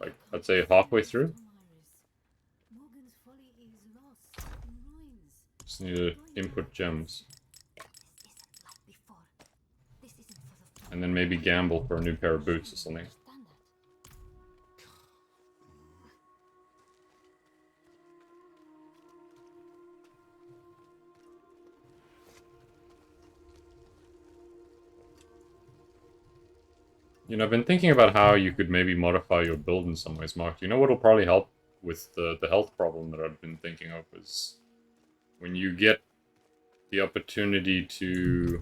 Like, I'd say halfway through. Just need to input gems. And then maybe gamble for a new pair of boots or something. You know, I've been thinking about how you could maybe modify your build in some ways, Mark. You know what'll probably help with the health problem that I've been thinking of is when you get the opportunity to,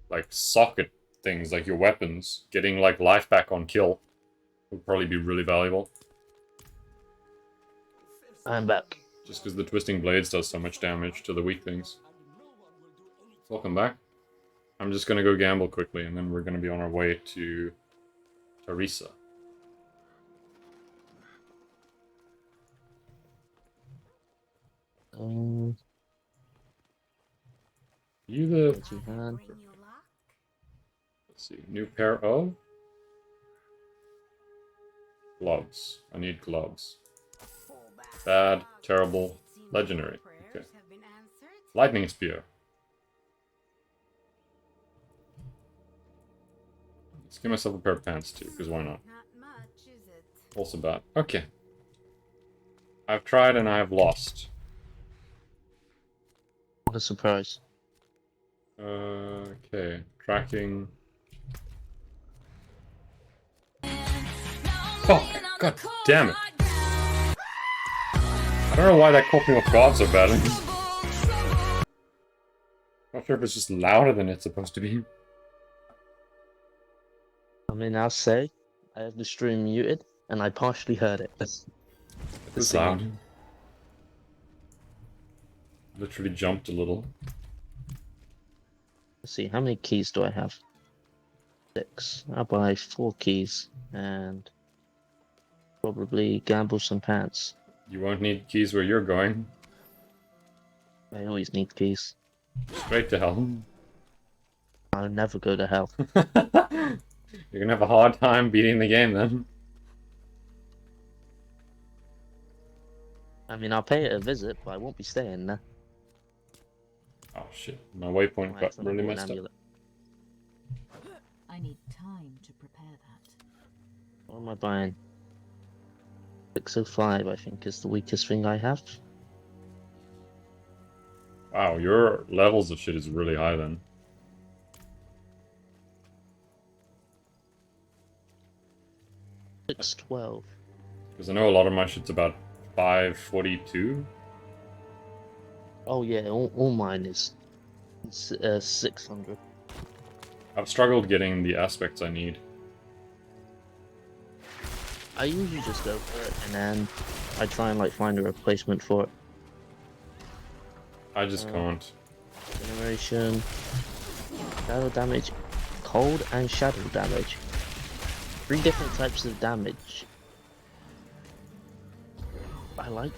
like, socket things, like your weapons, getting, like, life back on kill would probably be really valuable. I'm back. Just because the Twisting Blades does so much damage to the weak things. Welcome back. I'm just gonna go gamble quickly, and then we're gonna be on our way to Teresa. You the... Let's see, new pair of... gloves. I need gloves. Bad, terrible, legendary. Okay. Lightning Spear. Let's give myself a pair of pants too, because why not? Also bad. Okay. I've tried and I have lost. What a surprise. Okay. Tracking. Oh, god damn it. I don't know why that caught me off guard so badly. Not sure if it's just louder than it's supposed to be. I mean, I'll say, I have the stream muted, and I partially heard it. It's loud. Literally jumped a little. Let's see, how many keys do I have? 6. I'll buy 4 keys, and probably gamble some pants. You won't need keys where you're going. I always need keys. Straight to hell. I'll never go to hell. You're gonna have a hard time beating the game then. I mean, I'll pay it a visit, but I won't be staying there. Oh shit, my waypoint got really messed up. I need time to prepare that. What am I buying? 605, I think, is the weakest thing I have. Wow, your levels of shit is really high then. $612. Because I know a lot of my shit's about 542. Oh yeah, all mine is 600. I've struggled getting the aspects I need. I usually just go for it, and then I try and like find a replacement for it. I just can't. Generation, shadow damage, cold and shadow damage. 3 different types of damage. I like.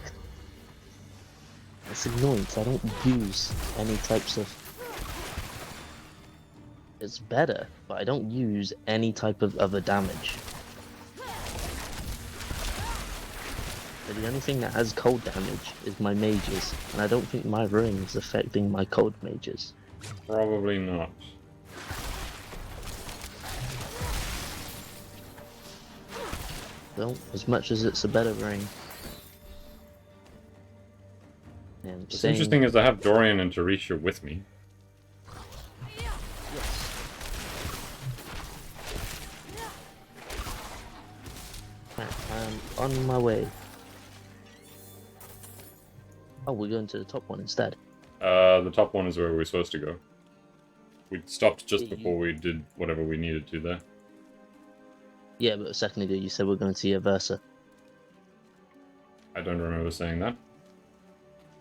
It's annoying because I don't use any types of. It's better, but I don't use any type of other damage. But the only thing that has cold damage is my mages, and I don't think my ring is affecting my cold mages. Probably not. So, as much as it's a better ring. And What's interesting is I have Dorian and Teresa with me. Right, I'm on my way. Oh, we're going to the top one instead. The top one is where we're supposed to go. We stopped just before we did whatever we needed to there. Yeah, but a second ago you said we're going to Versa. I don't remember saying that.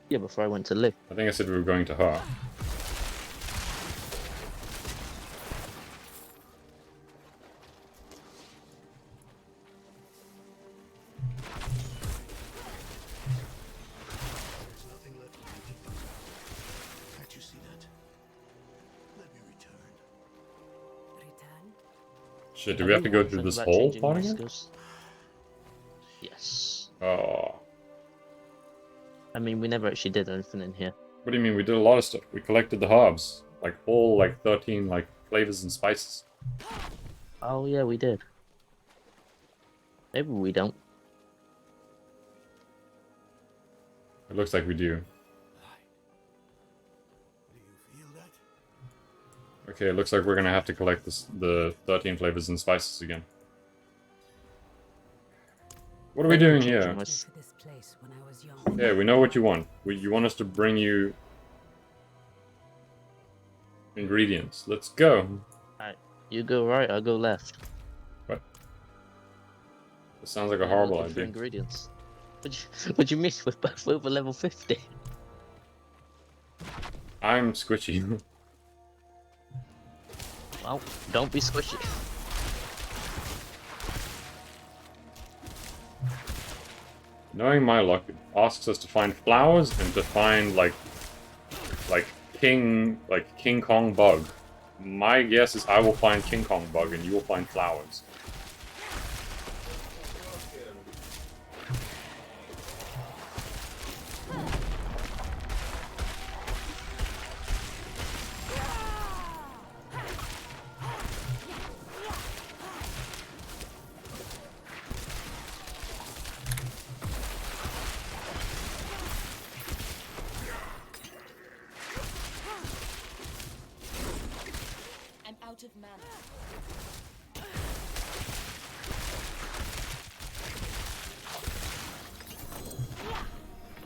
Yeah, before I went to live. I think I said we were going to her. Shit, do we have to go through this whole part again? Yes. Oh. I mean, we never actually did anything in here. What do you mean? We did a lot of stuff. We collected the herbs. Like, all, like, 13, like, flavors and spices. Oh yeah, we did. Maybe we don't. It looks like we do. Do you feel that? Okay, it looks like we're gonna have to collect the 13 flavors and spices again. What are we doing here? Came to this place when I was young. Yeah, we know what you want. You want us to bring you ingredients. Let's go. Alright, you go right, I'll go left. What? This sounds like a I'm horrible looking for idea. ingredients. What you miss with both over level 50? I'm squishy. Well, don't be squishy. Knowing my luck, it asks us to find flowers and to find like King Kong bug. My guess is I will find King Kong bug and you will find flowers. I'm out of mana.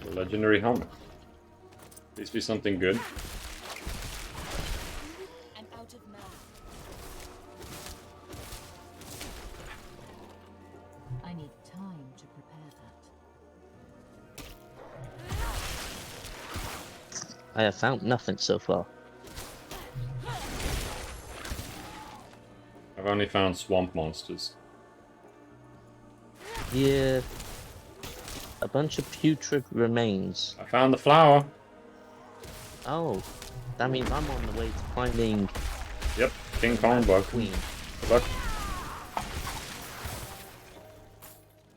A legendary helmet. Please be something good. I'm out of mana. I need time to prepare that. I have found nothing so far. I've only found swamp monsters. Yeah. A bunch of putrid remains. I found the flower. Oh. That means I'm on the way to finding Yep, King Kong bug. Queen. Good luck.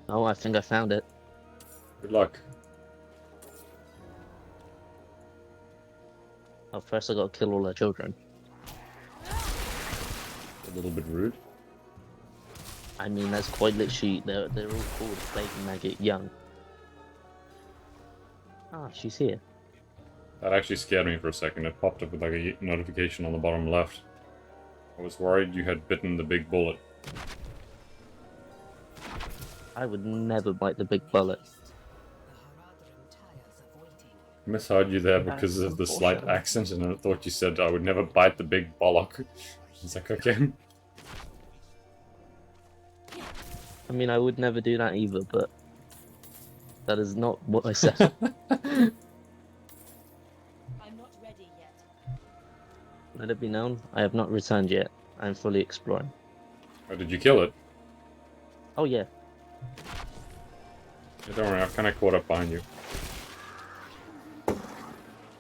Oh, I think I found it. Good luck. Oh, first I gotta kill all our children. A little bit rude. I mean, that's quite literally, they're all called Plague Maggot Young. Ah, she's here. That actually scared me for a second. It popped up with like a notification on the bottom left. I was worried you had bitten the big bullet. I would never bite the big bullet. I misheard you there because of the slight accent, and I thought you said I would never bite the big bollock. It's like, okay. I mean, I would never do that either, but that is not what I said. I'm not ready yet. Let it be known, I have not returned yet. I am fully exploring. Oh, did you kill it? Oh yeah, Yeah, don't worry, I've kind of caught up behind you.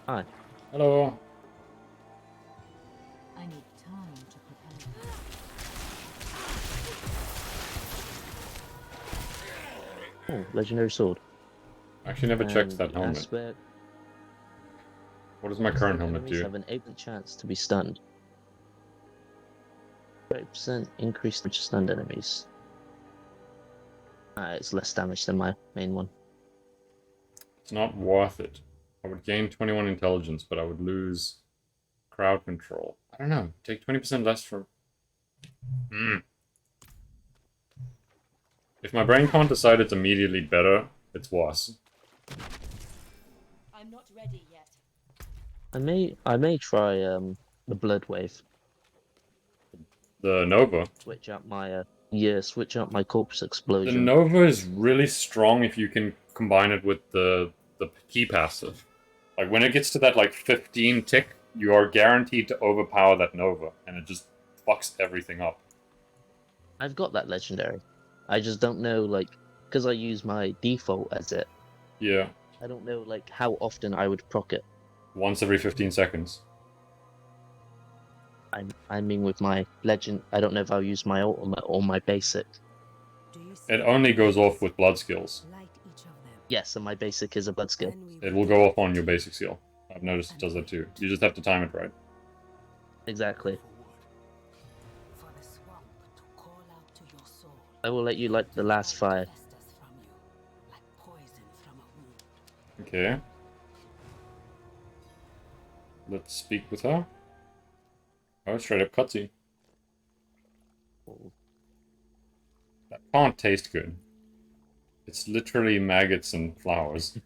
hi. Hello. I need time to prepare. Oh, legendary sword. I actually never checked And that the helmet. aspect- What does my current helmet enemies do? have an 8% chance to be stunned. 30% increase to stunned enemies. It's less damage than my main one. It's not worth it. I would gain 21 intelligence, but I would lose crowd control. I don't know. Take 20% less from... If my brain can't decide it's immediately better, it's worse. I'm not ready yet. I may try the blood wave. The Nova. Switch up my switch up my corpse The explosion. Nova is really strong if you can combine it with the key passive. Like, when it gets to that, like, 15 tick, you are guaranteed to overpower that Nova, and it just fucks everything up. I've got that legendary. I just don't know, like, because I use my default as it. Yeah. I don't know, like, how often I would proc it. Once every 15 seconds. I mean, with my legend, I don't know if I'll use my ultimate or my basic. Do you It only goes off with blood skills. Light each of them. Yes, and my basic is a blood skill. Then we It will go off on your basic skill. I've noticed it does that too. You just have to time it right. Exactly. For the swamp to call out to your soul. I will let you light the last fire. Festers from you, like poison from a wound. Okay. Let's speak with her. Oh, straight up cutscene. That can't taste good. It's literally maggots and flowers.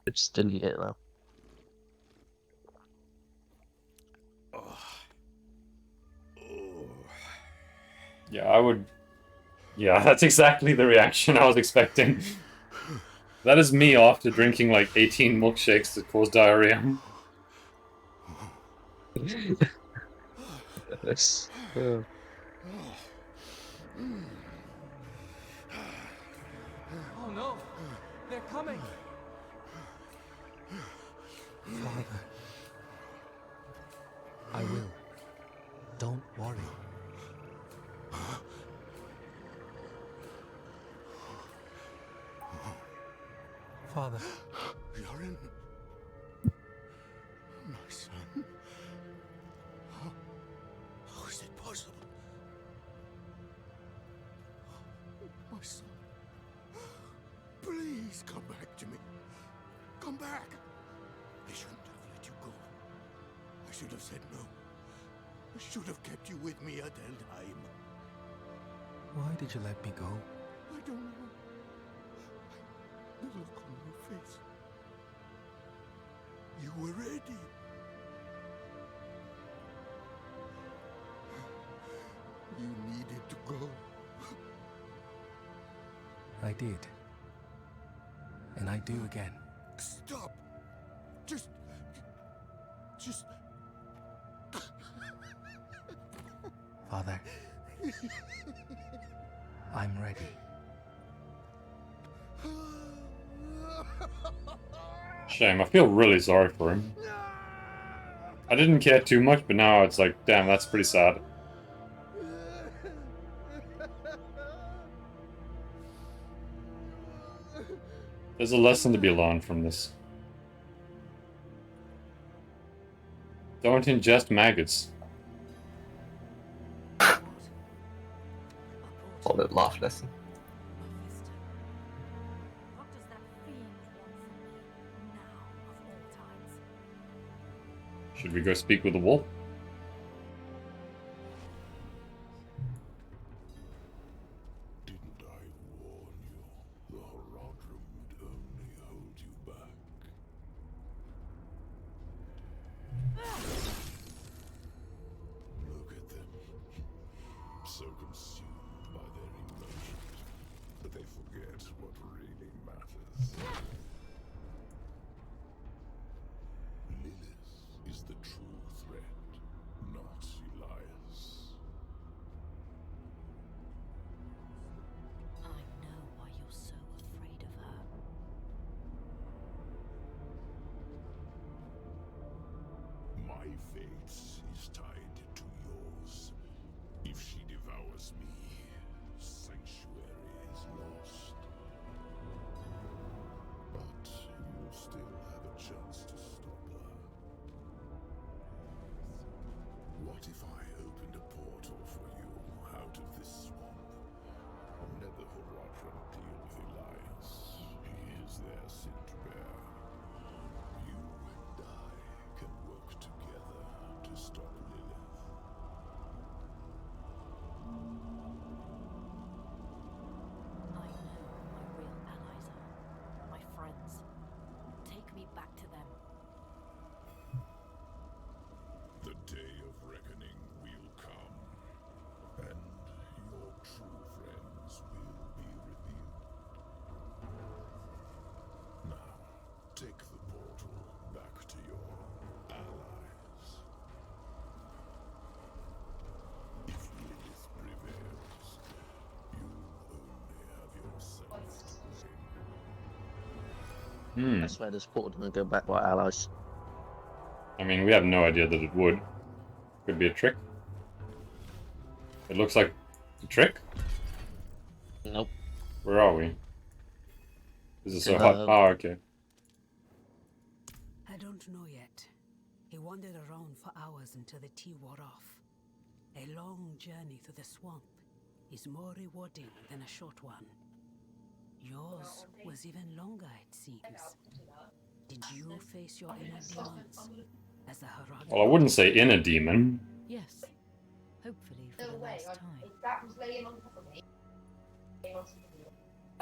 It's still it though. Yeah, I would... Yeah, that's exactly the reaction I was expecting. That is me after drinking like 18 milkshakes that cause diarrhea. Yes. Oh no! They're coming! Father. I will. Don't worry. Father. Yorin, my son. How is it possible? My son. Please come back to me. Come back. I shouldn't have let you go. I should have said no. I should have kept you with me at Eldheim. Why did you let me go? I don't know. The look on your face. You were ready. You needed to go. I did. And I do again. Stop. Just... Father. I'm ready. Shame, I feel really sorry for him. I didn't care too much, but now it's like, damn, that's pretty sad. There's a lesson to be learned from this. Don't ingest maggots. Solid laugh lesson. Mephisto. What does that fiend want from me now of all times? Should we go speak with the wolf? Didn't I warn you? The Horadrim would only hold you back. Look at them. So consumed by their emotions that they forget what really matters. Lilith is the true threat, not Elias. I know why you're so afraid of her. My fate is tied to yours. If she devours me, Sanctuary is lost. But you'll still have a chance to stop her. What if I opened a portal for you out of this swamp? Let the Horadrim deal with Elias. He is their sin to bear. You and I can work together to stop Lilith. I know who my real allies are. My friends. Take me back to them. The day of reckoning will come, and your true friends will be revealed. Now, take the portal back to your allies. If Lilith prevails, you'll only have yourself to blame. I swear this portal doesn't go back to our allies. I mean, we have no idea that it would. Could be a trick. It looks like a trick? Nope. Where are we? Is it so hot? Oh, okay. I don't know yet. He wandered around for hours until the tea wore off. A long journey through the swamp is more rewarding than a short one. Yours was even longer, it seems. Did you face your inner demons as the Harad? Well, I wouldn't say in a demon. Yes. Hopefully for the last time.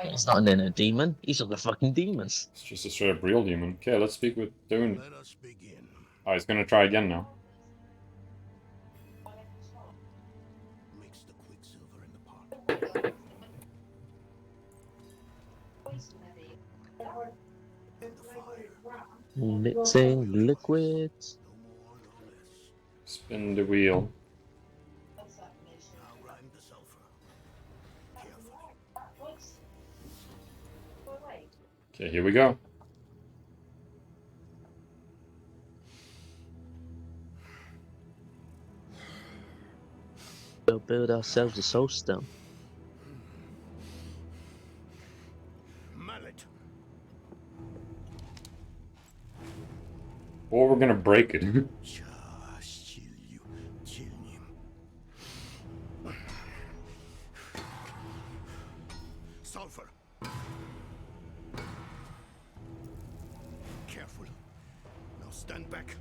He's not an inner demon. He's not the fucking demons. It's just a straight up real demon. Okay, let's speak with Dune. Let us begin. Oh, he's gonna try again now. Mix the quicksilver in the pot. In the fire. Mixing liquids. No more, no less. Spin the wheel. Now grind the sulfur. Carefully. Okay, here we go. We'll build ourselves a soul stone. Mallet. Or we're gonna break it. Sulfur. Careful. Now stand back.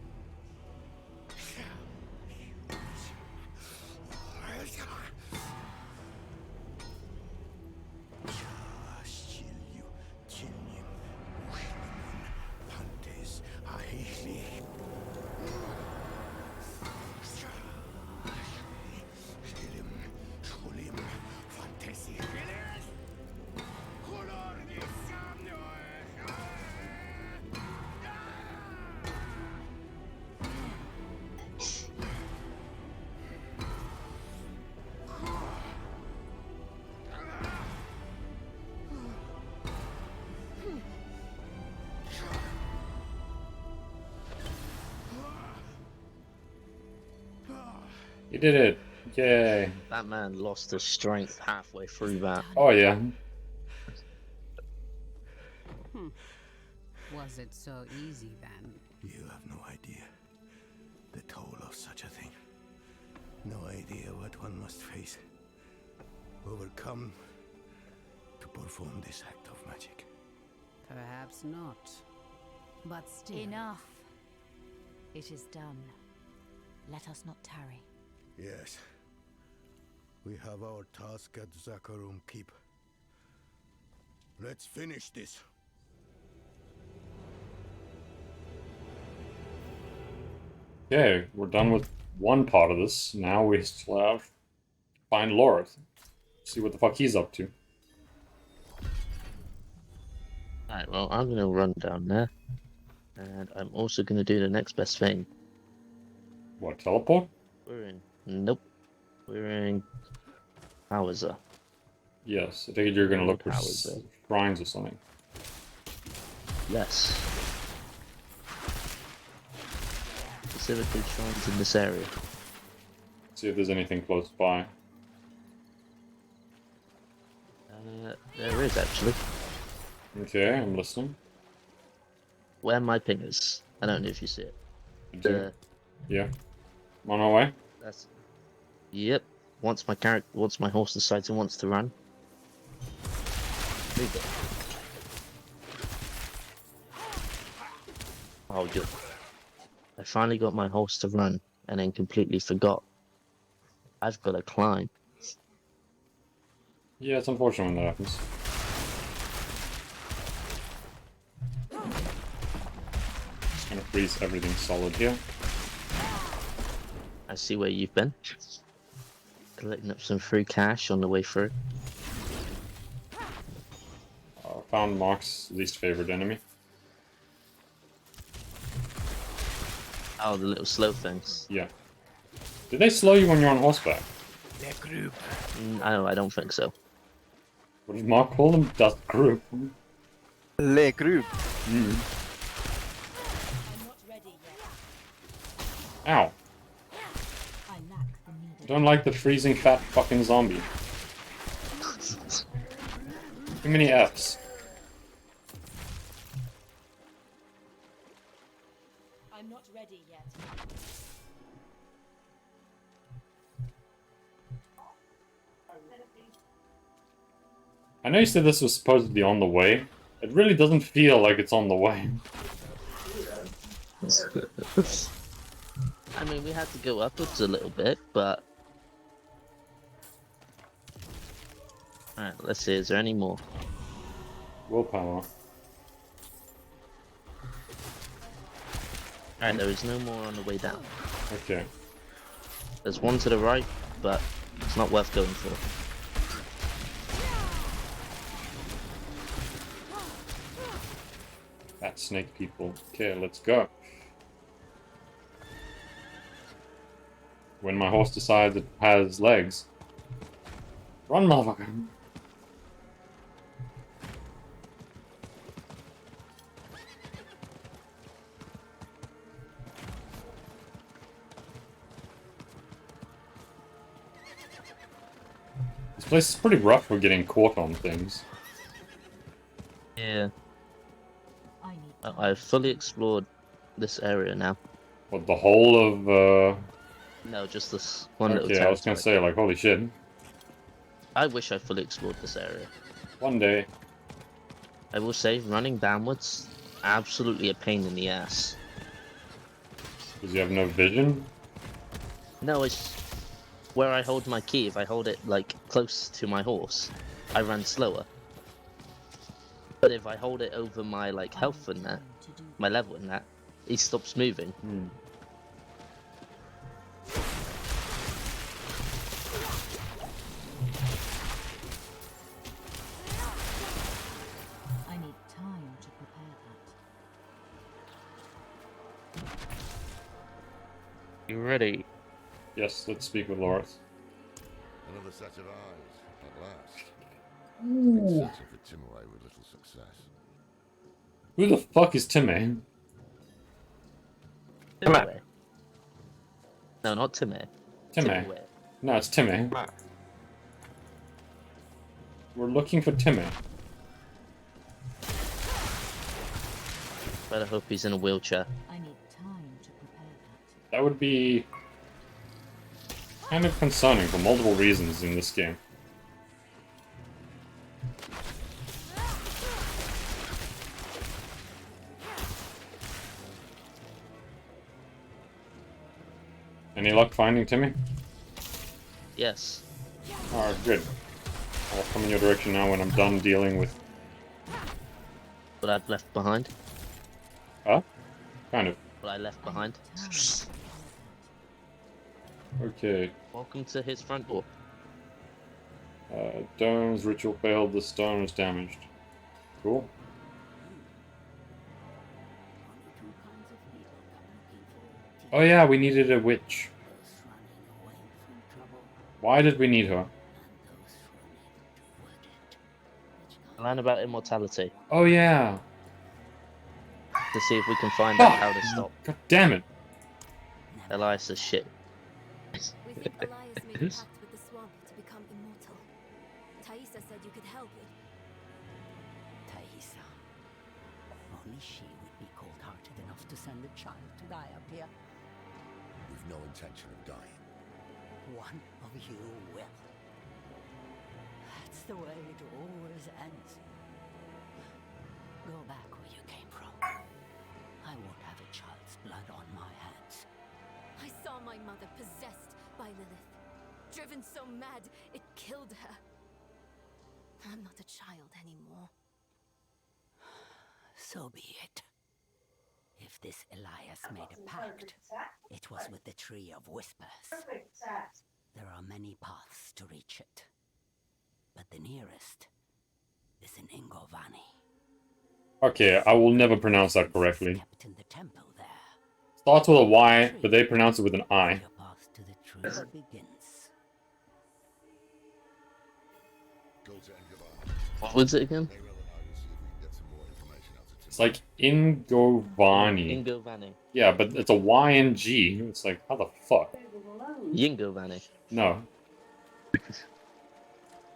You did it. Yay. That man lost his strength halfway through that. Oh, yeah. Was it so easy then? You have no idea the toll of such a thing. No idea what one must face, overcome to perform this act of magic. Perhaps not. But still. Enough. It is done. Let us not tarry. Yes. We have our task at Zakharum Keep. Let's finish this. Okay, we're done with one part of this. Now we still have to find Lord. See what the fuck he's up to. Alright, well, I'm gonna run down there. And I'm also gonna do the next best thing. What, teleport? We're in. Nope. We're in Howitzer. Yes, I think you're gonna look for Howitzer. shrines or something. Yes. Specifically shrines in this area. See if there's anything close by. There is actually. Okay, I'm listening. Where my ping is. I don't know if you see it. I do. Yeah. I'm on our way. That's. Yep. Once my horse decides it wants to run. There you go. Oh, good. I finally got my horse to run, and then completely forgot. I've got to climb. Yeah, it's unfortunate when that happens. Just gonna freeze everything solid here. I see where you've been. Collecting up some free cash on the way through. Found Mark's least favorite enemy. Oh, the little slow things. Yeah. Did they slow you when you're on horseback? I don't think so. What did Mark call them? Dust group. Le group. I'm not ready yet. Ow. I lack the needed I don't like the freezing fat fucking zombie. Too many Fs. I'm not ready yet. I know you said this was supposed to be on the way. It really doesn't feel like it's on the way. I mean, we had to go upwards a little bit, but... Alright, let's see, is there any more? Willpower. Alright, there is no more on the way down. Okay. There's one to the right, but it's not worth going for. That snake people. Okay, let's go. When my horse decides it has legs. Run, motherfucker. This place is pretty rough for getting caught on things. Yeah, I need I've fully explored this area now. What, the whole of, No, just this one little Okay, I was gonna territory. say, like, holy shit. I wish I fully explored this area. One day. I will say, running downwards, absolutely a pain in the ass. Because you have no vision? No, it's where I hold my key. If I hold it, like, close to my horse, I run slower. But if I hold it over my, like, health and that, my level and that, he stops moving. Hmm. I need time to prepare that. You ready? Yes, let's speak with Loris. Another set of eyes, at last. Been searching for Timaway with little success. Who the fuck is Timmy? Timmy. No, not Timmy. Timmy. No, it's Timmy. We're looking for Timmy. Better hope he's in a wheelchair. I need time to prepare that. That would be kind of concerning for multiple reasons in this game. Any luck finding Timmy? Yes. Alright, good. I'll come in your direction now when I'm done dealing with... What I've left behind. Huh? Kind of. What I left behind. Okay. Welcome to his front door. Dome's ritual failed, the stone is damaged. Cool. Oh yeah, we needed a witch. Why did we need her? Learn about immortality. Oh yeah. To see if we can find out how to stop God damn it. Elias's shit. We think Elias made a pact with the swamp to become immortal. Thaisa said you could help it. Thaisa. Only she would be cold-hearted enough to send a child to die up here. We've no intention of dying. One of you will. That's the way it always ends. Go back where you came from. I won't have a child's blood on my hands. I saw my mother possessed by Lilith. Driven so mad, it killed her. I'm not a child anymore. So be it. If this Elias made a pact, it was with the Tree of Whispers. There are many paths to reach it, but the nearest is in Ingovani. Okay, I will never pronounce that correctly. Kept in the temple there. Starts with a Y, but they pronounce it with an I. Your path to the tree begins. Go to Engabah. What was it again? Mayrel and I will see if we can get some more information out of Timaway. It's like Ingovani. Ingo Vanning. Yeah, but it's a Y and G. It's like, how the fuck? Yingo Valley. No.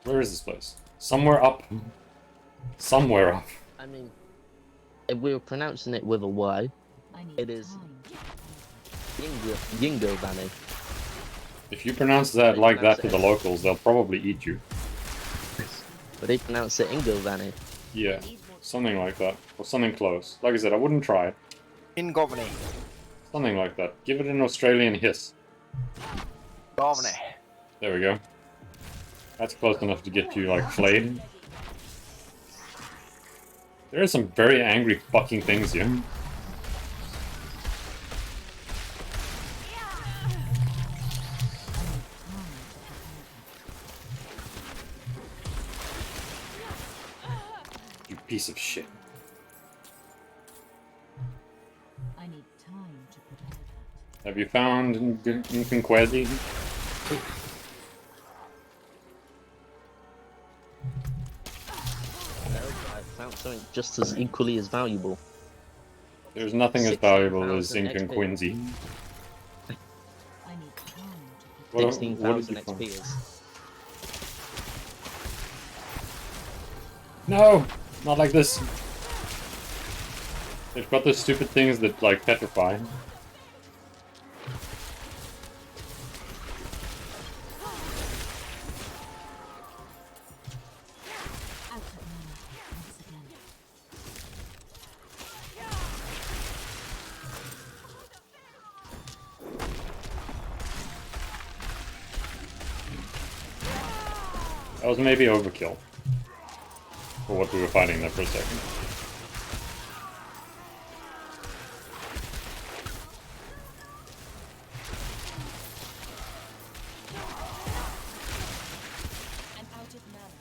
Where is this place? Somewhere up. Somewhere up. I mean, if we were pronouncing it with a Y, I need it is time. Yingo Valley. If you pronounce that They like pronounce that to it the as- locals, they'll probably eat you. But they pronounce it Ingo Valley. Yeah, something like that. Or something close. Like I said, I wouldn't try it. In Governey. Something like that. Give it an Australian hiss. Governey. There we go. That's close enough to get you, like, flayed. There are some very angry fucking things here. You piece of shit. I need time to prepare that. Have you found Inconquesi? No, I found something just as equally as valuable. There's nothing as valuable as 16,000 Inconquenzi. I need time to prepare. What did 16,000 you find? XP is. No! Not like this! They've got those stupid things that, like, petrify. Out of mana once again. That was maybe overkill. For what we were fighting there for a second. I'm out of mana.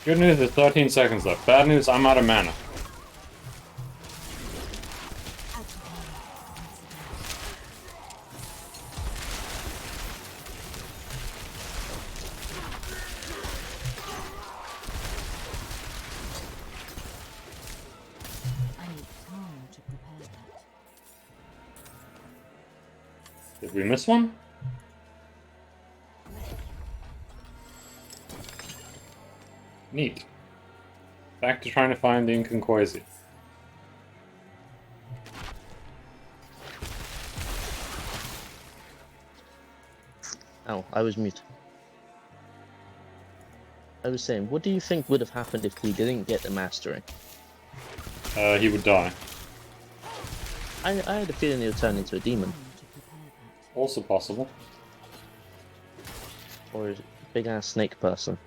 Good news, there's 13 seconds left. Bad news, I'm out of mana. Out of mana once again. I need time to prepare that. Did we miss one? Neat. Back to trying to find the Inconquesi. Oh, I was mute. I was saying, what do you think would have happened if we didn't get the mastery? He would die. I had a feeling he would turn into a demon. Time to prepare that. Also possible. Or a big ass snake person.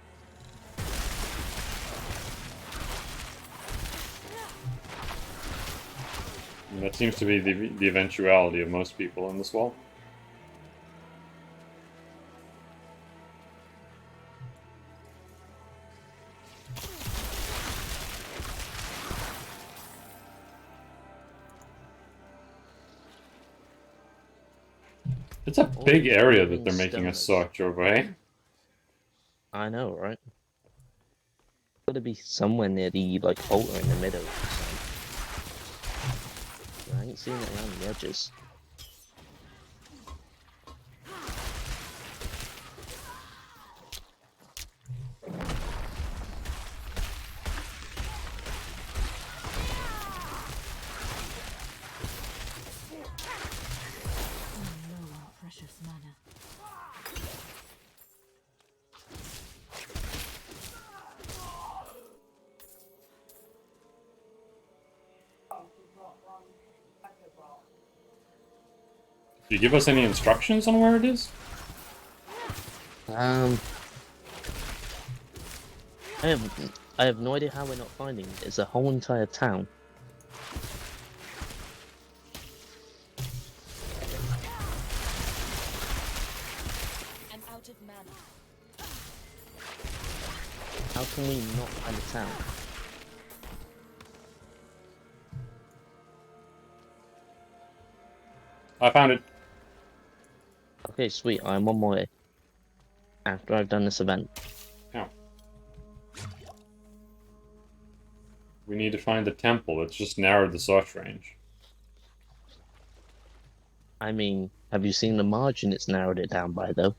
And that seems to be the eventuality of most people in this world. It's a big area that they're making us search over, eh? I know, right? Gotta be somewhere near the like altar in the middle. I ain't seen it around the edges. I'm low on precious mana. Do you give us any instructions on where it is? I have no idea how we're not finding it. It's a whole entire town. I'm out of mana. How can we not find a town? I found it. Okay, sweet. I'm on my way. After I've done this event. Ow. We need to find the temple. It's just narrowed the search range. I mean, have you seen the margin it's narrowed it down by, though?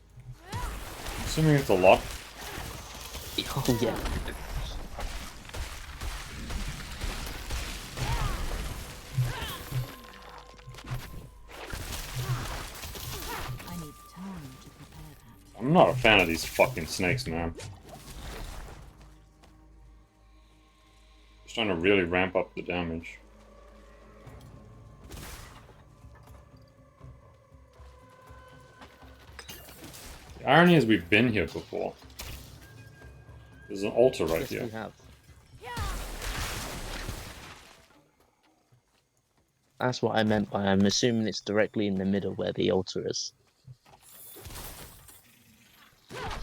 Assuming it's a lot. Oh, yeah. I need time to prepare that. I'm not a fan of these fucking snakes, man. Just trying to really ramp up the damage. The irony is we've been here before. There's an altar right Yes, here. we have. That's what I meant by I'm assuming it's directly in the middle where the altar is. That's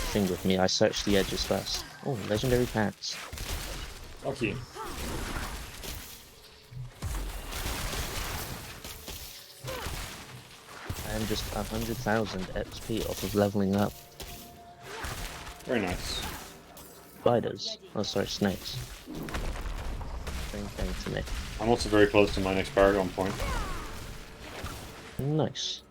the thing with me, I search the edges first. Oh, legendary pants. Okay. I am just 100,000 XP off of leveling up. Very nice. Spiders. Oh, sorry, snakes. Same thing to me. I'm also very close to my next Paragon point. Nice.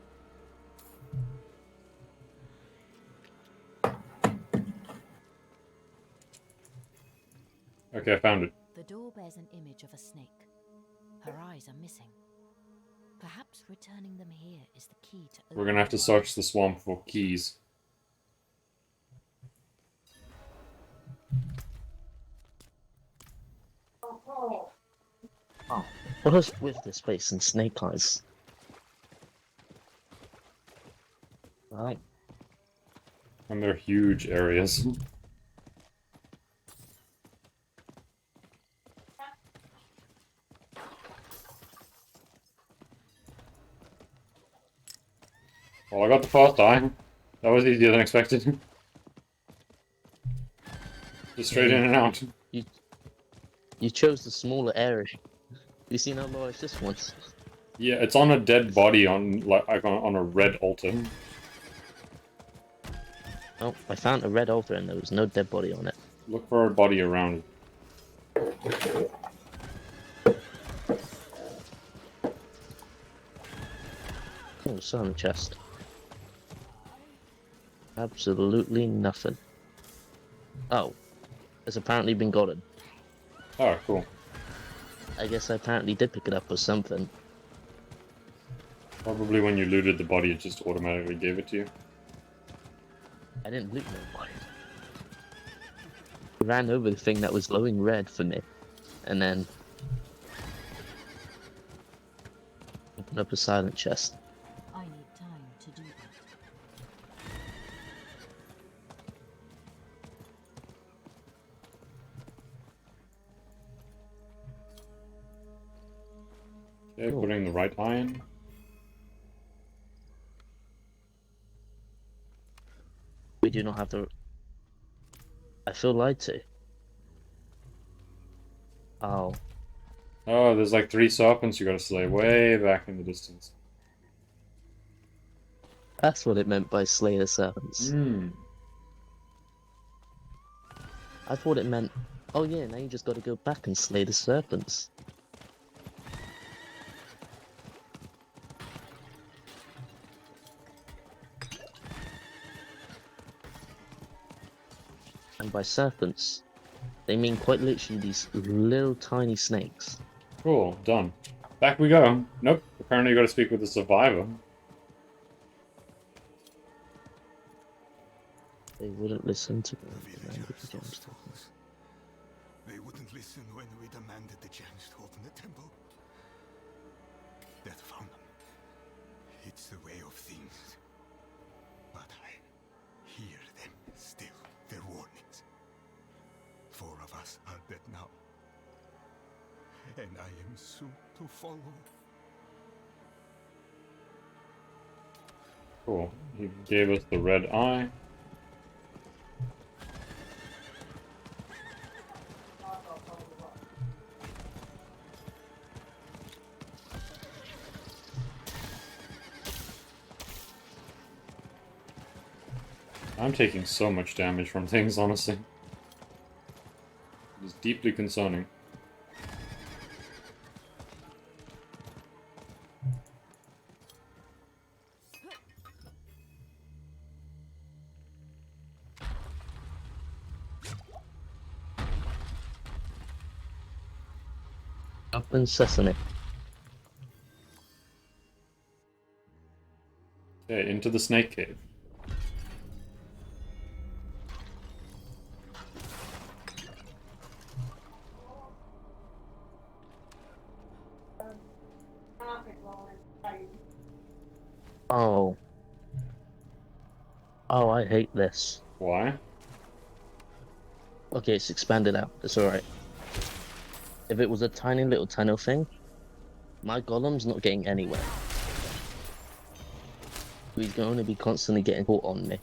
Okay, I found it. The door bears an image of a snake. Her eyes are missing. Perhaps returning them here is the key to We're gonna have to search the swamp for keys. Oh, what is with this place and snake eyes? Right. And they're huge areas. Well, I got the first eye. That was easier than expected. Just straight in and out. You chose the smaller area. You seen how large this one's? Yeah, it's on a dead body on like on a red altar. Oh, I found a red altar and there was no dead body on it. Look for a body around it. Oh, still on the chest. Absolutely nothing. Oh, it's apparently been gotten. Oh, cool. I guess I apparently did pick it up or something. Probably when you looted the body, it just automatically gave it to you. I didn't loot no body. I ran over the thing that was glowing red for me, and then opened up a silent chest. I need time to do that. Okay, Cool. putting the right eye in. We do not have the... I feel lied to. Oh, Oh, there's like 3 serpents you gotta slay way back in the distance. that's what it meant by slay the serpents. Hmm. I thought it meant, oh yeah, now you just gotta go back and slay the serpents. And by serpents, they mean quite literally these little tiny snakes. Cool, done. Back we go. Nope, apparently you gotta speak with the survivor. They wouldn't listen to The me. villagers of stones. They wouldn't listen when we demanded the gems to open the temple. Death found them. It's the way of things. But I hear them still, their warnings. 4 of us are dead now. And I am soon to follow. Cool. He gave us the red eye. I'm taking so much damage from things, honestly. It is deeply concerning. Open sesame. Okay, into the snake cave. Oh. Oh, I hate this. Why? Okay, it's expanded out. It's alright. If it was a tiny little tunnel thing, my golem's not getting anywhere. He's going to be constantly getting caught on me.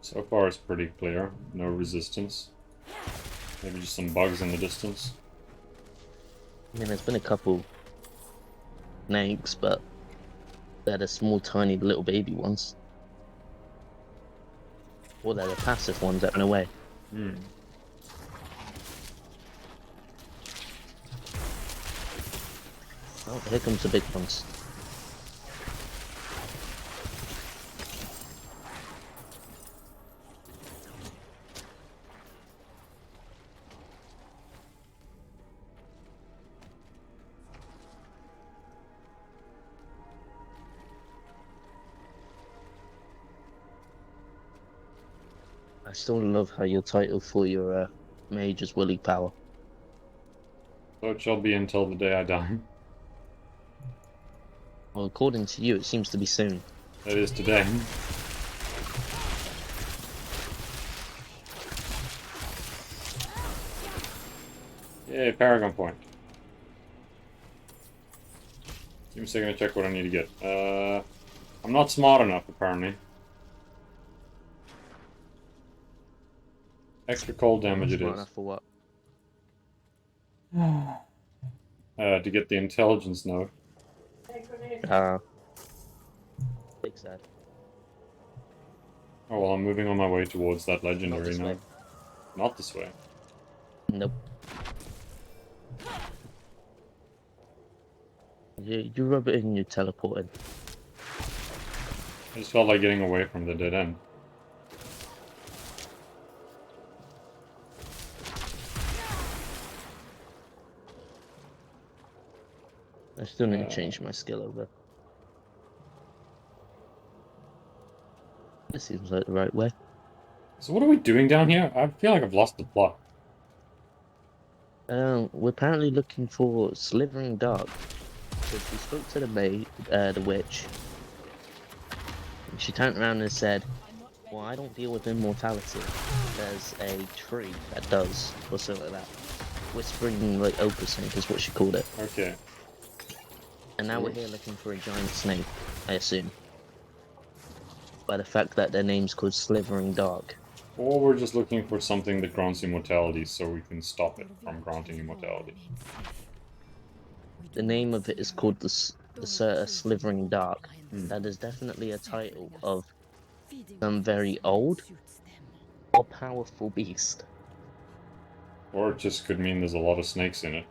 So far it's pretty clear. No resistance. Maybe just some bugs in the distance. I mean, there's been a couple snakes, but they're the small, tiny, little baby ones. Or they're the passive ones that run away. Hmm. Oh, here comes the big ones. I still love how your title for your mage is Willy Power. So it shall be until the day I die. Well, according to you, it seems to be soon. That is today. Yay, Paragon Point. Seems they're gonna check what I need to get. I'm not smart enough, apparently. Extra cold damage it Smart is. enough for what? To get the intelligence node. Big sad. Oh well, I'm moving on my way towards that Not legendary this way. node. Not this way. Nope. You rub it in, you teleport in. I just felt like getting away from the dead end. I still need to change my skill over. This seems like the right way. So what are we doing down here? I feel like I've lost the plot. We're apparently looking for Slithering Dark. Because we spoke to the maid, the witch. And she turned around and said, well, I don't deal with immortality. There's a tree that does, or something like that. Whispering, like, opus, I think is what she called it. Okay. And now we're here looking for a giant snake, I assume. By the fact that their name's called Slithering Dark. Or we're just looking for something that grants immortality so we can stop it from granting immortality. The name of it is called the Slithering Dark. That is definitely a title of some very old or powerful beast. Or it just could mean there's a lot of snakes in it.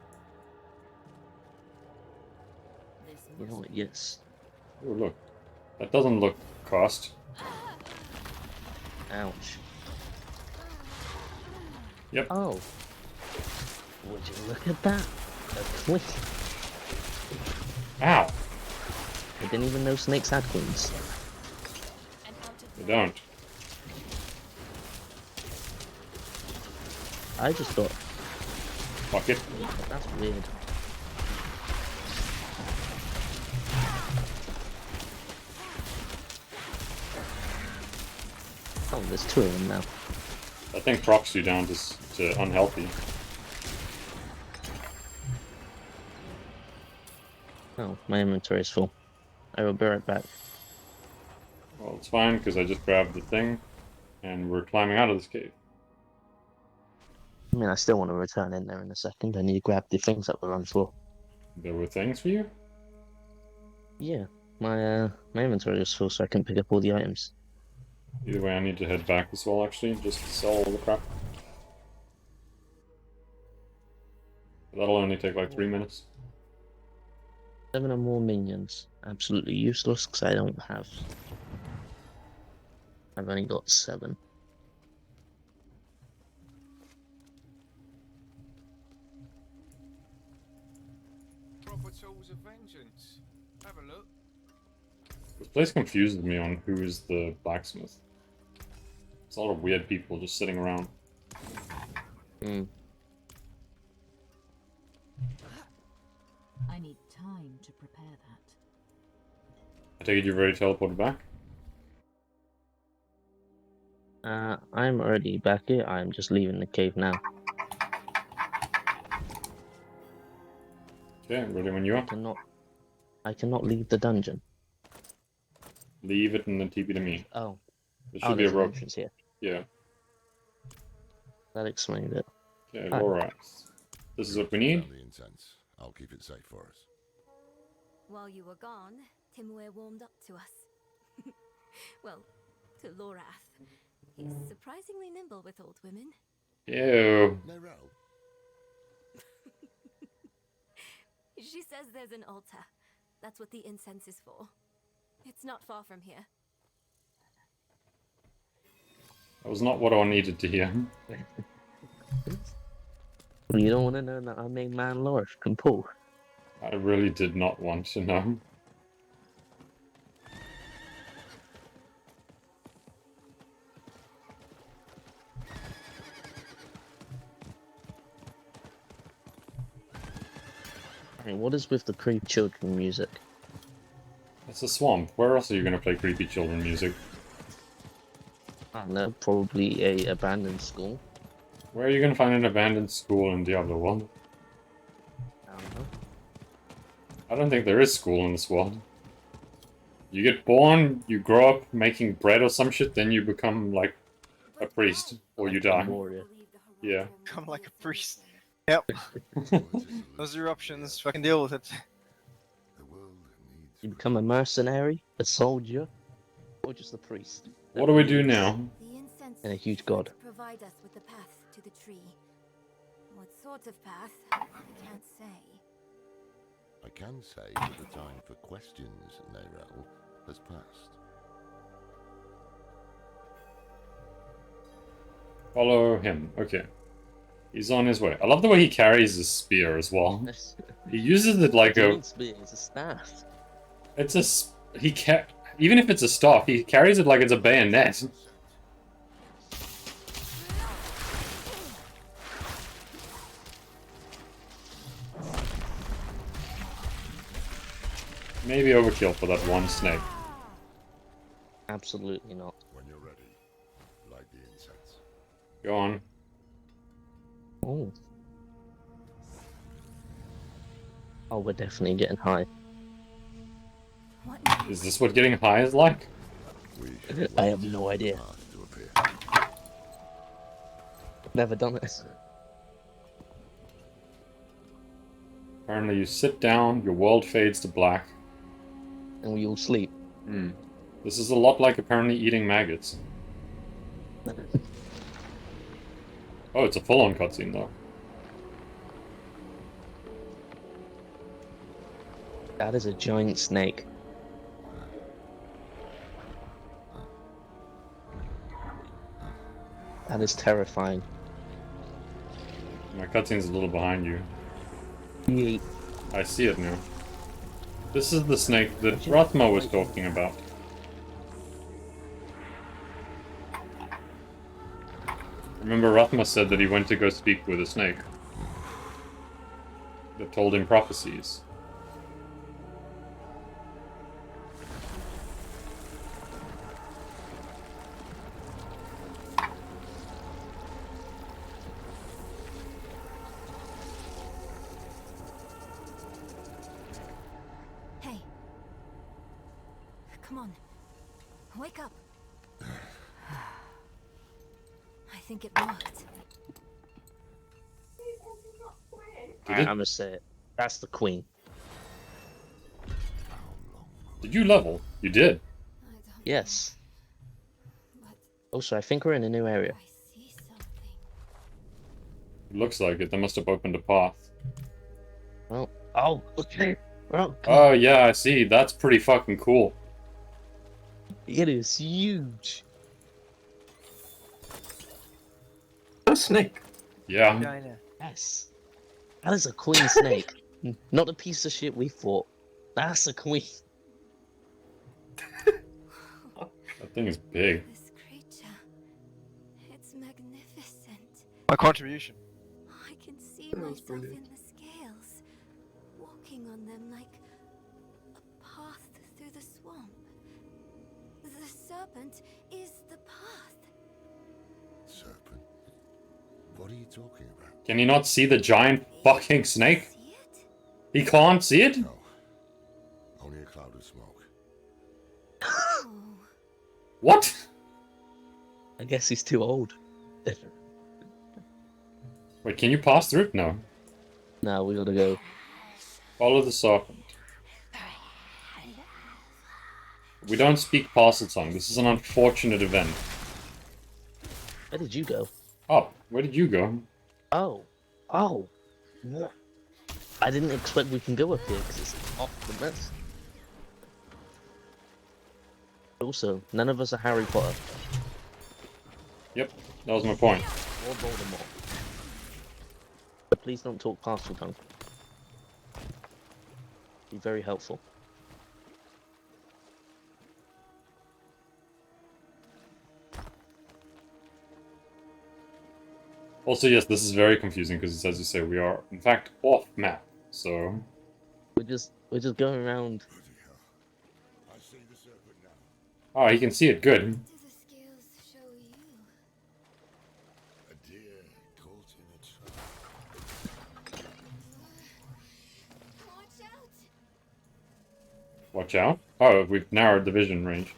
You know what, yes. Oh, look. That doesn't look cursed. Ouch. Yep. Oh. Would you look at that? A queen. Ow! I didn't even know snakes had queens. They don't. I just thought, Fuck it. that's weird. Oh, there's two of them now. That thing procs you down to unhealthy. Oh, my inventory is full. I will be right back. Well, it's fine, because I just grabbed the thing, and we're climbing out of this cave. I mean, I still want to return in there in a second. I need to grab the things that were on the floor. There were things for you? Yeah, my inventory is full, so I can pick up all the items. Either way, I need to head back as well, actually, just to sell all the crap. That'll only take like 3 minutes. 7 or more minions. Absolutely useless, because I don't have I've only got 7. Proper tools of vengeance. Have a look. This place confuses me on who is the blacksmith. It's a lot of weird people just sitting around. I need time to prepare that. I take it you've already teleported back? I'm already back here. I'm just leaving the cave now. Okay, ready when you are. I cannot leave the dungeon. Leave it and then TP to me. Oh. There should be a There's an rope. entrance here. Yeah. That explains it. Okay, Hi. alright. This is what we need. Found the incense. I'll keep it safe for us. While you were gone, Timur warmed up to us. Well, to Lorath. He's surprisingly nimble with old women. Ew. Nerel, She says there's an altar. That's what the incense is for. It's not far from here. That was not what I needed to hear. You don't want to know that our main man Lorath can pull. I really did not want to know. I mean, what is with the creep children music? It's a swamp. Where else are you going to play creepy children music? I don't know, probably a abandoned school. Where are you going to find an abandoned school in Diablo 1? I don't know. I don't think there is school in this world. You get born, you grow up making bread or some shit, then you become like a priest, or you die. Warrior. Yeah. Come like a priest. Yep. Those are your options. Fucking deal with it. the world needs You become a mercenary, a soldier, or just a priest. What do we do now? The incense And a huge is meant god. to provide us with the path to the tree. What sort of path? I can't say. I can say that the time for questions, Nerel, has passed. Follow him. Okay. He's on his way. I love the way he carries his spear as well. He uses it like a... It's a staff. It's a... Even if it's a staff, he carries it like it's a bayonet. Maybe overkill for that one snake. Absolutely not. When you're ready, light the incense. Go on. Oh. Oh, we're definitely getting high. What? Is this what getting high is like? We should I wait have no for the idea. path to appear. Never done it. Apparently you sit down, your world fades to black. And we all sleep. Hmm. This is a lot like apparently eating maggots. Oh, it's a full-on cutscene though. That is a giant snake. That is terrifying. My cutscene's a little behind you. Yeet. I see it now. This is the snake that Rathma was talking about. Remember, Rathma said that he went to go speak with a snake that told him prophecies. Hey. Come on. Wake up. I think it worked. Did it? I'm gonna say it. That's the queen. Did you level? You did. I don't Yes. know, but Also, I think we're in a new area. I see something. It looks like it. They must have opened a path. Well, oh, okay. Well, Oh, yeah, I see. That's pretty fucking cool. it is huge. a snake? Yeah. Yeah, I know. Yes. That is a queen snake. Not a piece of shit we fought. That's a queen. That thing is big. This creature. It's magnificent. My contribution. I can see That was myself brilliant. in the scales, walking on them like a path through the swamp. The serpent is the path. Serpent? What are you talking about? Can you not see the giant fucking snake? See it? He can't see it? No. Only a cloud of smoke. Oh, What? I guess he's too old. Wait, can you pass through it? No. Now we gotta go. Follow the serpent. We don't speak parcel tongue. This is an unfortunate event. Where did you go? Oh, where did you go? Oh. Oh. What? I didn't expect we can go up here because it's off the mess. Also, none of us are Harry Potter Yep, that was my point. or Voldemort. But please don't talk parcel tongue. Be very helpful. Also, yes, this is very confusing because, as you say, we are in fact off map. So We're just going around. Bloody hell. I see the serpent now. oh, he can see it. Good. do the scales show you? A deer caught in a trap. Watch out! Watch out. Oh, we've narrowed the vision range.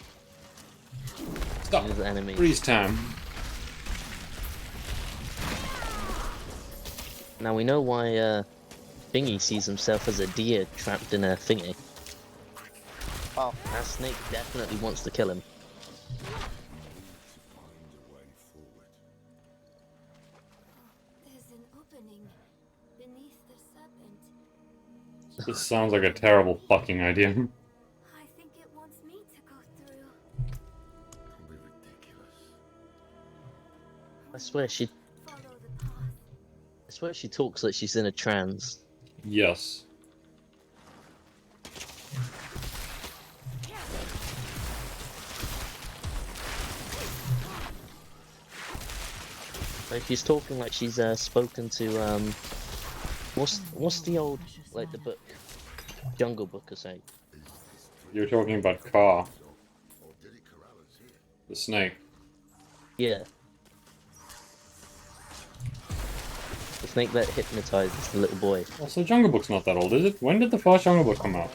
Stop. There's enemy. Freeze time. Now we know why Thingy sees himself as a deer trapped in a thingy. Wow. That snake definitely wants to kill him. To find a way forward. There's an opening beneath the serpent. This sounds like a terrible fucking idea. I think it wants me to go through. Don't be ridiculous. I swear she Follow the path. I swear she talks like she's in a trance. Yes. Like she's talking like she's spoken to what's the old like the book Jungle Book or something. You're talking about Car, Or did it corral us here? the snake. Yeah. The snake that hypnotizes the little boy. Also, Jungle Book's not that old, is it? When did the first Jungle Book come out?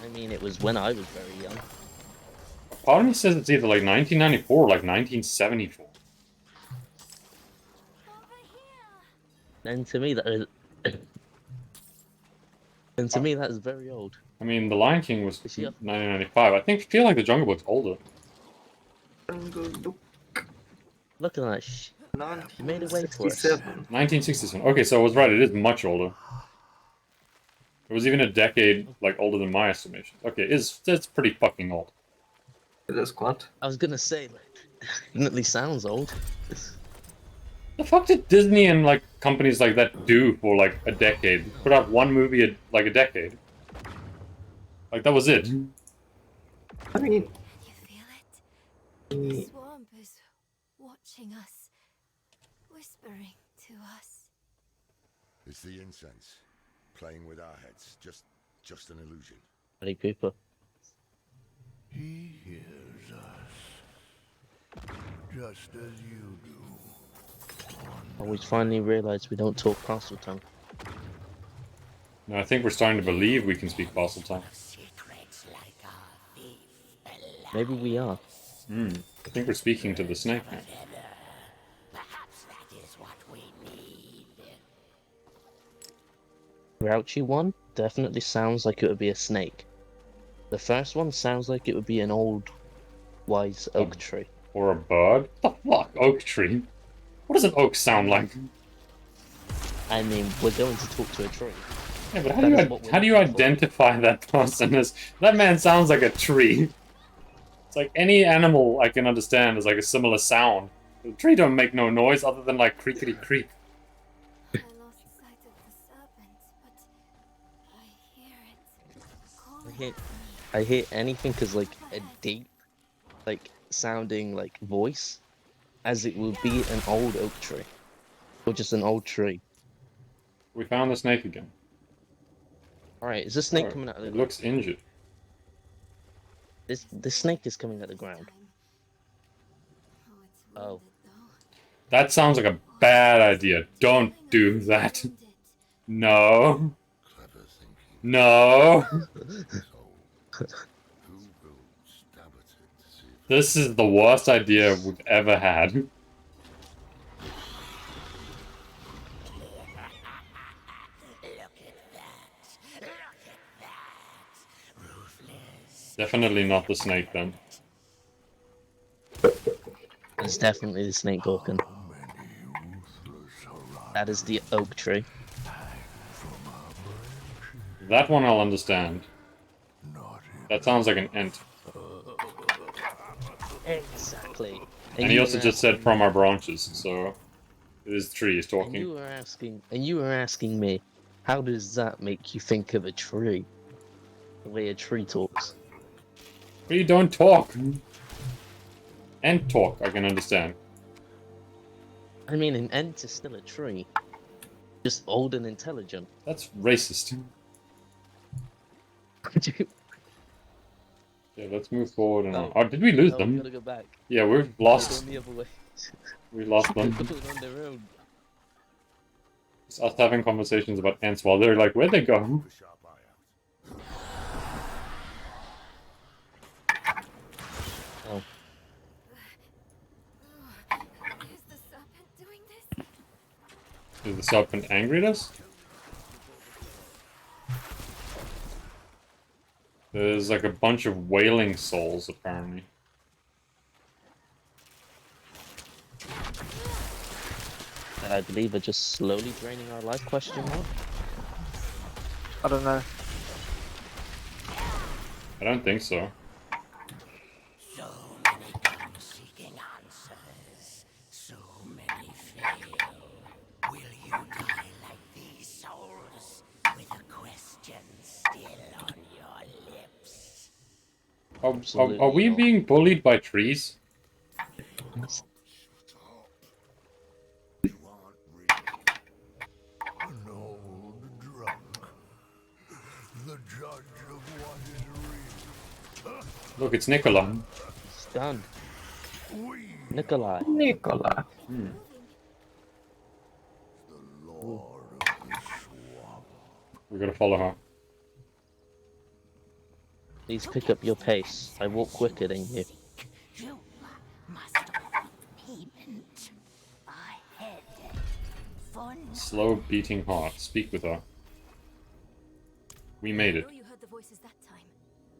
I mean it was when I was very young. Part of me says it's either like 1994 or like 1974. And to me that is and to me that is very old. I mean, The Lion King was Is she up? 1995. Feel like the Jungle Book's older. Jungle Book Look at that You made a way for us. 1967. 1967. Okay, so I was right. It is much older. It was even a decade like older than my estimation. Okay, it's pretty fucking old. It is quite. I was gonna say like definitely sounds old. The fuck did Disney and like companies like that do for like a decade? Put out one movie like a decade. Like that was it. I mean, You feel it? The mm, swamp is watching us, whispering to us. It's the incense. Playing with our heads. Just an illusion. Buddy Cooper. He hears us, just as you do. And we finally realised we don't talk parcel tongue. No, I think we're starting to believe we can speak parcel tongue. Maybe we are. I think we're speaking to the snake now. Grouchy one definitely sounds like it would be a snake. The first one sounds like it would be an old, wise oak tree. Or a bird? What the fuck? Oak tree? What does an oak sound like? I mean, we're going to talk to a tree. Yeah, but That is what we're how do you looking for. identify that person as that man sounds like a tree? It's like any animal I can understand is like a similar sound. The tree don't make no noise other than like creakety creak. I lost sight of the serpent, but I hear it calling. I hear anything as like a deep, like sounding like voice, as it would be an old oak tree, or just an old tree. We found the snake again. All right, is this snake Oh, coming out of the it ground? looks injured. This snake is coming out of the ground. Oh. That sounds like a bad idea. Don't do that. No. No. This is the worst idea we've ever had. Definitely not the snake then. It's definitely the snake talking. That is the oak tree. That one I'll understand. That sounds like an ant. Exactly. And he also just said from our branches, so it is the tree he's talking. And you were asking me, how does that make you think of a tree? The way a tree talks. We don't talk. Ant talk, I can understand. I mean, an ant is still a tree. Just old and intelligent. That's racist. Yeah, let's move forward and on. Oh, did we lose them? We gotta go back. Yeah, we've lost. They're going the other way. We lost them. They're going on their own. It's us having conversations about ants while they're like, where'd they go? Oh. Is the serpent doing this? Is the serpent angry at us? There's like a bunch of wailing souls, apparently. That I believe are just slowly draining our life, question mark? I don't know. I don't think so. So many come seeking answers. So many fail. Will you die like these souls? With a question still on your lips? Are we being bullied by trees? An old drunk. The judge of what is real. Look, it's Nicola. Stunned. Nikolai. Nicola. We're gonna follow her. Please pick up your pace. I walk quicker than you. You must offer payment. A head. For Slow beating heart. Speak with her. We made it. I know you heard the voices that time.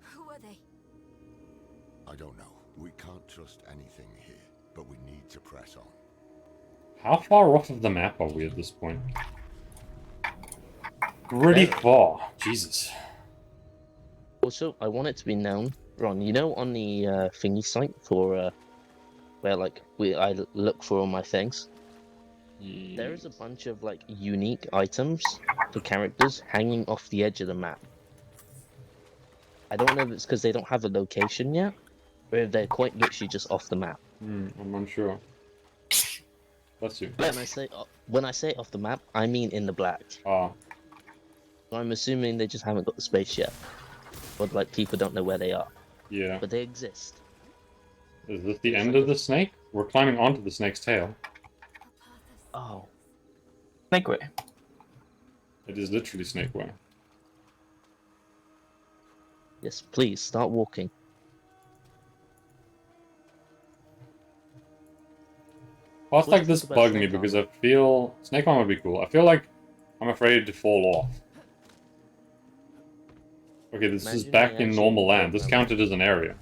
Who are they? I don't know. We can't trust anything here, but we need to press on. How far off of the map are we at this point? Pretty far. Jesus. Also, I want it to be known, Ron, you know on the thingy site for where like I look for all my things? Yeah. There is a bunch of like unique items for characters hanging off the edge of the map. I don't know if it's because they don't have a location yet, or if they're quite literally just off the map. I'm unsure. Bless you. When I say off the map, I mean in the black. Ah. So I'm assuming they just haven't got the space yet, or like people don't know where they are. Yeah. But they exist. Is this the end of the snake? We're climbing onto the snake's tail. Oh. Snake way. It is literally snake way. Yes, please start walking. Parts What do like you this think about bug snake me because I feel snake armor would be cool. I feel like I'm afraid to fall off. Okay, this is Imagine back they in actually normal land. This built counted as an area.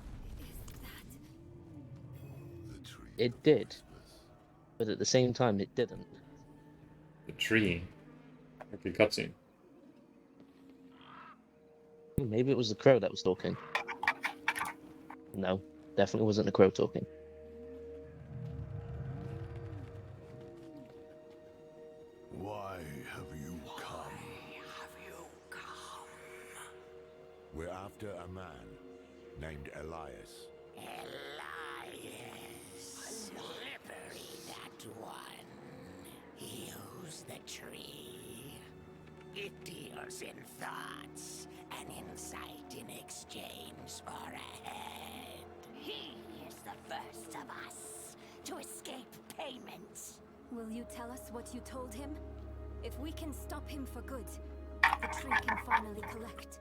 It did, but at the same time, it didn't. The tree. Okay, cutscene. Maybe it was the crow that was talking. No, definitely wasn't the crow talking. We're after a man named Elias. Elias. Slippery, that one. Use the tree. It deals in thoughts and insight in exchange for a head. He is the first of us to escape payment. Will you tell us what you told him? If we can stop him for good, the tree can finally collect.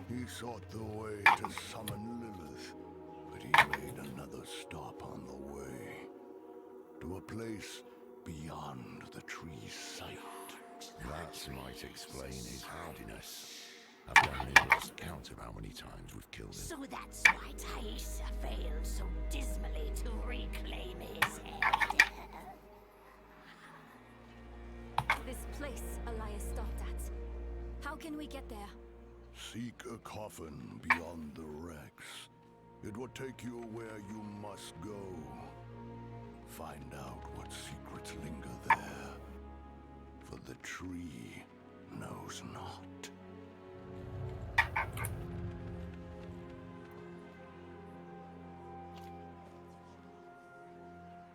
He sought the way to summon Lilith, but he made another stop on the way. To a place beyond the tree's sight. That might explain his hardiness. I've nearly lost count of how many times we've killed him. So that's why Thaisa failed so dismally to reclaim his head. This place Elias stopped at. How can we get there? Seek a coffin beyond the wrecks. It will take you where you must go. Find out what secrets linger there. For the tree knows not.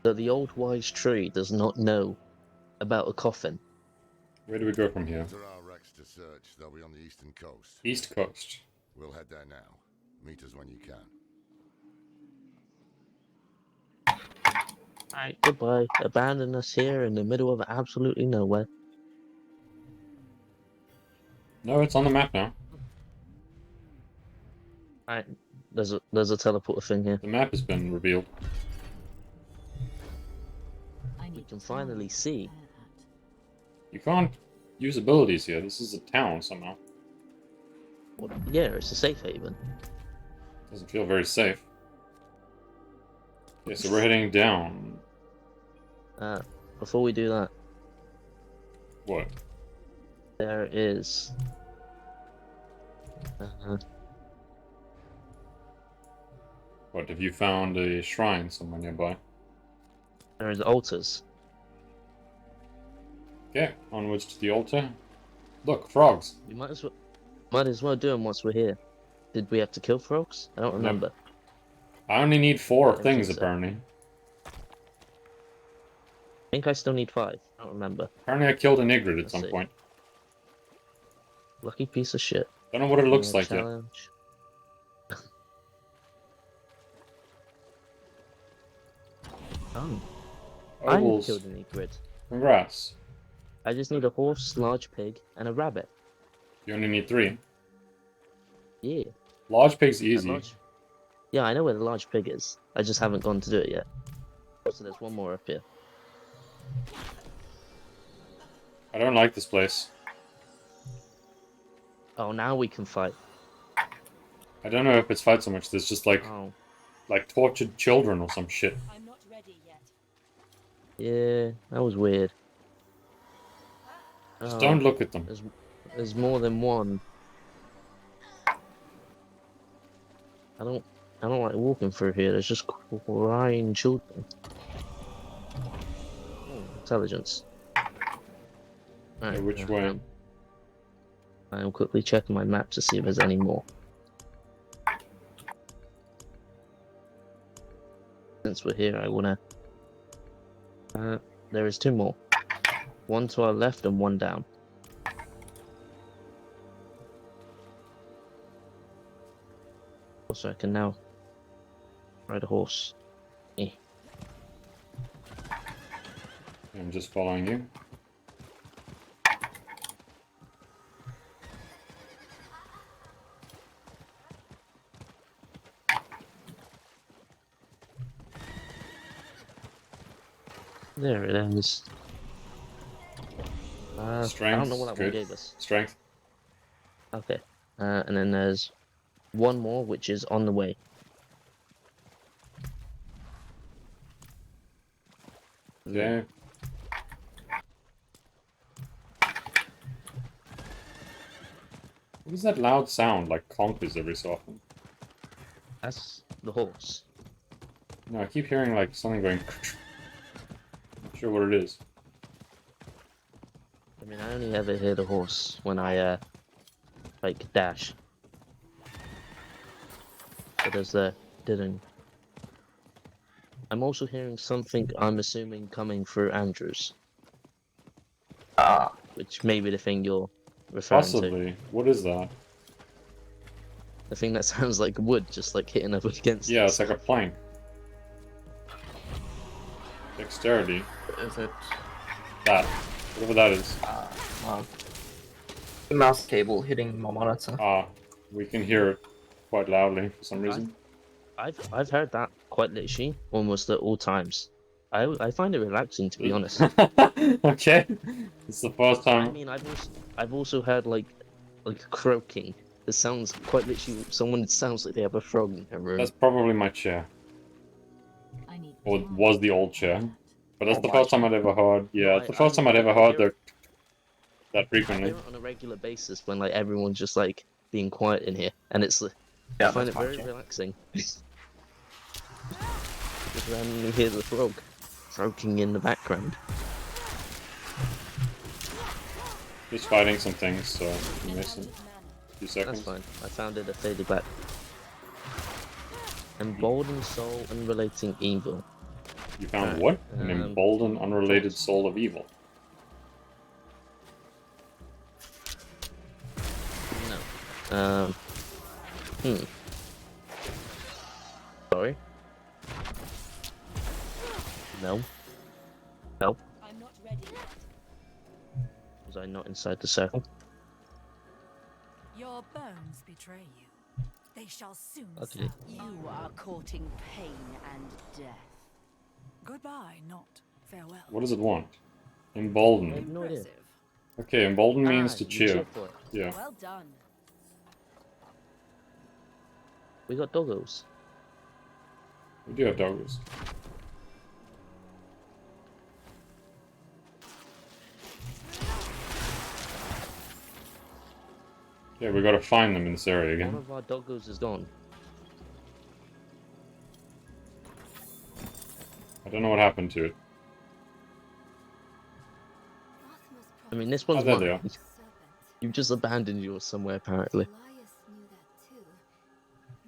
So the old wise tree does not know about a coffin. Where do we go from here? There are wrecks to search. They'll be on the eastern coast. East Coast. We'll head there now. Meet us when you can. Alright, goodbye. Abandon us here in the middle of absolutely nowhere. No, it's on the map now. Alright, there's a teleporter thing here. The map has been revealed. We can finally see. You can't use abilities here. This is a town somehow. Well, yeah, it's a safe haven. Doesn't feel very safe. Okay, so we're heading down. Before we do that, What? there is... What, have you found a shrine somewhere nearby? there is altars. Okay, onwards to the altar. Look, frogs. We might as well do them once we're here. Did we have to kill frogs? I don't remember. I only need 4 I don't things, think so. apparently. I think I still need 5. I don't remember. Apparently I killed an Igrit at Let's some see. point. Lucky piece of shit. Don't know what it looks like yet. Challenge. Oh. I Ovals. killed an egret. Congrats. I just need a horse, large pig, and a rabbit. You only need 3. Yeah. Large pig's And easy. Yeah, I know where the large pig is. I just haven't gone to do it yet. So there's one more up here. I don't like this place. Oh, now we can fight. I don't know if it's fight so much. There's just like tortured children or some shit. I'm not ready yet. Yeah, that was weird. Just don't look at them. There's more than one. I don't like walking through here. There's just crying children. Oh, intelligence. Okay, which way? I'm quickly checking my map to see if there's any more. Since we're here, I wanna... there is 2 more. One to our left and one down. Also, I can now ride a horse. Eh. I'm just following you. There it is. Strength. I don't know what that Good. one gave us. Strength. Okay. And then there's one more, which is on the way. Okay. What is that loud sound, like conkers every so often? That's the horse. No, I keep hearing like something going. Not sure what it is. mean, I only ever hear the horse when I like dash. But there's the didn't. I'm also hearing something. I'm assuming coming through Andrews, Ah, which may be the thing you're referring to. Possibly. What is that? The thing that sounds like wood, just like hitting up against Yeah, us. it's like a plank. Dexterity. is it? That. Whatever that is. Well, the mouse cable hitting my monitor. Ah, we can hear it quite loudly for some reason. I've heard that quite literally almost at all times. I find it relaxing, to be honest. Okay. It's the first I time. mean, I've also heard like croaking. It sounds quite literally. Someone sounds like they have a frog in their room. That's probably my chair. I need Or it time was the to old prepare chair. that. But that's Oh the my first time I'd ever heard. Yeah, No, it's the first time I'd ever I heard hear that I frequently. hear it on a regular basis when like everyone's just like being quiet in here, and it's I Yeah, find it that's my very chair. relaxing. Just randomly hear the frog croaking in the background. Just fighting some things, so you miss it. A few That's seconds. fine. I found it a faded back. Emboldened soul, unrelating evil. You found Alright, what? An emboldened, unrelated thoughts. soul of evil. No. Sorry. No. No. I'm not ready yet. Was I not inside the circle? Your bones betray you. They shall soon Okay. serve. You are courting pain and death. Goodbye, not farewell. What does it want? I have Emboldened. no idea. Okay, emboldened means to you cheer. for it. Yeah. Well done. We got doggos. We do have doggos. Yeah, we gotta find them in this area One again. of our doggos is gone. I don't know what happened to it. I mean, this Oh, one's there they mine. are. You've just abandoned yours somewhere, apparently. Elias knew that too.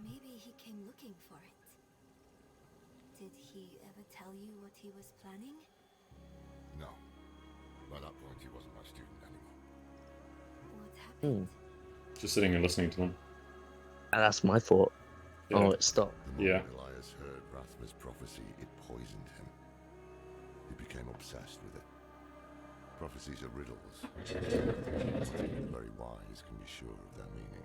Maybe he came looking for it. Did he ever tell you what he was planning? No. By that point, he wasn't my student anymore. What happened? Just sitting and listening to them. And that's my fault. Yeah. Oh, it stopped. The Yeah. moment Elias heard Rathma's prophecy, it poisoned him. He became obsessed with it. Prophecies are riddles. The very wise can be sure of their meaning.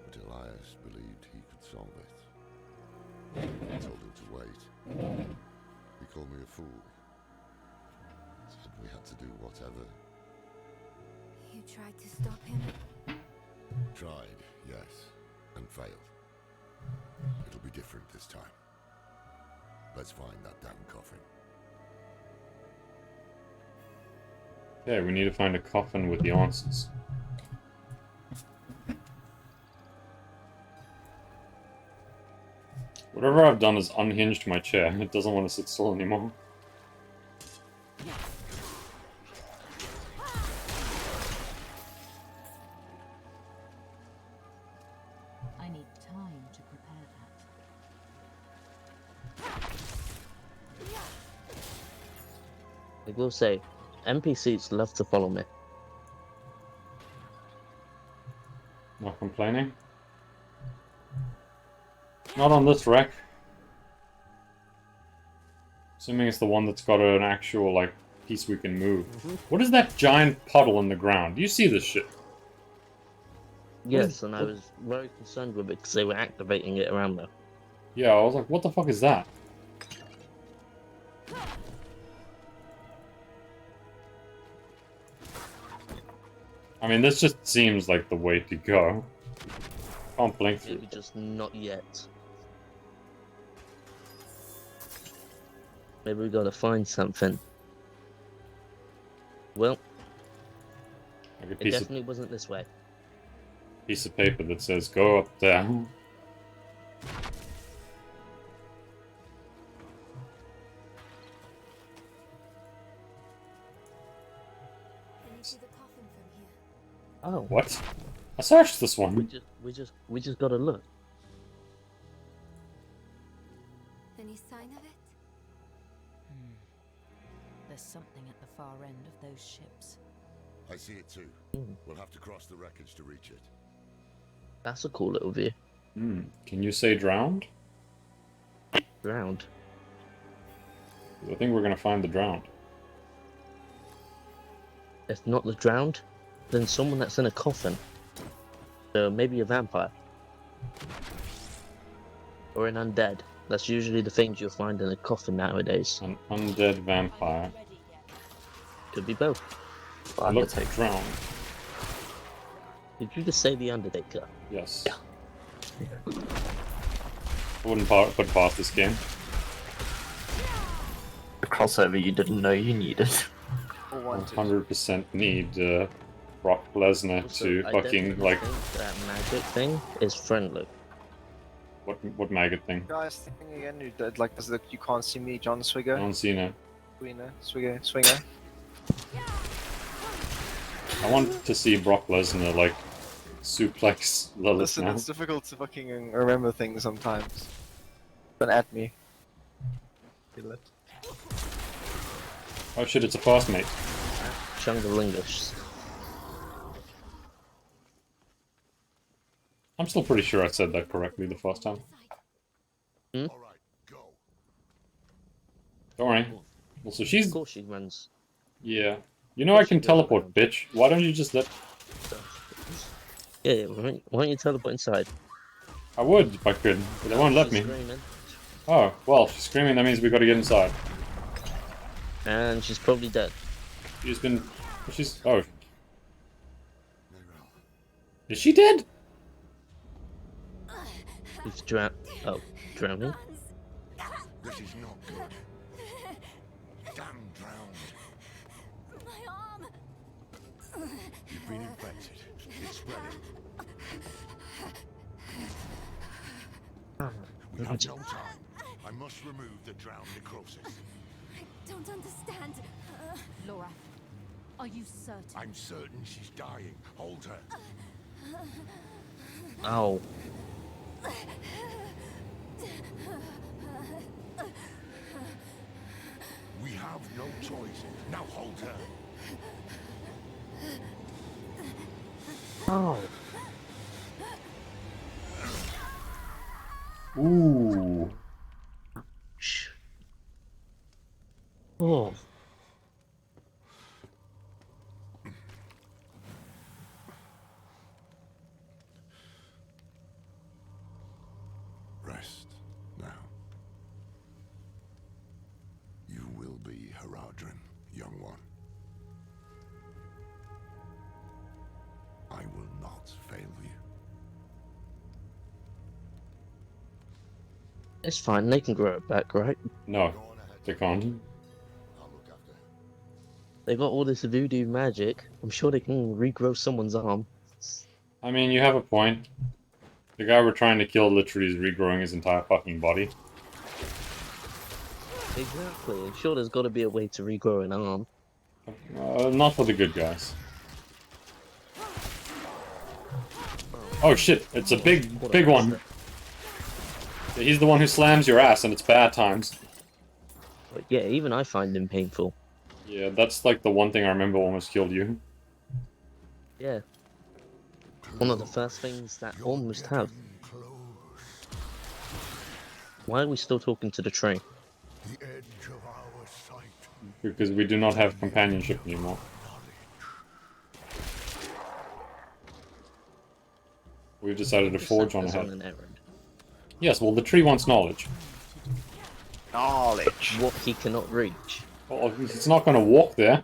But Elias believed he could solve it. I told him to wait. He called me a fool. Said we had to do whatever. You tried to stop him? Tried, yes, and failed. It'll be different this time. Let's find that damn coffin. Yeah, we need to find a coffin with the answers. Whatever I've done has unhinged my chair. It doesn't want to sit still anymore. I need time to prepare that. I will say, NPCs love to follow me. Not complaining. Not on this wreck. Assuming it's the one that's got an actual, like, piece we can move. What is that giant puddle in the ground? Do you see this shit? Yes, and I was very concerned with it because they were activating it around there. Yeah, I was like, what the fuck is that? I mean, this just seems like the way to go. Can't blink through. Maybe just not yet. Maybe we gotta find something. Well, Like a it piece of definitely wasn't this way. paper that says, go up there. Oh, What? I searched this we one. just gotta look. Any sign of it? There's something at the far end of those ships. I see it too. Hmm. We'll have to cross the wreckage to reach it. That's a cool little view. Can you say drowned? Drowned. I think we're gonna find the drowned. If not the drowned, then someone that's in a coffin. So maybe a vampire. Or an undead. That's usually the things you'll find in a coffin nowadays. An undead vampire. Could be both. Look, drowned. Did you just say the Undertaker? Yes. I wouldn't put past this game. The crossover you didn't know you needed. 100% need Brock Lesnar Also, to I fucking definitely like think that magic thing is friendly. what maggot thing? Guys, thing again, you did like this. You can't see me, John Swigger. John Cena. Swinger. I want to see Brock Lesnar like suplex Lilith Listen, now. it's difficult to fucking remember things sometimes. Don't at me. Feel it. Oh shit, it's a fast mate. Chungalingus. I'm still pretty sure I said that correctly the first time. All right, go. Don't worry. Also, she's... Of course she runs. Yeah. You know I can teleport, bitch. Why don't you just let... Yeah, why don't you teleport inside? I would if I could, but they won't let She's me. screaming. Oh, well, she's screaming, that means we gotta get inside. And she's probably dead. She's been... She's... Oh. Is she dead? She's drowning? This is not good. Damn drowned. My arm! You've been infected. It's spreading. We have no time. I must remove the drowned necrosis. I don't understand. Laura, are you certain? I'm certain she's dying. Hold her. Ow. We have no choice. Now hold her. Oh. Ooh. Shh. Oh. Rest now. You will be Haradrim, young one. I will not fail you. It's fine, they can grow it back, right? No, they can't. I'll look after her. They got all this voodoo magic. I'm sure they can regrow someone's arm. I mean, you have a point. The guy we're trying to kill literally is regrowing his entire fucking body. Exactly. I'm sure there's got to be a way to regrow an arm. Not for the good guys. Oh shit, it's a big one. Yeah, he's the one who slams your ass and it's bad times. But yeah, even I find him painful. Yeah, that's like the one thing I remember almost killed you. Yeah. One of the first things that almost have. Why are we still talking to the train? The edge of our sight. Because we do not have companionship anymore. We've decided to forge on Us ahead. an errand. Yes, well the tree wants knowledge. Knowledge. What he cannot reach. Well, it's not going to walk there.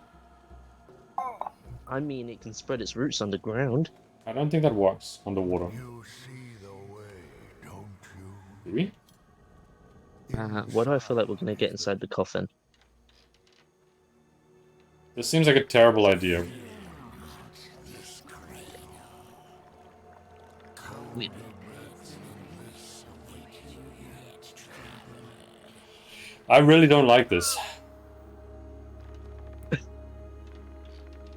I mean, it can spread its roots underground. I don't think that works underwater. You see the way, don't you? Do we? Why do I feel like we're gonna get inside the coffin? This seems like a terrible idea. Wait. I really don't like this.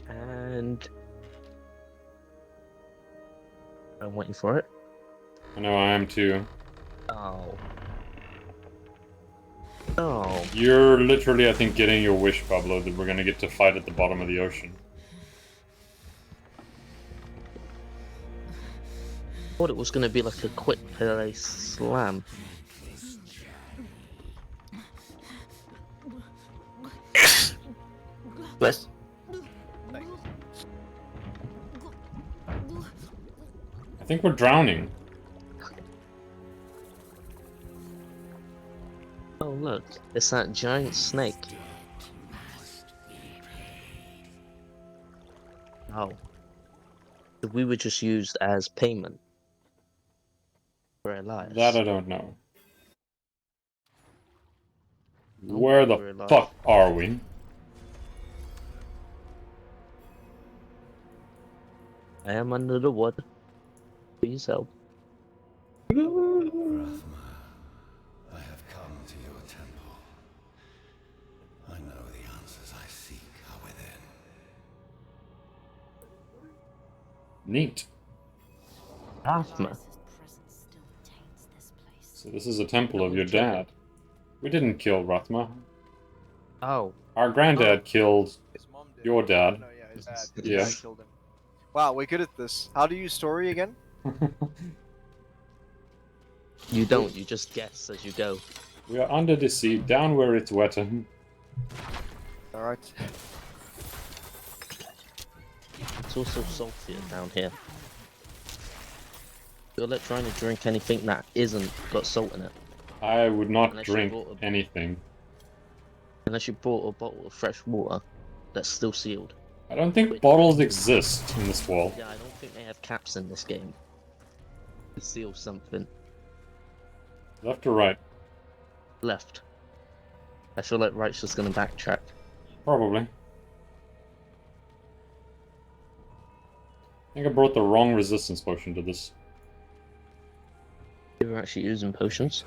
And for it. I know I am too. Oh. Oh. You're literally, I think, getting your wish, Pablo, that we're gonna get to fight at the bottom of the ocean. Thought it was gonna be like a quick play slam. Bless. I think we're drowning. Oh look, it's that giant snake. Oh. We were just used as payment for our lives. That I don't know. Oh, Where the we're alive. fuck are we? I am under the water. Please help. Rathma, I have come to your temple. I know the answers I seek are within. Neat. Rathma. So this is a temple of your dad. We didn't kill Rathma. Oh. Our granddad killed His mom did. your dad. No, yeah, his dad. His Yeah. dad killed him. Wow, we're good at this. How do you use story again? You don't, you just guess as you go. We are under the sea, down where it's wetter. Alright. It's also saltier down here. You're like trying to drink anything that isn't got salt in it. I would not Unless you drink bought a- anything. Unless you bought a bottle of fresh water that's still sealed. I don't think Wait. bottles exist in this world. Yeah, I don't think they have caps in this game. To seal something. Left or right? Left. I feel like right's just gonna backtrack. Probably. I think I brought the wrong resistance potion to this. You were actually using potions?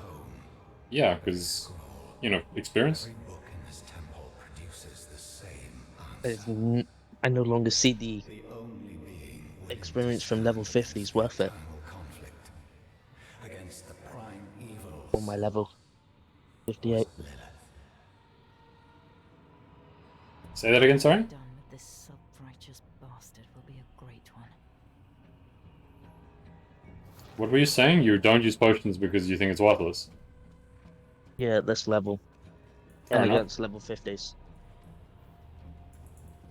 Yeah, because, you know, experience. Every book in this temple produces the same There's answer. I no longer see the The only being willing experience to from level stand 50 is worth it. eternal conflict against the prime evils On my level 58. Lilith. Say that again, sorry? Done with this self-righteous bastard will be a great one. What were you saying? You don't use potions because you think it's worthless. Yeah, at this level. Fair And enough. against level 50s.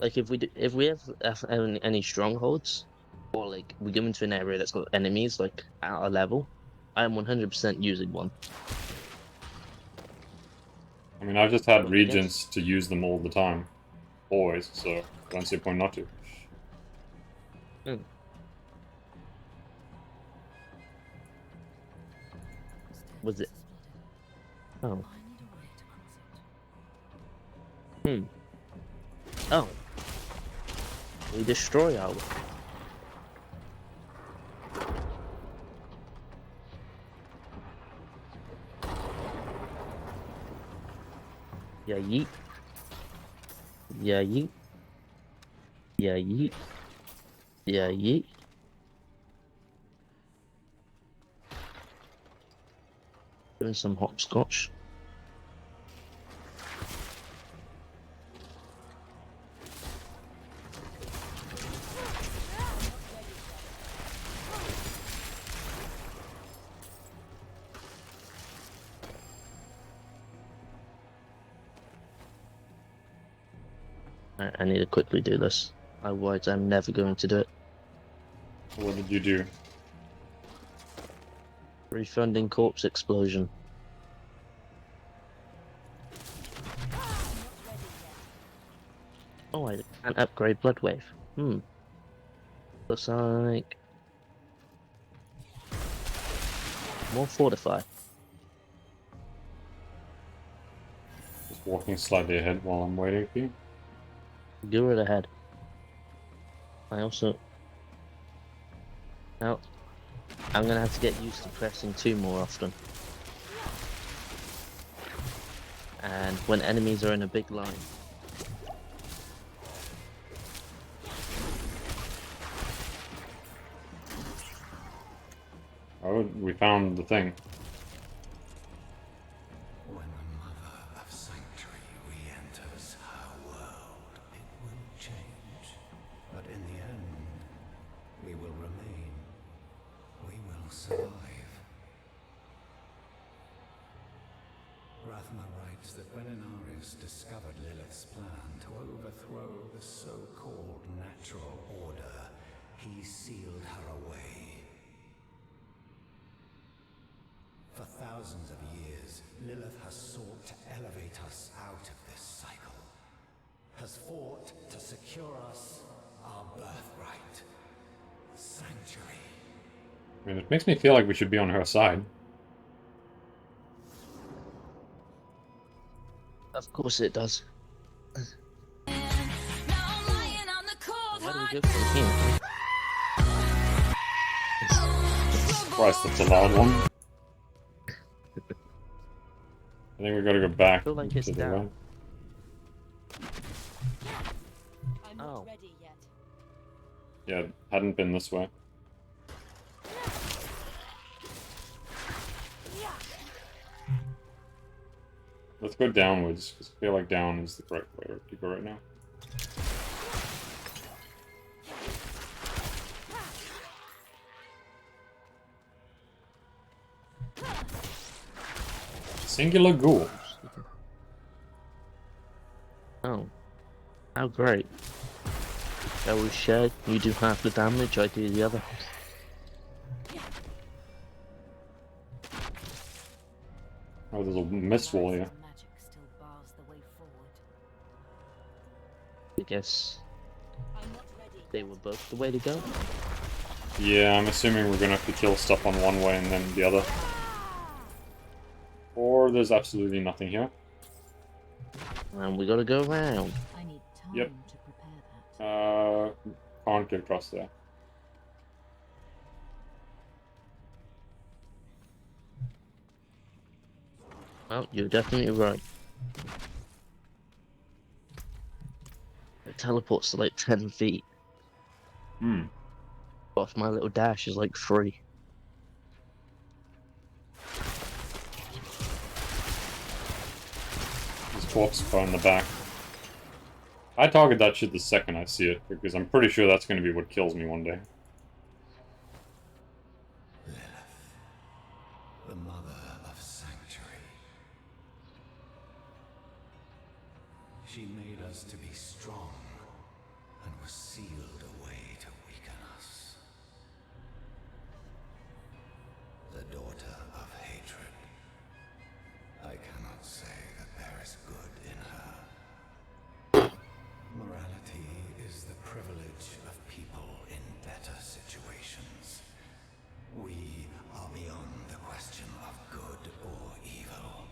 Like if we have any strongholds, or like we go into an area that's got enemies like at our level, I am 100% using one. I mean, I've just had Well, regents to use them all the time. Always, so I don't see a point not to. Was it? Oh. Oh. We destroy our... Yeah, yeet. Yeah, yeet. Yeah, yeet. Yeah, yeet. Doing some hopscotch. I need to quickly do this. Otherwise, I'm never going to do it. What did you do? Refunding corpse explosion. Oh, I can't upgrade blood wave. Looks like more fortify. Just walking slightly ahead while I'm waiting for you. Go right ahead. I also... Now, I'm gonna have to get used to pressing 2 more often. And when enemies are in a big line. Oh, we found the thing. When the Mother of Sanctuary re-enters her world, it will change. But in the end, we will remain. We will survive. Rathma writes that when Inaris discovered Lilith's plan to overthrow the so-called natural order, he sealed her away. For thousands of years, Lilith has sought to elevate us out of this cycle, has fought to secure us our birthright, Sanctuary. I mean, it makes me feel like we should be on her side. Of course it does. Where do we go from here? Christ, that's a loud one. I think we gotta go back I feel like it's to the down. right. I'm Oh. not ready yet. Yeah, it hadn't been this way. Let's go downwards, because I feel like down is the correct way to go right now. Singular ghoul. Oh. How great. Shall we share? You do half the damage, I do the other. Oh, there's a mist wall here. Magic still bars the way forward. I guess I'm not ready. they were both the way to go. Yeah, I'm assuming we're gonna have to kill stuff on one way and then the other. Or there's absolutely nothing here. And we gotta go around. I need time Yep. to prepare that. Can't get across there. Well, you're definitely right. It teleports to like 10 feet. Hmm. Gosh, my little dash is like 3. There's corpse bar in the back. I target that shit the second I see it, because I'm pretty sure that's gonna be what kills me one day. Lilith, the Mother of Sanctuary. She made us to be strong, and was sealed away to weaken us. The daughter of hatred. I cannot say that there is good in her. Morality is the privilege of people in better situations. We are beyond the question of good or evil.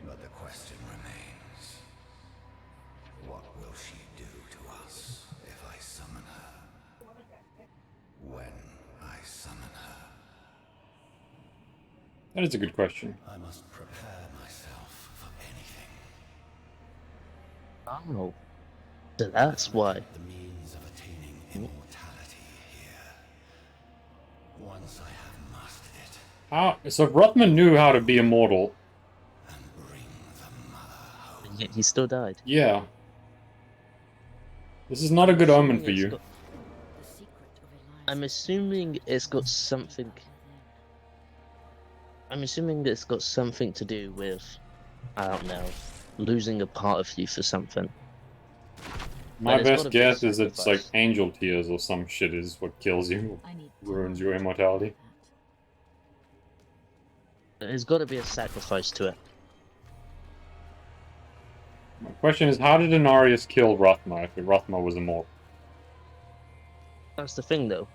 But the question remains, what will she do to us if I summon her? When I summon her? That is a good question. I must prepare myself for anything. Oh. So that's why. The means of attaining immortality here. Once I have mastered it, How? So Rothman knew how to be immortal. and bring the Mother home. And yet he still died. Yeah. This is not a good omen for you. The secret of Elias. I'm assuming it's got something. I'm assuming it's got something to do with, I don't know, losing a part of you for something. My But it's best gotta be a guess is it's like sacrifice. angel tears or some shit is what kills you, I need ruins time your to immortality. prepare There's got to be a sacrifice to it. My question is, how did Inarius kill Rothma if Rothma was immortal? That's the thing, though.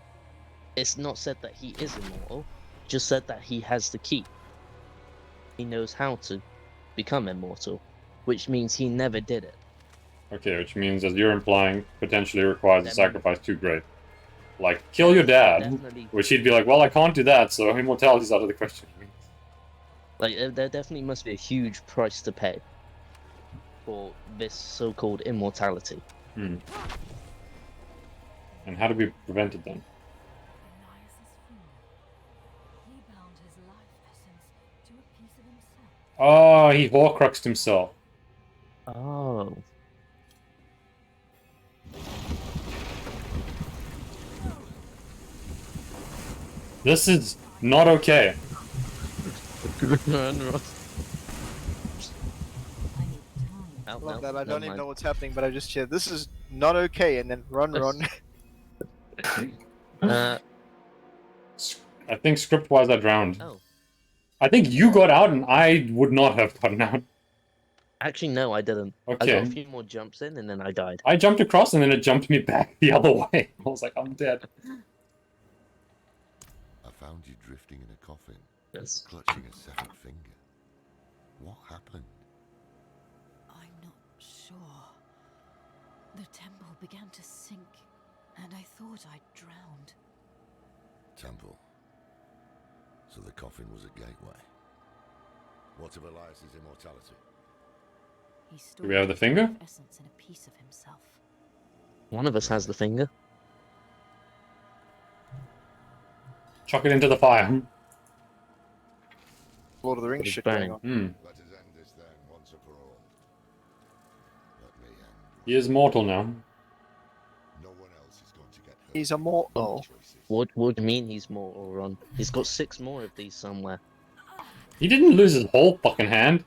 It's not said that he is immortal. Just said that he has the key. He knows how to become immortal, which means he never did it. Okay, which means, as you're implying, potentially requires a Then- sacrifice too great. Like, kill your dad. Definitely, Which he'd be like, well, I can't do that, so immortality's out of the question. like there definitely must be a huge price to pay for this so-called immortality. Hmm. And how do we prevent it then? his life essence to a piece of himself. Oh, he Horcruxed himself. Oh. This is not okay. Run, run. I Oh, love no, that. I never don't even mind. know what's happening, but I just hear this is not okay, and then run, run. Uh, I think script-wise I drowned. oh. I think you got out and I would not have gotten out. Actually, no, I didn't. I got a Okay. few more jumps in and then I died. I jumped across and then it jumped me back the other way. I was like, I'm dead. I found you drifting in a coffin, Yes. clutching a severed finger. What happened? I'm not sure. The temple began to sink, and I thought I'd drowned. Temple. So the coffin was a gateway. What of Elias's immortality? He Do we have the finger? essence in a piece of himself. One of us has the finger. Chuck it into the fire. Lord of the Rings It's shit burning. going on. Hmm. Let us end this then, once and for all. Let me end. He is mortal now. No one else is going to get hurt. He's immortal. What do you mean he's mortal, Ron? He's got 6 more of these somewhere. He didn't lose his whole fucking hand.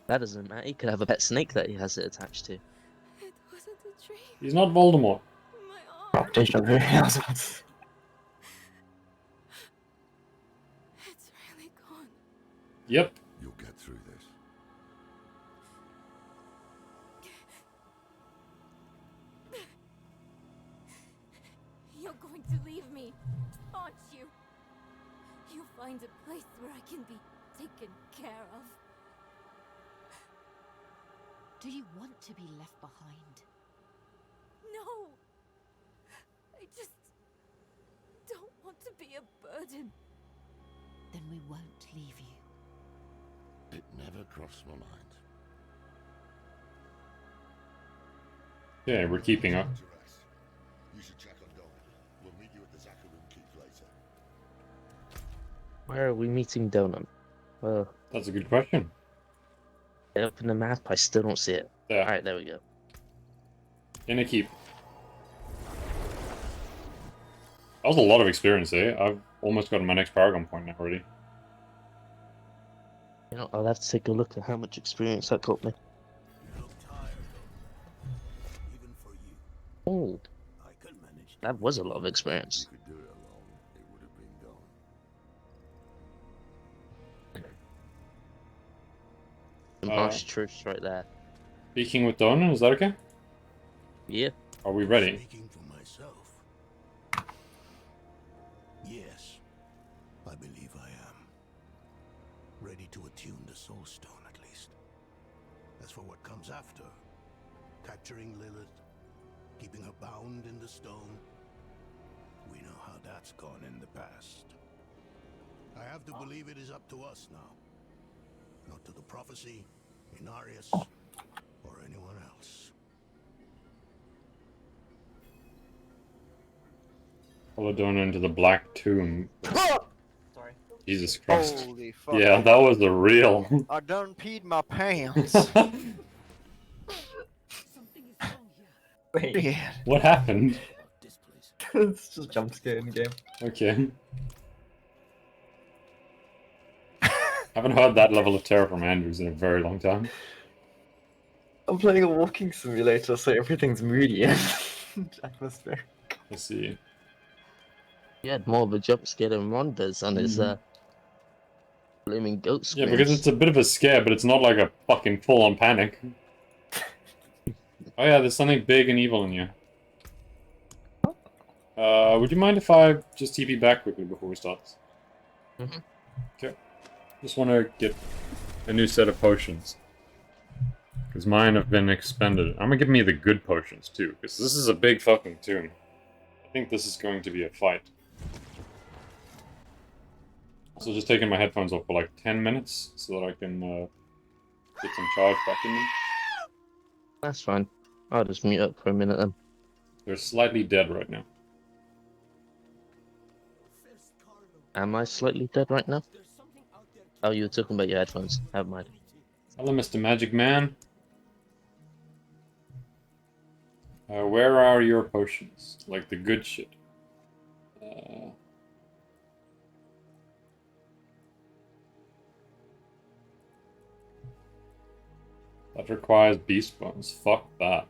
That doesn't matter. He could have a pet snake that he has it attached to. It wasn't a dream. He's not Voldemort. My arm. Deja vu. It's really gone. Yep. You'll get through this. You're going to leave me, aren't you? You'll find a place where I can be taken care of. Do you want to be left behind? No! I just don't want to be a burden. Then we won't leave you. It never crossed my mind. Yeah, we're keeping up. To rest. You should check on Donna. We'll meet you at the Zakarum Keep later. Where are we meeting Donut? Well, That's a good question. I open the map, I still don't see it. There. Alright, there we go. In a keep. That was a lot of experience, eh? I've almost gotten my next Paragon point now already. You know, I'll have to take a look at how much experience that got me. You look tired, though. Even for you. Oh, I could manage. that was a lot of experience. You could do it alone. It would have been gone. Some harsh truths right there. Speaking with Donna, is that okay? Yeah. Are we ready? Speaking for myself. Yes, I believe I am. Ready to attune the Soul Stone, at least. As for what comes after, capturing Lilith, keeping her bound in the stone, we know how that's gone in the past. I have to believe it is up to us now. Not to the prophecy, Inarius, or anyone else. Follow Donna into the Black Tomb. Sorry. Jesus Christ. Holy fuck. Yeah, that was a real. I done peed my pants. Something is wrong here. Wait, Yeah. What happened? This place. it's just jump scare in the game. Okay. Haven't heard that level of terror from Andrews in a very long time. I'm playing a walking simulator, so everything's moody and atmosphere. Let's see. He had more of a jump scare than Ron does on his blooming goat Yeah, screams. because it's a bit of a scare, but it's not like a fucking full-on panic. Oh yeah, there's something big and evil in here. Would you mind if I just TP back quickly before we start this? Mhm. Okay. Just want to get a new set of potions. Because mine have been expended. I'm gonna give me the good potions too, because this is a big fucking tomb. I think this is going to be a fight. Also, just taking my headphones off for like 10 minutes so that I can get some charge back in them. That's fine. I'll just mute up for a minute then. They're slightly dead right now. Am I slightly dead right now? Oh, you were talking about your headphones. Never mind. Hello, Mr. Magic Man. Where are your potions? Like the good shit. That requires beast bones. Fuck that.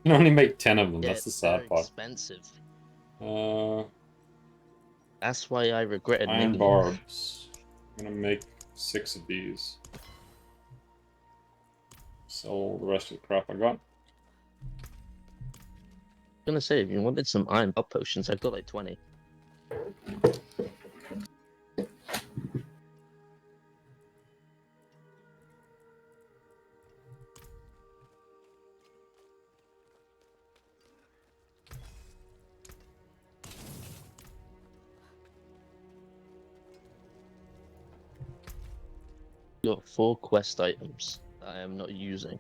You can only make 10 of them. Yeah, That's the it's very sad part. expensive. Uh, That's why I regretted Iron nibbling. barbs. I'm gonna make 6 of these. Sell the rest of the crap I got. I'm gonna say, if you wanted some iron barb potions, I've got like 20. Got 4 quest items that I am not using.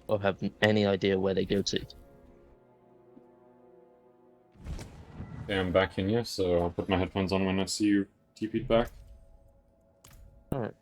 Or have any idea where they go to. Okay, I'm back in here, so I'll put my headphones on when I see you TP'd back. Alright.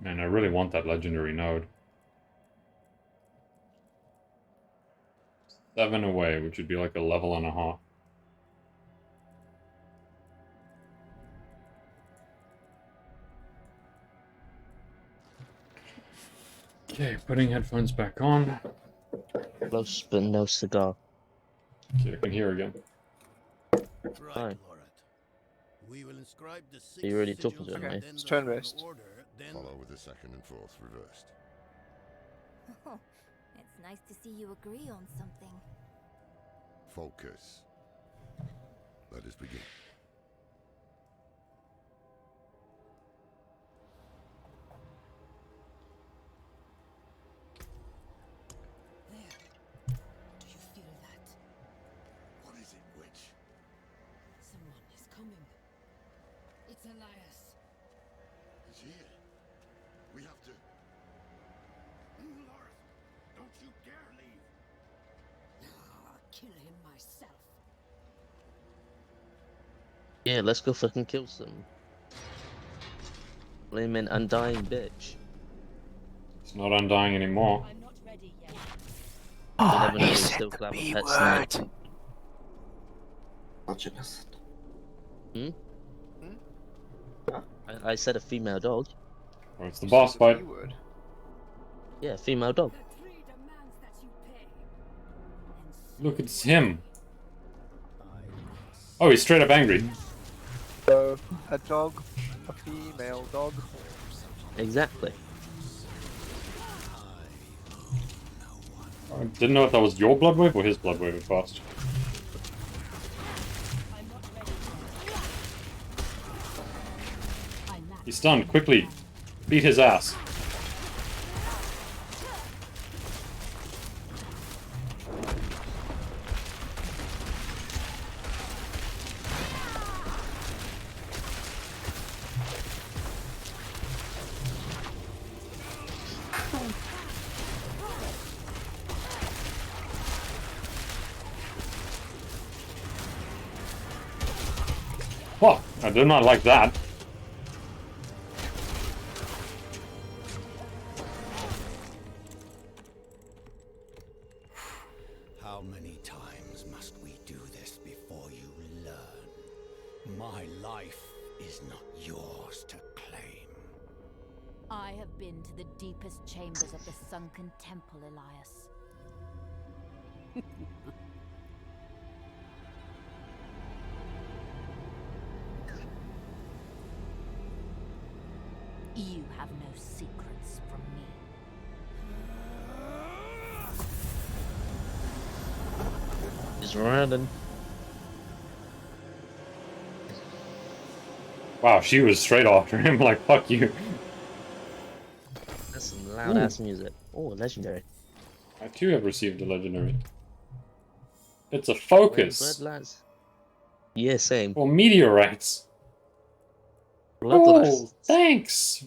Man, I really want that legendary node. 7 away, which would be like a level and a half. Okay, putting headphones back on. Close, but no cigar. Okay, I can hear again. Hi. We will inscribe the Are you already talking to him, Okay, mate? it's turn-based. Follow with the second and fourth reversed. Oh, it's nice to see you agree on something. Focus. Let us begin. There. Do you feel that? What is it, witch? Someone is coming. It's Elias. He's here. We have to... Lorth, don't you dare leave. I'll kill him myself. Yeah, let's go fucking kill some. Blaming undying bitch. It's not undying anymore. I'm not ready yet. You never know, you still grab a pet snake. Such innocent. Hmm? I said a female dog. Oh, it's the boss fight. Word. Yeah, female dog. The tree demands that you pay. Look, it's him. Oh, he's straight up angry. So, a dog, a female dog. Exactly. I didn't know if that was your blood wave or his blood wave at first. He's stunned. Quickly. Beat his ass. Well, I do not like that. How many times must we do this before you learn? My life is not yours to claim. I have been to the deepest chambers of the sunken temple, Elias. You have no secrets from me. running. Wow, she was straight after him, like, fuck you. That's some loud ass music. Oh, legendary. I too have received a legendary. It's a Oh, focus. bloodlines. Yeah, same. Or meteorites. Bloodlines. Oh, thanks.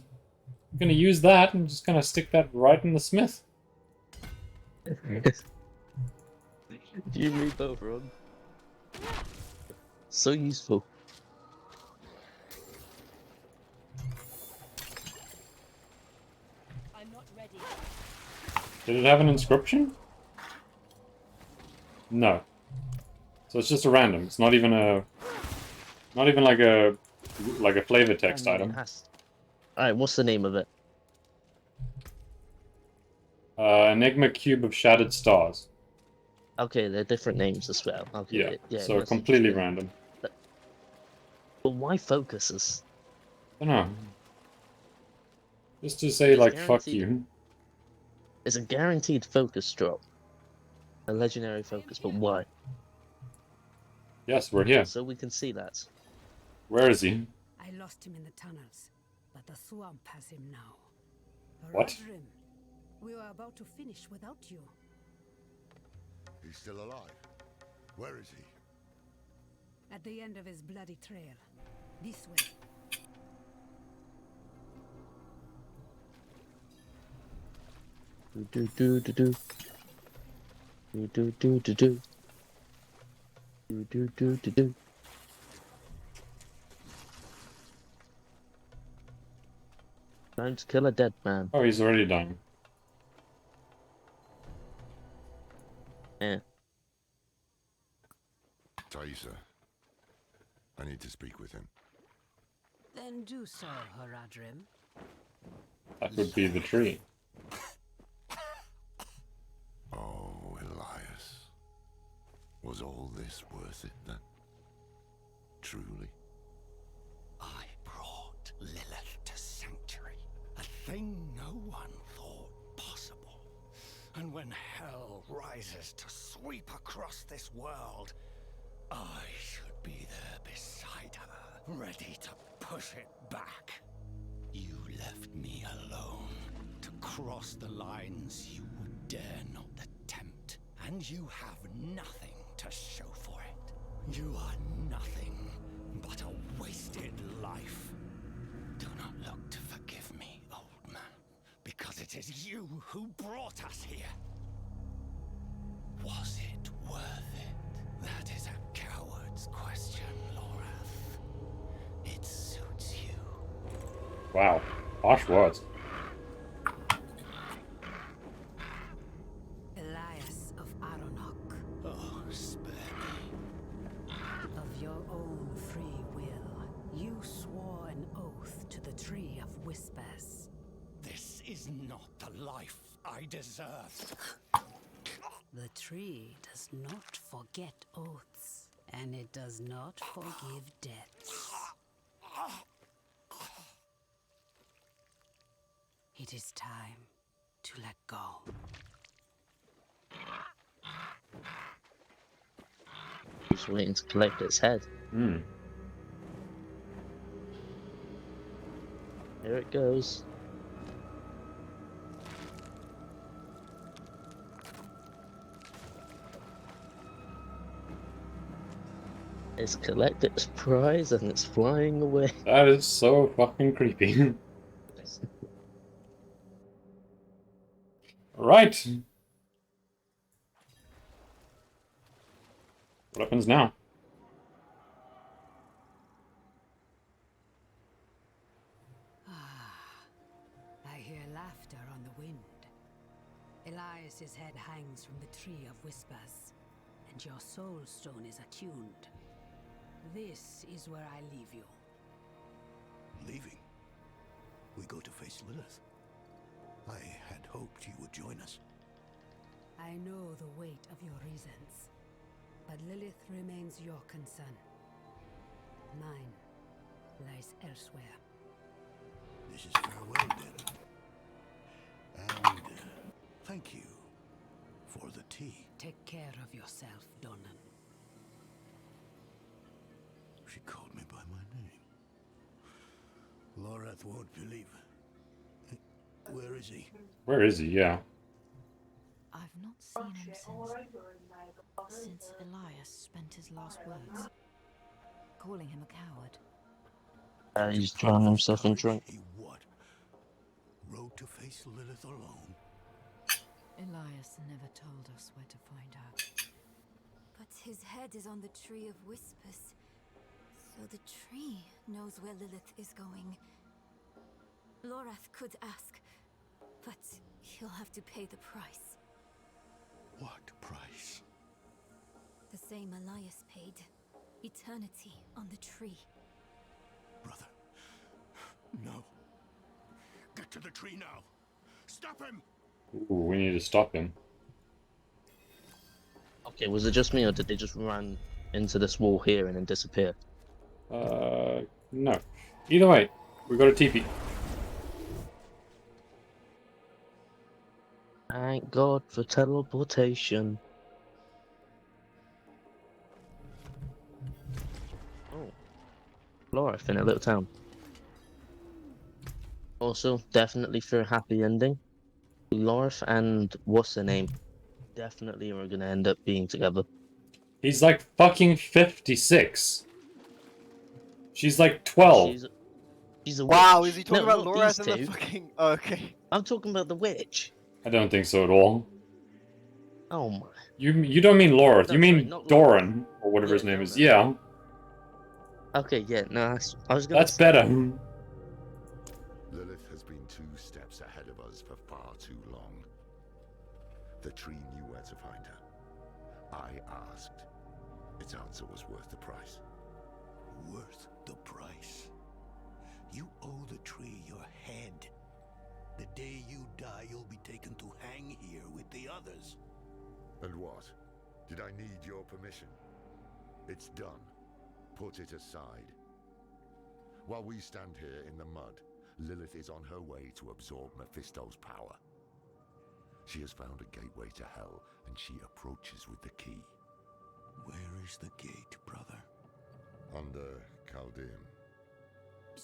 I'm gonna use that and just gonna stick that right in the smith. You and me both, Ron. So useful. I'm not ready. Did it have an inscription? No. So it's just a random. It's not even a... Not even like a flavor text item. Alright, what's the name of it? Enigma Cube of Shattered Stars. Okay, they're different names as well. Okay, Yeah, it so must have completely just been- random. But why focuses? I don't know. Just to say, It's like, fuck guaranteed. you. It's a guaranteed focus drop. A legendary focus, but why? Yes, we're here. So we can see that. Where is he? I lost him in the tunnels, but the swamp has him now. What? Rodrim, we were about to finish without you. He's still alive. Where is he? At the end of his bloody trail. This way. Do do do do. Do do do do do. Do do do do do. Time to kill a dead man. Oh, he's already done. Yeah. Thaisa. I need to speak with him. Then do so, Horadrim. That would be the tree. Oh, Elias. Was all this worth it then? Truly? I brought Lilith to Sanctuary, a thing no one thought possible. And when hell rises to sweep across this world, I should be there beside her, ready to push it back. You left me alone to cross the lines you would dare not attempt, and you have nothing to show for it. You are nothing but a wasted life. Do not look to forgive me, old man, because it is you who brought us here. Was it worth it? That is a coward's question, Lorath. It suits you. Wow. Harsh words. Elias of Aronok. Oh, spare me. Of your own free will, you swore an oath to the Tree of Whispers. This is not the life I deserve. The tree does not forget oaths, and it does not forgive debts. It is time to let go. Just waiting to collect its head. Hmm. Here it goes. It's collected its prize and it's flying away. That is so fucking creepy. Alright. What happens now? I hear laughter on the wind. Elias's head hangs from the Tree of Whispers, and your soul stone is attuned. This is where I leave you. Leaving? We go to face Lilith. I had hoped you would join us. I know the weight of your reasons, but Lilith remains your concern. Mine lies elsewhere. This is farewell, then. And thank you for the tea. Take care of yourself, Donan. Lorath won't believe. Where is he? Where is he? Yeah. I've not seen him since Elias spent his last words, calling him a coward. He's drowning himself in drink. He what? Rode to face Lilith alone? Elias never told us where to find her. But his head is on the Tree of Whispers. So the tree knows where Lilith is going. Lorath could ask, but he'll have to pay the price. What price? The same Elias paid. Eternity on the tree. Brother. No. Get to the tree now. Stop him! Ooh, we need to stop him. Okay, was it just me, or did they just run into this wall here and then disappear? No. Either way, we got a TP. Thank God for teleportation. Oh. Laura in a little town. Also, definitely for a happy ending. Lorth and what's her name definitely are gonna end up being together. He's like fucking 56. She's like 12. She's a Wow, witch. is he talking No, about not Laura these and the two. fucking... Oh, okay. I'm talking about the witch. I don't think so at all. Oh my. You don't mean Laura. No, you sorry, mean not Doran, or whatever Yeah, his name is. Doran. Yeah. Okay, yeah, no, I was gonna That's better. Lilith has been 2 steps ahead of us for far too long. The tree knew where to find her. I asked. Its answer was worth the price. Worth the price? You owe the tree your head. The day you die, you'll be taken to hang here with the others. And what? Did I need your permission? It's done. Put it aside. While we stand here in the mud, Lilith is on her way to absorb Mephisto's power. She has found a gateway to hell, and she approaches with the key. Where is the gate, brother? Under Chaldean.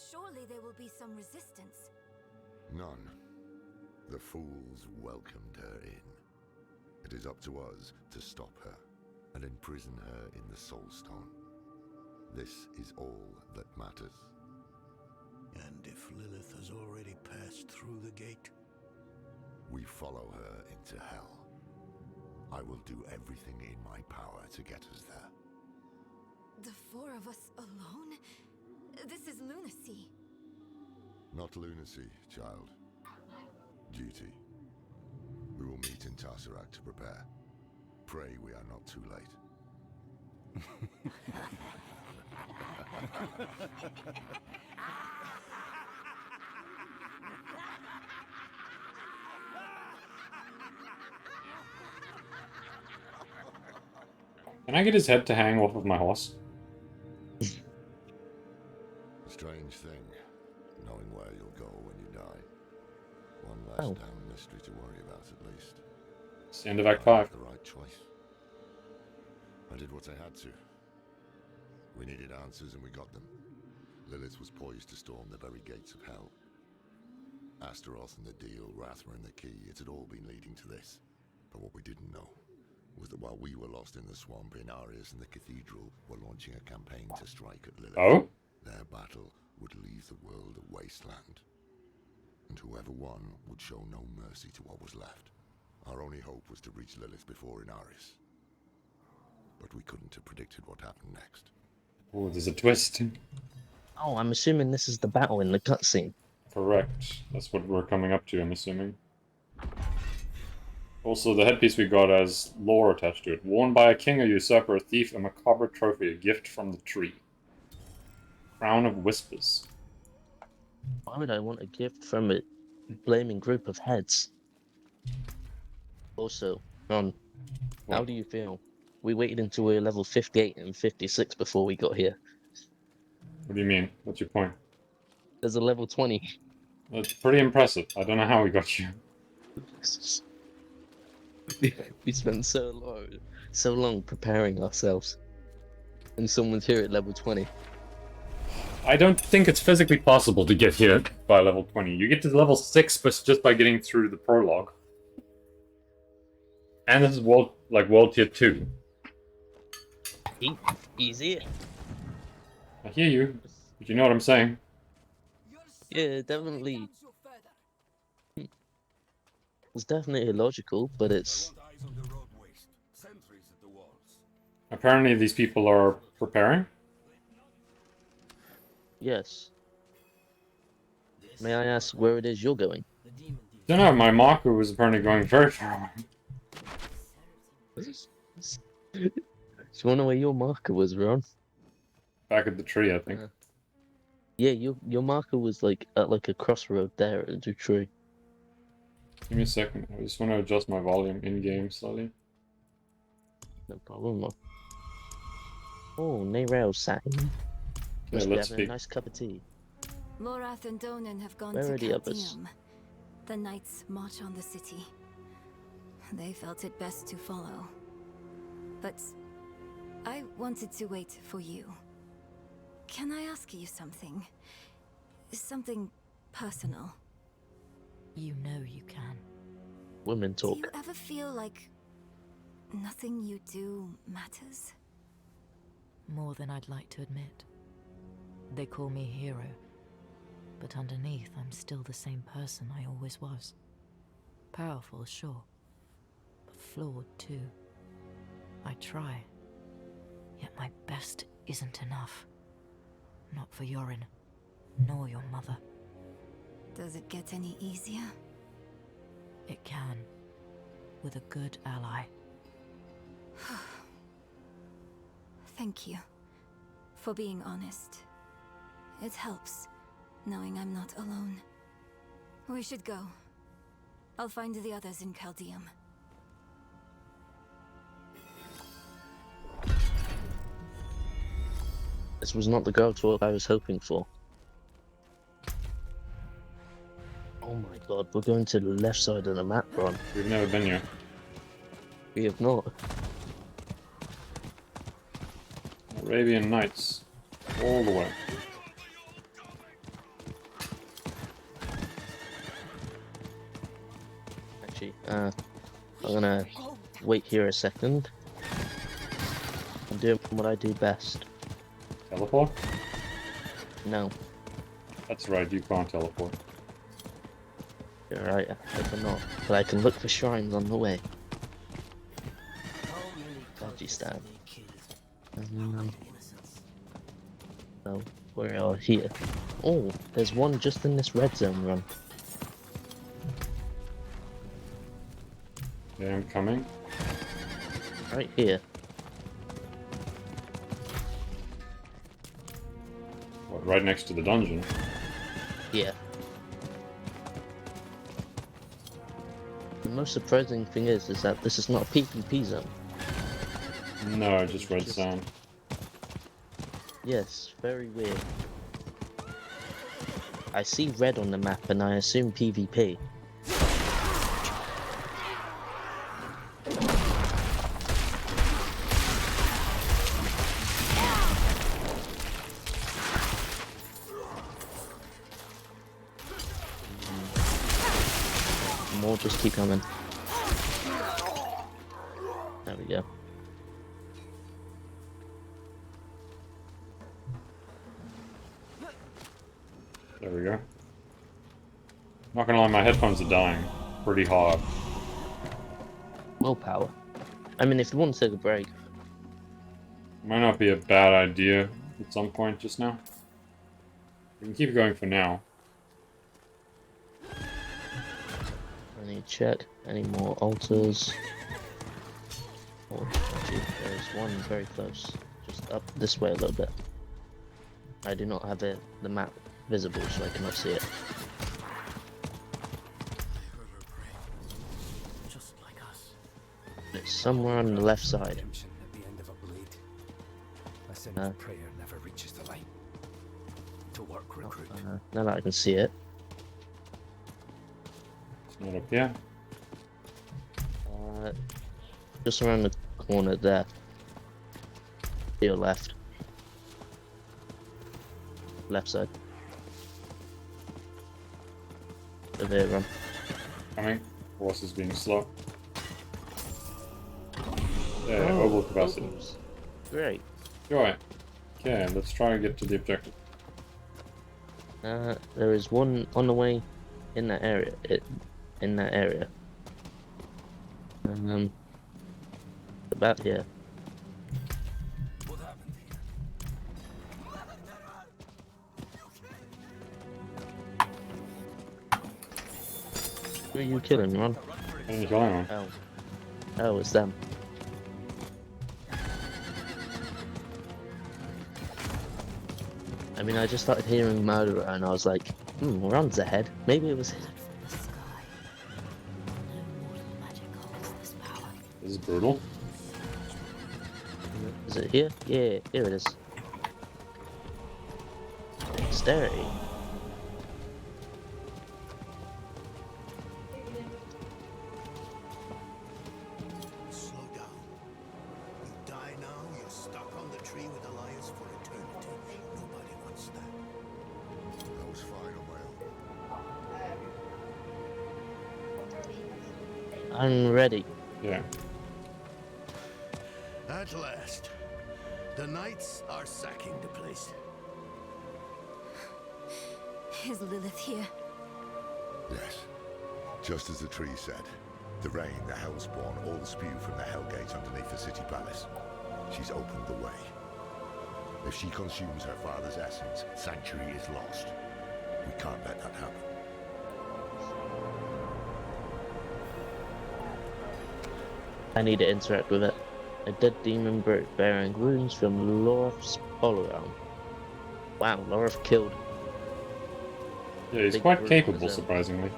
Surely there will be some resistance. None. The fools welcomed her in. It is up to us to stop her and imprison her in the Soul Stone. This is all that matters. And if Lilith has already passed through the gate? We follow her into hell. I will do everything in my power to get us there. The 4 of us alone? This is lunacy. Not lunacy, child. Duty. We will meet in Tesseract to prepare. Pray we are not too late. Can I get his head to hang off of my horse? A strange thing, knowing where you'll go when you die. One less damn mystery to worry about, at least. It's the end of Act 5. The right choice. I did what I had to. We needed answers and we got them. Lilith was poised to storm the very gates of hell. Astaroth and the deal, Rathma and the key, it had all been leading to this. But what we didn't know was that while we were lost in the swamp, Inarius and the cathedral were launching a campaign to strike at Lilith. Oh? Their battle would leave the world a wasteland. And whoever won would show no mercy to what was left. Our only hope was to reach Lilith before Inarius. But we couldn't have predicted what happened next. Oh, there's a twist. Oh, I'm assuming this is the battle in the cutscene. Correct. That's what we're coming up to, I'm assuming. Also, the headpiece we got has lore attached to it. Worn by a king, a usurper, a thief, a macabre trophy, a gift from the tree. Crown of Whispers. Why would I want a gift from a blaming group of heads? Also, Ron, how do you feel? We waited until we were level 58 and 56 before we got here. What do you mean? What's your point? There's a level 20. That's pretty impressive. I don't know how we got you. We spent so long preparing ourselves. And someone's here at level 20. I don't think it's physically possible to get here by level 20. You get to level 6 but just by getting through the prologue. And this is world tier 2. Easy. I hear you, but you know what I'm saying. Yeah, definitely. It's definitely illogical, but it's... Apparently these people are preparing. Yes. May I ask where it is you're going? Don't know, my marker was apparently going very far away. Do you want to know where your marker was, Ron? Back at the tree, I think. Yeah, your marker was like at like a crossroad there at the tree. Give me a second. I just want to adjust my volume in-game slightly. No problem. Oh, Neyrel sat in. Must be let's having speak. a nice cup of tea. Lorath and Donan have gone Where to are the others? Caldeum. The knights march on the city. They felt it best to follow. But I wanted to wait for you. Can I ask you something? Something personal. You know you can. Women Do talk. you ever feel like nothing you do matters? More than I'd like to admit. They call me hero. But underneath, I'm still the same person I always was. Powerful, sure. But flawed, too. I try. Yet my best isn't enough. Not for Yorin, nor your mother. Does it get any easier? It can. With a good ally. Thank you for being honest. It helps, knowing I'm not alone. We should go. I'll find the others in Caldeum. This was not the girl talk I was hoping for. Oh my god, we're going to the left side of the map, Ron. We've never been here. We have not. Arabian Nights. All the way. Actually, I'm gonna wait here a second. I'm doing what I do best. Teleport? No. That's right, you can't teleport. You're right, I cannot. But I can look for shrines on the way. Dodgy stab. So, we're all here. Oh, there's one just in this red zone run. Yeah, I'm coming. Right here. What, right next to the dungeon? Yeah. The most surprising thing is that this is not a PvP zone. No, just red sound. Yes, very weird. I see red on the map and I assume PvP. More just keep coming. There we go. There we go. Not gonna lie, my headphones are dying pretty hard. Willpower. I mean, if you want to take a break. Might not be a bad idea at some point just now. We can keep going for now. I need to check any more altars. Oh, actually, there's one very close. Just up this way a little bit. I do not have the map visible, so I cannot see it. Just like us. It's somewhere on the left side. Redemption at the end of a blade. A sinner's prayer never reaches the light. To work, recruit. Now that I can see it. It's not up here. Just around the corner there. To your left. left side. Over here, run. Coming. Horse is being slow. Yeah, oval capacity. Ovals. Great. Right. Okay, let's try and get to the objective. There is one on the way in that area. In that area. About here. What happened here? Who are you killing, Ron? What's going on? Oh. Oh, it's them. I mean, I just started hearing murderer and I was like, Ron's ahead. Maybe it was him. This is brutal. Is it here? Yeah, here it is. Dexterity. Slow down. You die now, you're stuck on the tree with Elias for eternity. Nobody wants that. I was fine on my own. I'm ready. Yeah. At last, the knights are sacking the place. Is Lilith here? Yes. Just as the tree said. The rain, the Hellspawn, all spew from the Hellgate underneath the city palace. She's opened the way. If she consumes her father's essence, Sanctuary is lost. We can't let that happen. I need to interact with it. A dead demon bearing wounds from Loreth's polaround. Wow, Loreth killed. Yeah, he's Big quite brute capable, as well. surprisingly.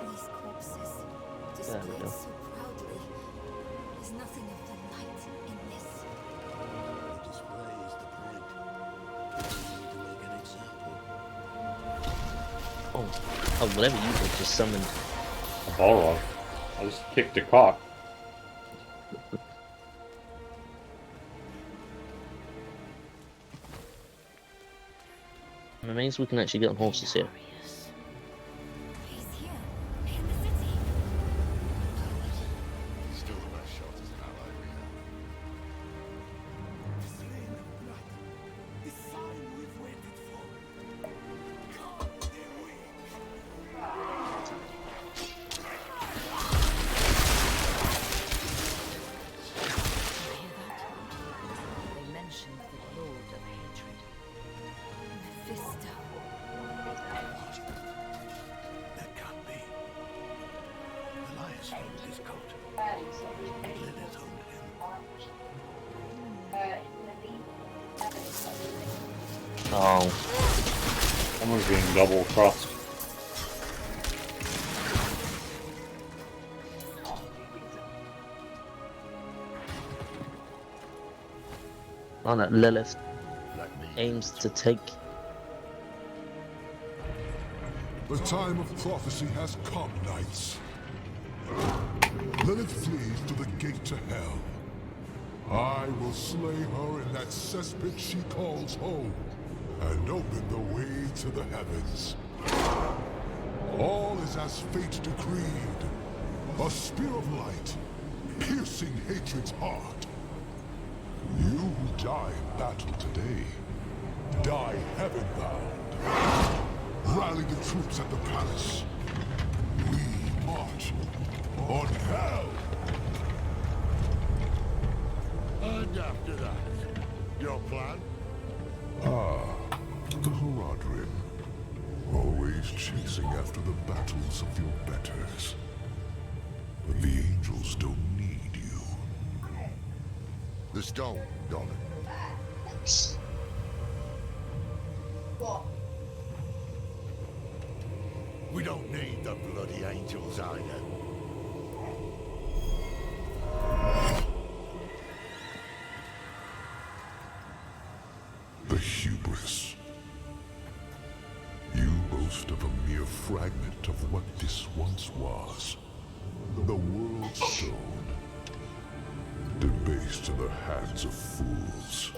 These corpses, There we displayed go. so proudly. There's nothing of the light in this. The display is the point. You need to make an example. Oh, whatever you did just summoned. A Balrog. I just kicked a cock. I'm amazed we can actually get on horses here. He's here, in the city. Still the best shot as an ally we have. The flame of blood. The sign we've waited for. God, they're weak. They mentioned the Lord of Hatred. Mephisto. That can't be. Elias owned his coat. Lilith owned him. Oh, Someone's being double crossed. on that Lilith Let me aims to take. The time of prophecy has come, knights. Lilith flees to the gate to hell. I will slay her in that cesspit she calls home, and open the way to the heavens. All is as fate decreed. A spear of light, piercing hatred's heart. You who die in battle today, die heaven-bound. Rally the troops at the palace. We march on hell. And after that, your plan? Ah, the Horadrim. Always chasing after the battles of your betters. But the angels don't need you. The stone, Dolan. We don't need the bloody angels either. The hubris. You boast of a mere fragment of what this once was. The World Stone. Debased place to the hands of fools.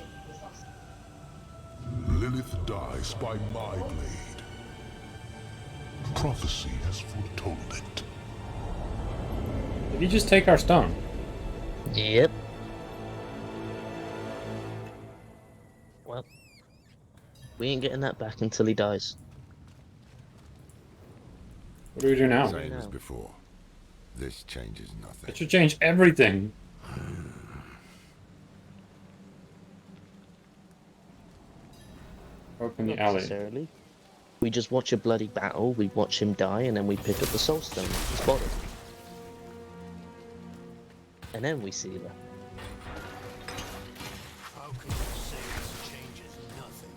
Lilith dies by my blade. Prophecy has foretold it. Did he just take our stone? Yep. Well, we ain't getting that back until he dies. What do we do now? Same as before. This changes nothing. It should change everything. Open the Not alley. necessarily. We just watch a bloody battle, we watch him die, and then we pick up the soul stone, his body. And then we seal her. How can you say this changes nothing?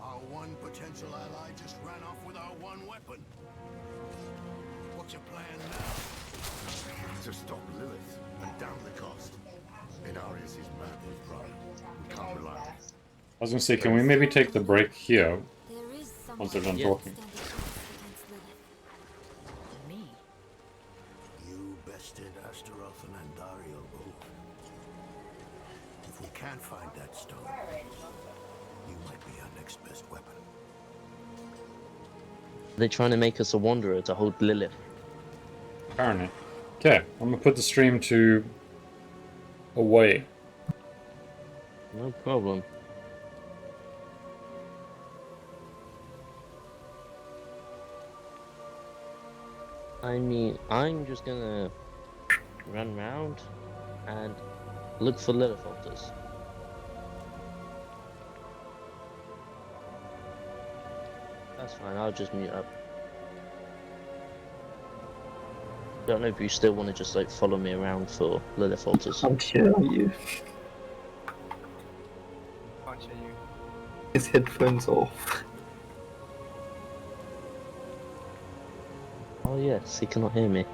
Our one potential ally just ran off with our one weapon. What's your plan now? To stop Lilith and down the cost. Inarius is mad with pride. We can't rely on it. I was gonna say, can we maybe take the break here There is once they're done Yeah. talking? Me? You bested Astaroth and Andariel both. If we can't find that stone, you might be our next best weapon. They're trying to make us a wanderer to hold Lilith. Apparently. Okay, I'm gonna put the stream to away. No problem. I mean, I'm just gonna run around and look for Lilith altars. That's fine, I'll just mute up. Don't know if you still want to just like follow me around for Lilith altars. Can't hear you. Can't hear you. His headphones off. Oh yes, he cannot hear me.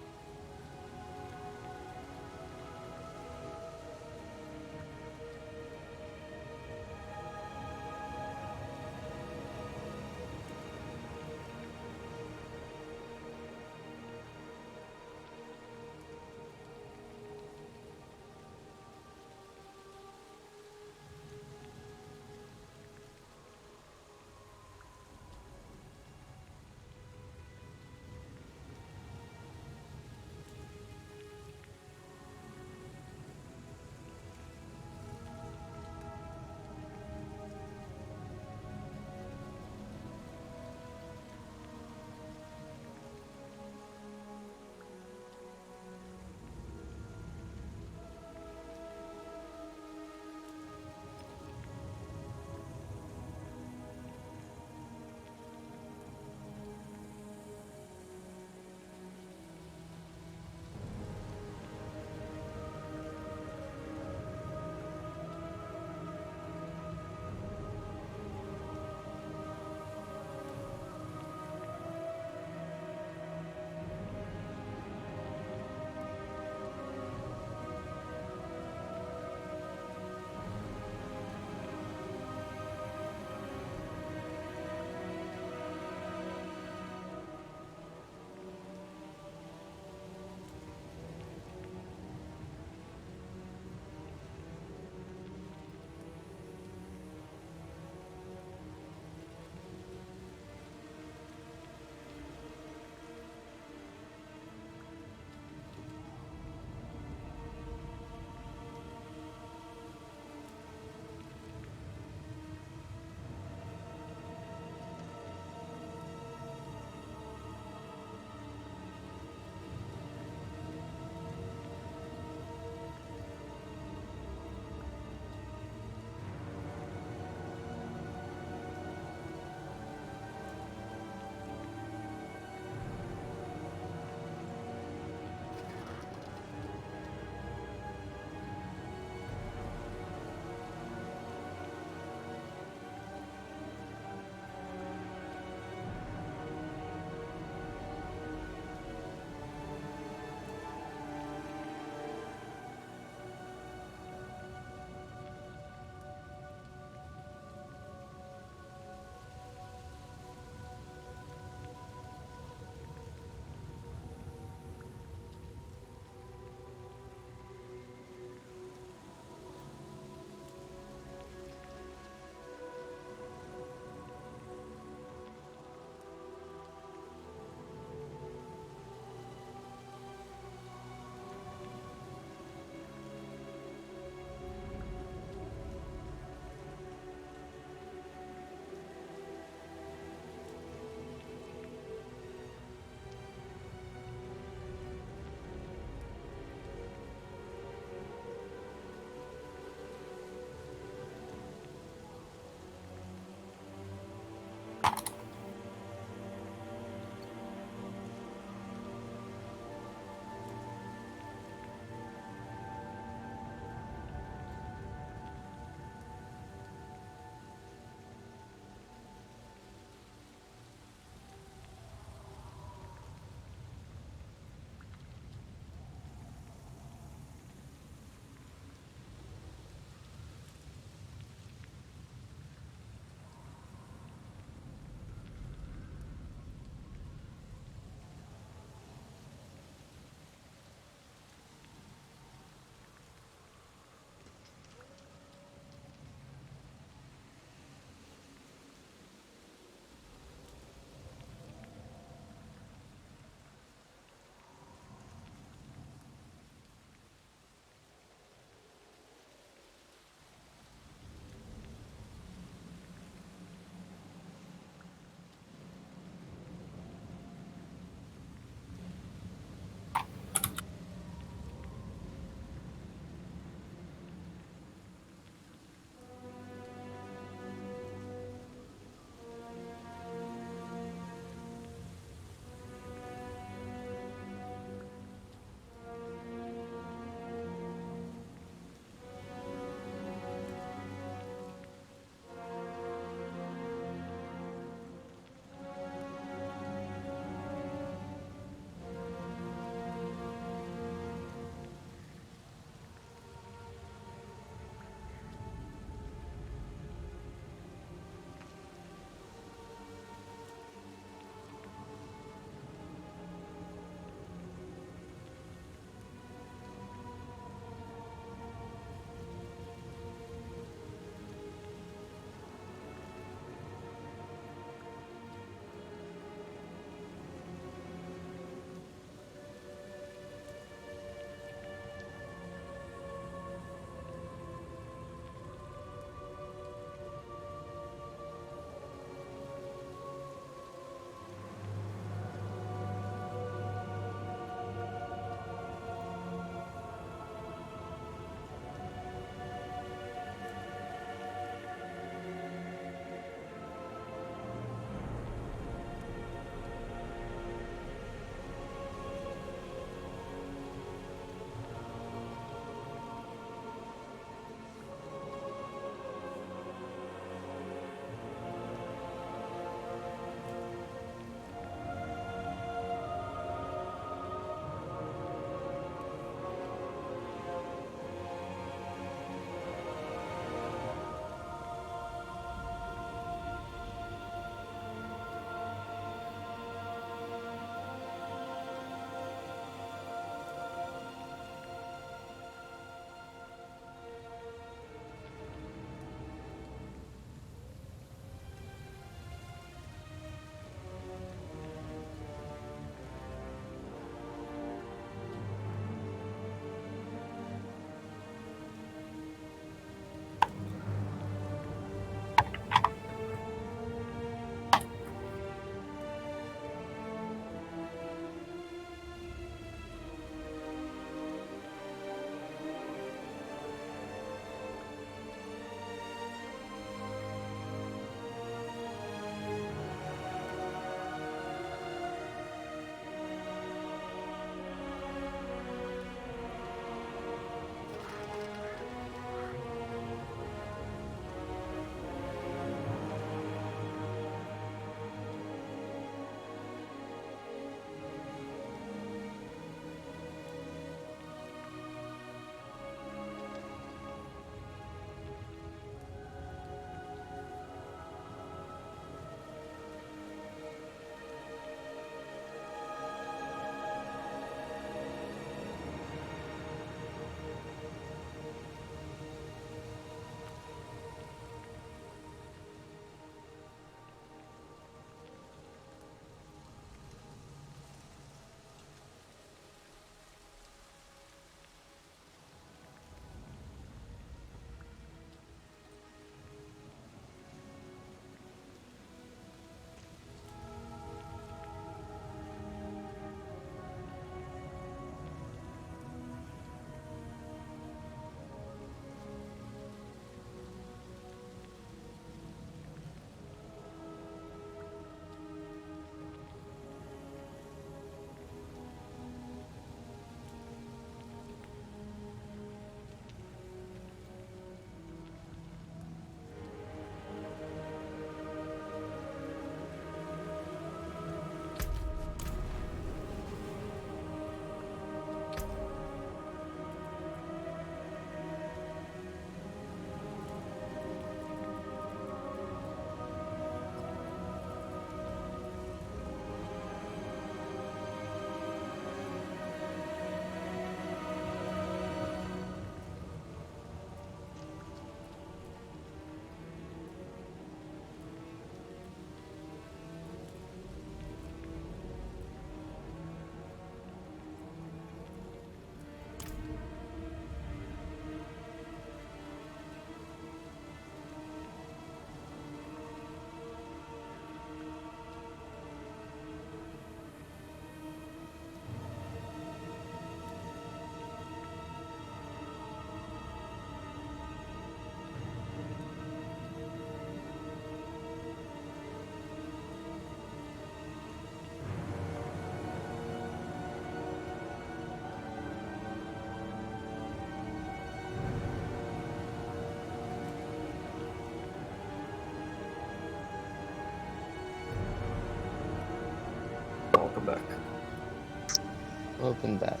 Welcome back.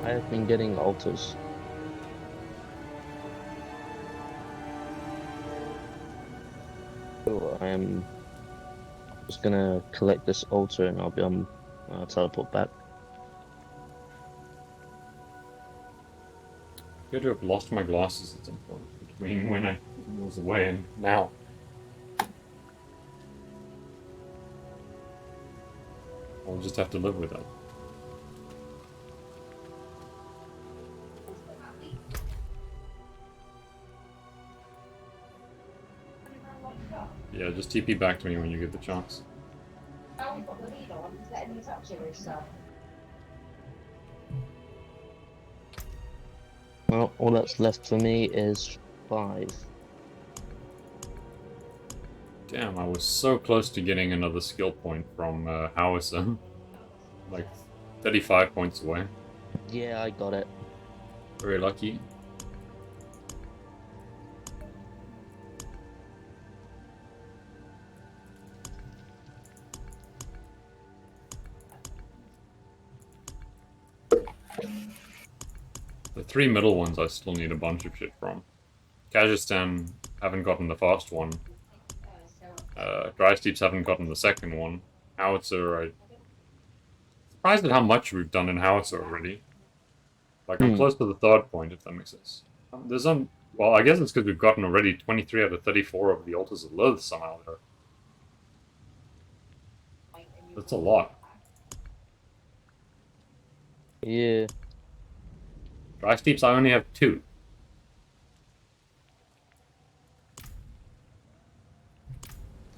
I have been getting altars. So I am just gonna collect this altar and I'll be on teleport back. I appear to have lost my glasses at some point between when I was away and now. I'll just have to live with that. Yeah, just TP back to me when you get the chance. Well, all that's left for me is 5. Damn, I was so close to getting another skill point from Howison. Like 35 points away. Yeah, I got it. Very lucky. The 3 middle ones I still need a bunch of shit from. Kazakhstan haven't gotten the first one. Dry Steeps haven't gotten the second one. Howitzer, I'm surprised at how much we've done in Howitzer already. Like, I'm close to the 3rd point, if that makes sense. Well, I guess it's because we've gotten already 23 out of 34 of the Altars of Lilith somehow there. That's a lot. Yeah. Dry Steeps, I only have 2.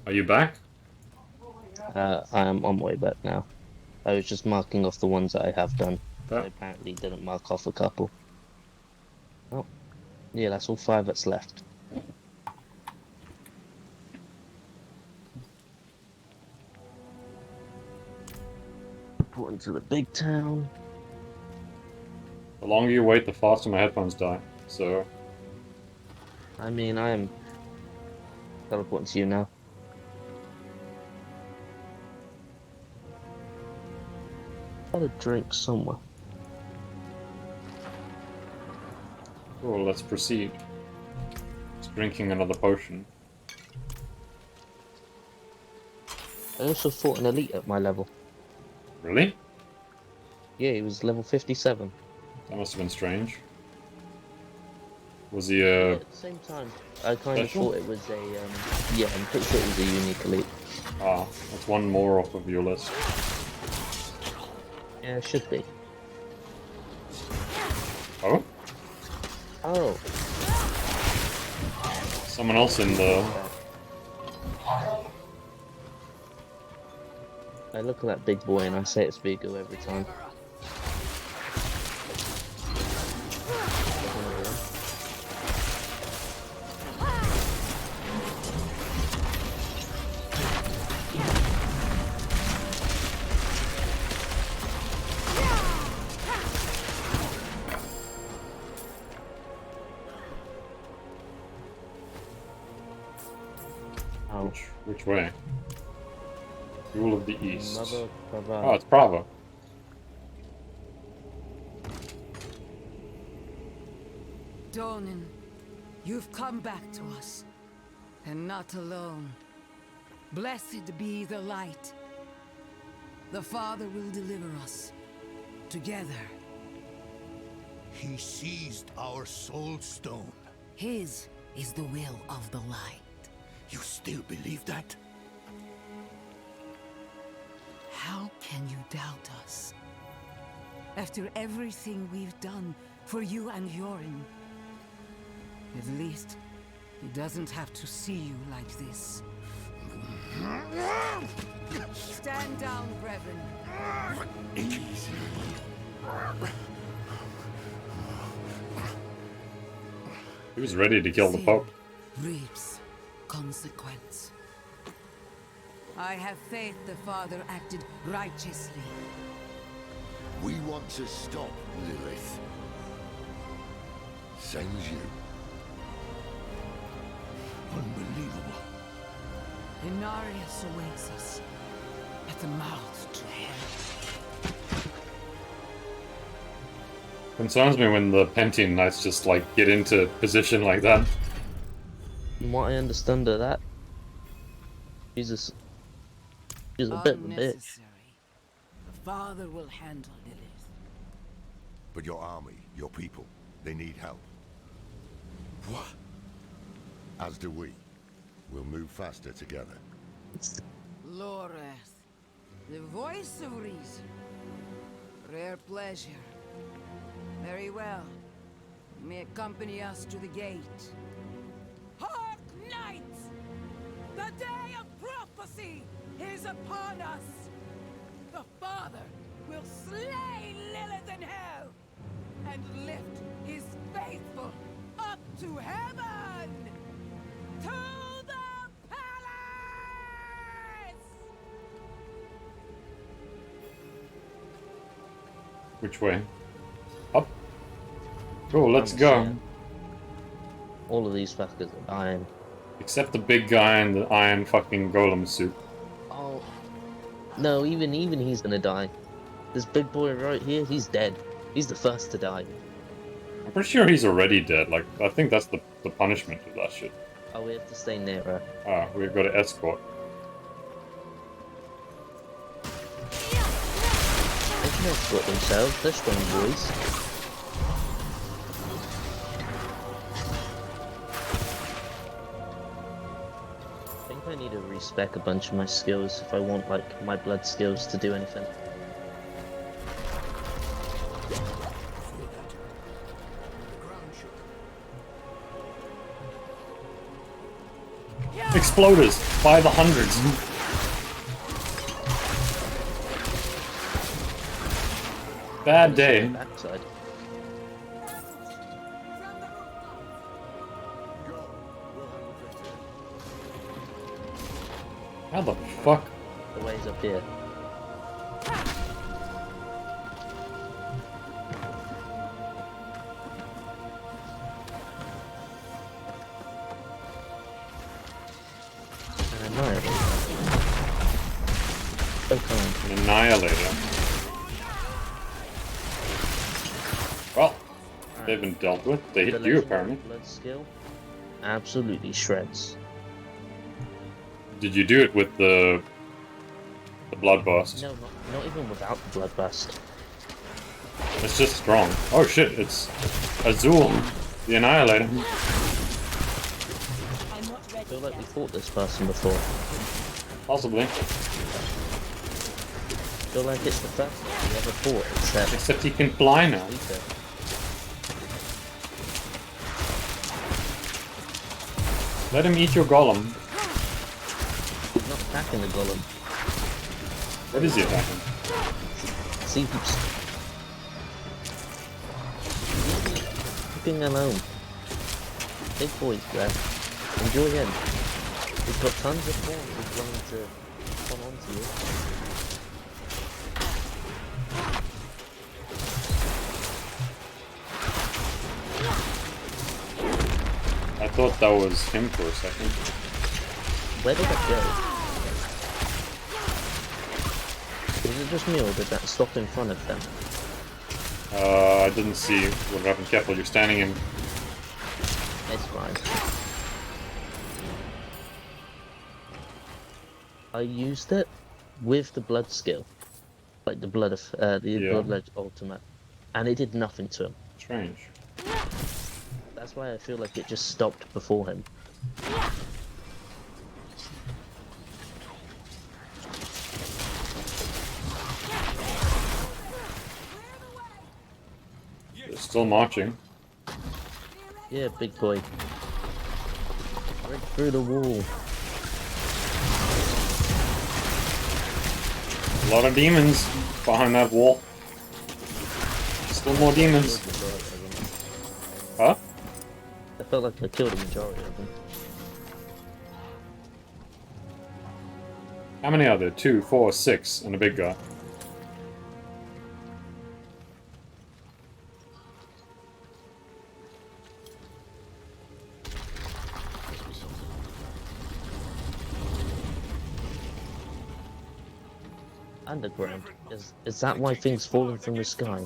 Are you back? I am on my way back now. I was just marking off the ones that I have done. Yeah. I apparently didn't mark off a couple. Oh, yeah, that's all 5 that's left. Reporting to the big town. The longer you wait, the faster my headphones die. So, I mean, I am teleporting to you now. Got a drink somewhere. well, let's proceed. Just drinking another potion. I also fought an elite at my level. Really? Yeah, he was level 57. That must have been strange. Was he Yeah, at the same time, I kind of special? thought it was a, yeah, I'm pretty sure it was a unique elite. Ah, that's one more off of your list. Yeah, it should be. Oh? Oh. Someone else in the... I look at that big boy and I say it's Vigo every time. Which way? Rule of the East. Mother Oh, it's Bravo. Donan, you've come back to us, and not alone. Blessed be the light. The Father will deliver us, together. He seized our soul stone. His is the will of the light. You still believe that? How can you doubt us? After everything we've done for you and Yorin. At least, he doesn't have to see you like this. Stand down, Brevin. He was ready to kill the Pope. Reaps consequence. I have faith the Father acted righteously. We want to stop Lilith. Same as you. Unbelievable. Inarius awaits us at the mouth to hell. Concerns me when the Pentine Knights just like get into position like that. From what I understand of that, she's a bit of a bitch. Unnecessary. The father will handle Lilith. But your army, your people, they need help. What? As do we. We'll move faster together. Loreth, the voice of reason. Rare pleasure. Very well. You may accompany us to the gate. Hark, knights! The day of prophecy is upon us! The Father will slay Lilith in hell and lift his faithful up to heaven! To the palace! Which way? Up. Cool, let's go. All of these fuckers are dying. Except the big guy in the iron fucking golem suit. Oh. No, even he's gonna die. This big boy right here, he's dead. He's the first to die. I'm pretty sure he's already dead. Like, I think that's the punishment of that shit. Oh, we have to stay near her. Ah, we've got to escort. They can escort themselves, they're strong boys. I think I need to respec a bunch of my skills if I want, like, my blood skills to do anything. Exploders by the hundreds. Bad day. Backside. How the fuck? The way's up here. An annihilator. Well, they've been dealt with. They hit you apparently. Blood skill absolutely shreds. Did you do it with the bloodburst? No, not even without the bloodburst. It's just strong. Oh shit! It's Azul, the annihilator. I feel like we fought this person before. Possibly. I feel like it's the first one we ever fought, except he can fly now. Let him eat your golem. He's not attacking the golem. What is he attacking? Seeps. Leave him alone. Big boy's there. Enjoy him. We've got tons of forms we're going to come on to you. I thought that was him for a second. Where did that go? Was it just me or did that stop in front of them? I didn't see what happened. Careful, you're standing in. It's fine. I used it with the blood skill. Like the blood of blood ultimate. And it did nothing to him. Strange. That's why I feel like it just stopped before him. They're still marching. Yeah, big boy. Right through the wall. A lot of demons behind that wall. Still more demons. Huh? I felt like I killed a majority of them. How many are there? 2, 4, 6, and a big guy. Underground. Is that why things falling from the sky?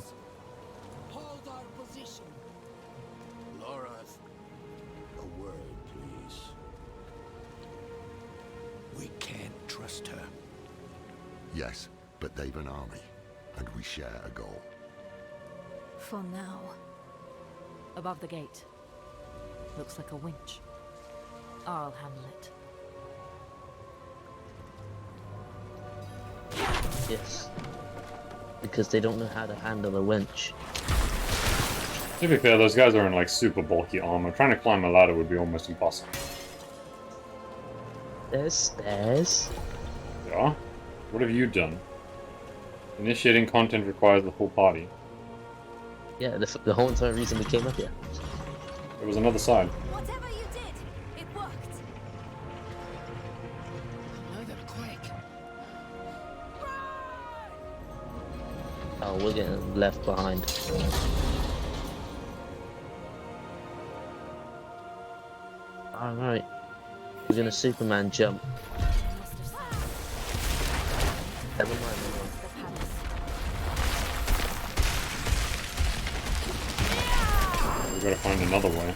Yes, but they've an army, and we share a goal. For now. Above the gate. Looks like a winch. I'll handle it. Yes. Because they don't know how to handle a winch. To be fair, those guys are in like super bulky armor. Trying to climb a ladder would be almost impossible. There's stairs. Yeah? What have you done? Initiating content requires the whole party. Yeah, the whole entire reason we came up here. There was another side. Whatever you did, it worked. No, they're quick. Oh, we're getting left behind. Alright. We're gonna Superman jump. Never mind, We gotta find another way.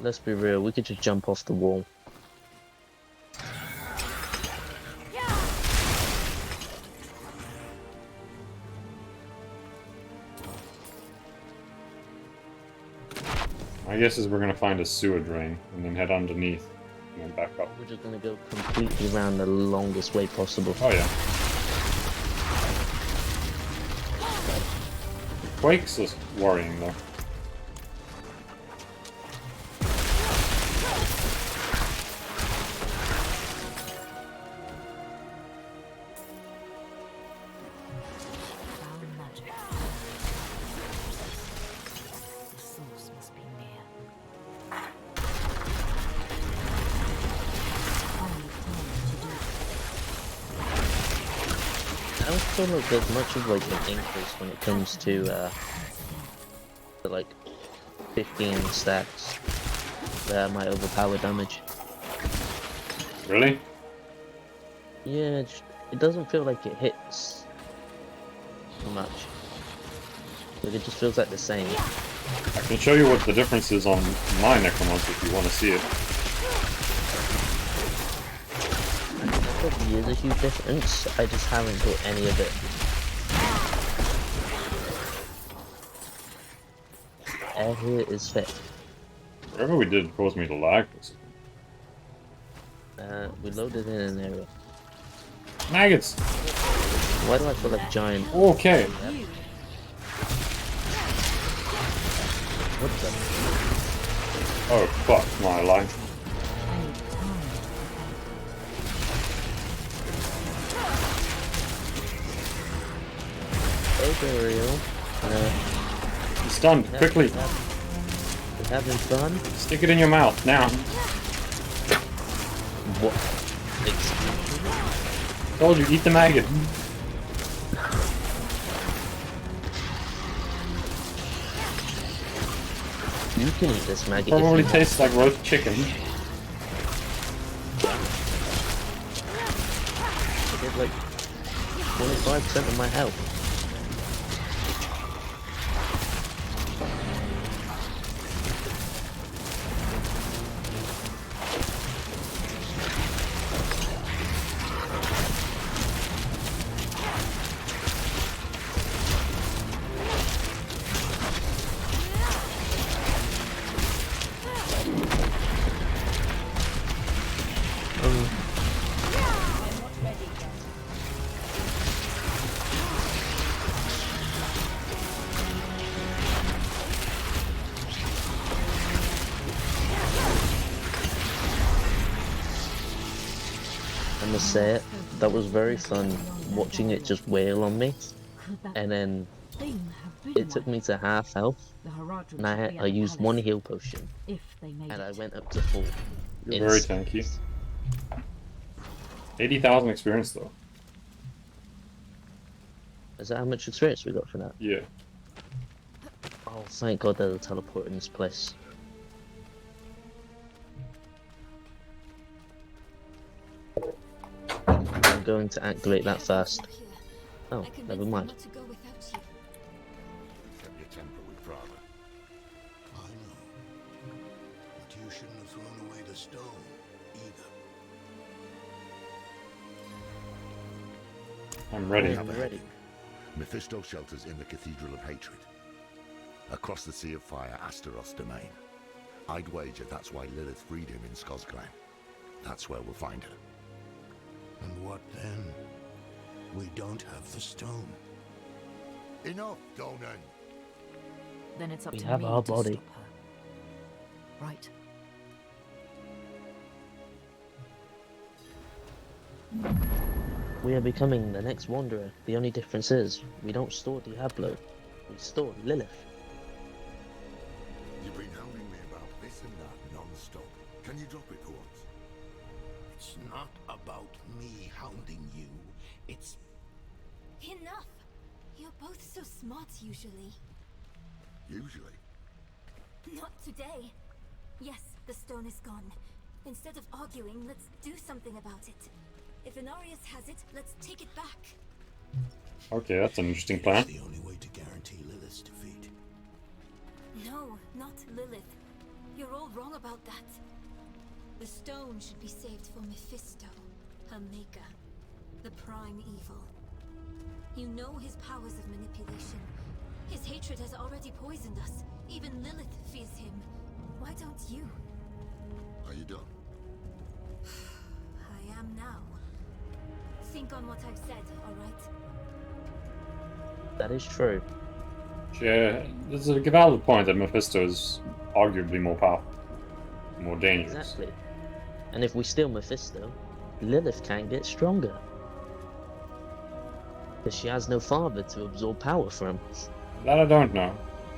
let's be real, we could just jump off the wall. My guess is we're gonna find a sewer drain and then head underneath and then back up. We're just gonna go completely around the longest way possible. Oh yeah. Quakes is worrying though. Found magic. The source must be near. Only time to do it. I don't feel like there's much of like an increase when it comes to the, like 15 stacks that might overpower damage. Really? Yeah, it doesn't feel like it hits much. Like it just feels like the same. I can show you what the difference is on my Necromancer if you want to see it. There probably is a huge difference, I just haven't got any of it. Air here is fit. Whatever we did caused me to lag. We loaded in an area. Maggots! Why do I feel like giant? Okay. What the? Oh fuck my life. Hey, Burial. He's stunned, quickly! We're having fun? Stick it in your mouth, now! What? Told you, eat the maggot! You can eat this maggot. Probably tastes like roast chicken. I did like 25% of my health. I must say it, that was very fun watching it just wail on me, and then it took me to half health, and I used one heal potion, and I went up to full. You're very tanky. 80,000 experience though. Is that how much experience we got for that? Yeah. Oh, thank God there's a teleport in this place. I'm going to activate that first. Oh, never mind. Have your temper with Prava. I know. But you shouldn't have thrown away the stone, either. I'm ready. I'm ready. Mephisto shelters in the Cathedral of Hatred. Across the Sea of Fire, Astaroth's domain. I'd wager that's why Lilith freed him in Skosglen. That's where we'll find her. And what then? We don't have the stone. Enough, Donan! Then it's up We to have me our to body. stop her. Right. We are becoming the next Wanderer. The only difference is, we don't store Diablo. We store Lilith. You've been hounding me about this and that non-stop. Can you drop it for once? It's not about me hounding you. It's... Enough! You're both so smart usually. Usually. Not today. Yes, the stone is gone. Instead of arguing, let's do something about it. If Inarius has it, let's take it back. Okay, that's an interesting plan. It's the only way to guarantee Lilith's defeat. No, not Lilith. You're all wrong about that. The stone should be saved for Mephisto, her maker. The prime evil. You know his powers of manipulation. His hatred has already poisoned us. Even Lilith fears him. Why don't you? Are you done? I am now. Think on what I've said, alright? That is true. Yeah, there's a valid point that Mephisto is arguably more powerful, more dangerous. Exactly. And if we steal Mephisto, Lilith can't get stronger. Because she has no father to absorb power from. That I don't know.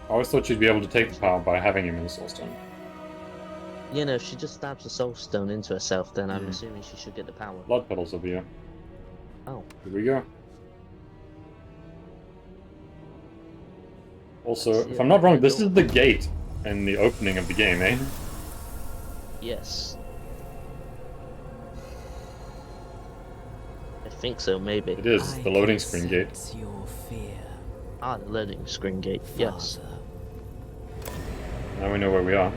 I always thought she'd be able to take the power by having him in the Soul Stone. You know, if she just stabs the Soul Stone into herself, then I'm assuming she should get the power. Blood petals over here. Oh. Here we go. Also, if I'm not wrong, this is the gate in the opening of the game, eh? Yes. I think so, maybe. It is, the loading screen gate. Your fear. Ah, the loading screen gate, yes. Now we know where we are.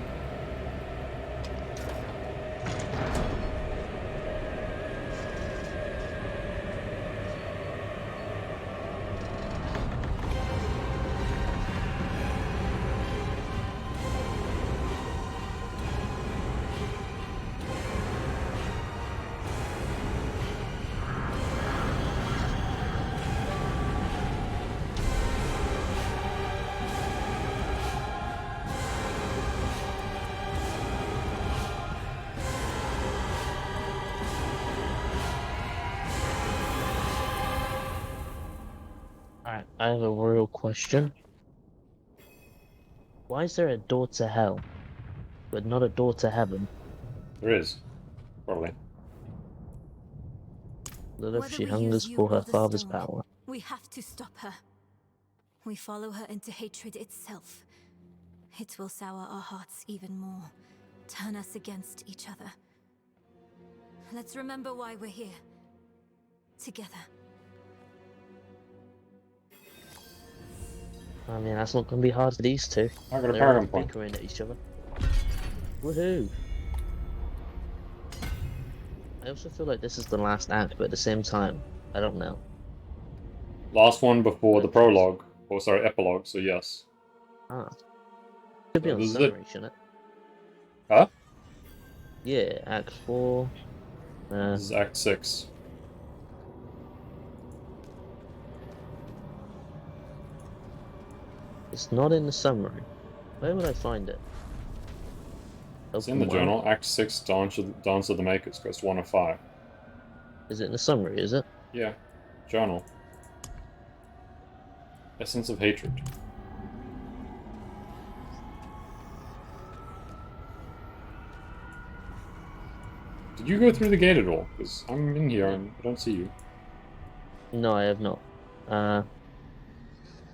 Alright, I have a real question. Why is there a door to hell, but not a door to heaven? There is. Probably. Lilith, Whether she we hungers use you for her or the father's stone, power. we have to stop her. We follow her into hatred itself. It will sour our hearts even more, turn us against each other. Let's remember why we're here. Together. I mean, that's not going to be hard for these two. I got a They're paragon always point. bickering at each other. Woohoo! I also feel like this is the last act, but at the same time, I don't know. Last one before the prologue. Or sorry, epilogue, so yes. Ah. Should be So on this is summary, it. shouldn't it? Huh? Yeah, Act 4. This is Act 6. It's not in the summary. Where would I find it? It's in the Open journal. world? Act 6, Dance of the Makers, quest 1 of 5. Is it in the summary, is it? Yeah. Journal. Essence of Hatred. Did you go through the gate at all? Because I'm in here and I don't see you. No, I have not.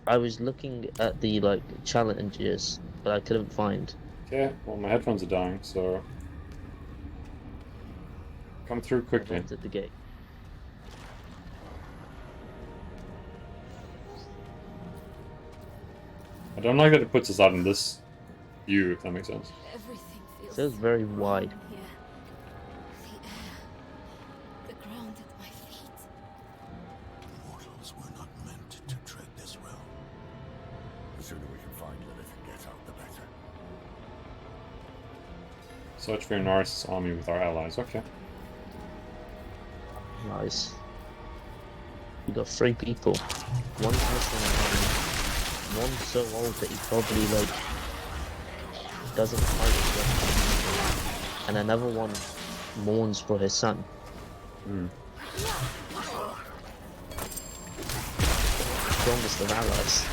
I was looking at the, like, challenges, but I couldn't find. Okay, well my headphones are dying, so... Come through quickly. I've entered the gate. I don't like that it puts us out in this view, if that makes sense. Everything feels It feels very wide. here. The air, the ground at my feet. More Search for Naris' army with our allies. Okay. Nice. We got 3 people. One's missing an arm. One's so old that he probably like doesn't fight as well. And another one mourns for his son. Strongest of allies.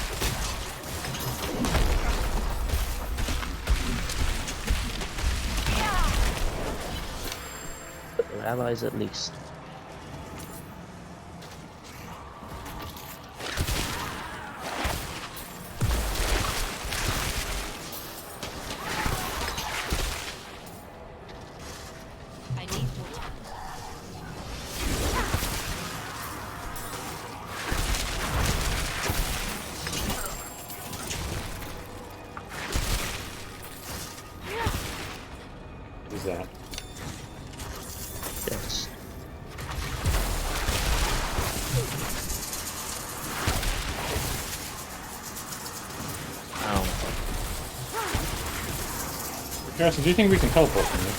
But they're allies at least. What is that? Yes. Ow. Garrison, do you think we can teleport from here?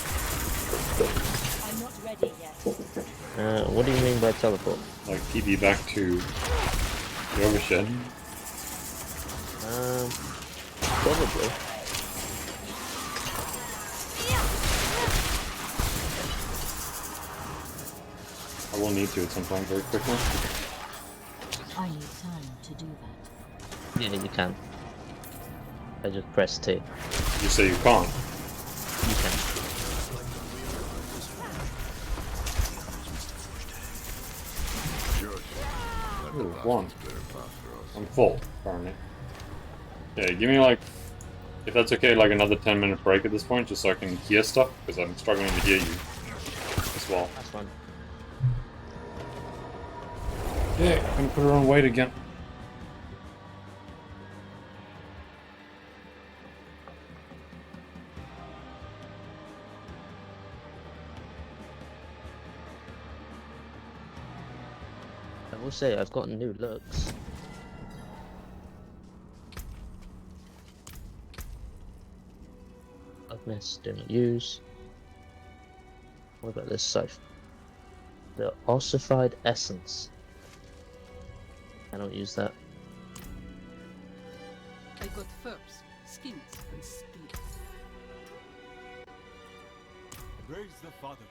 I'm not ready yet. What do you mean by teleport? Like PB back to the overshed? Probably. I will need to at some point very quickly. I need time to do that. Yeah, you can. I just press T. You say you can't? You can. Ooh, 1. I'm full, apparently. Yeah, give me like, if that's okay, like another 10-minute break at this point, just so I can hear stuff, because I'm struggling to hear you as well. That's fine. Yeah, I'm gonna put her on weight again. I will say I've gotten new looks. I've missed, do not use. What about this scythe? The ossified essence. I don't use that. I got furs, skins, and spears. Praise the Father.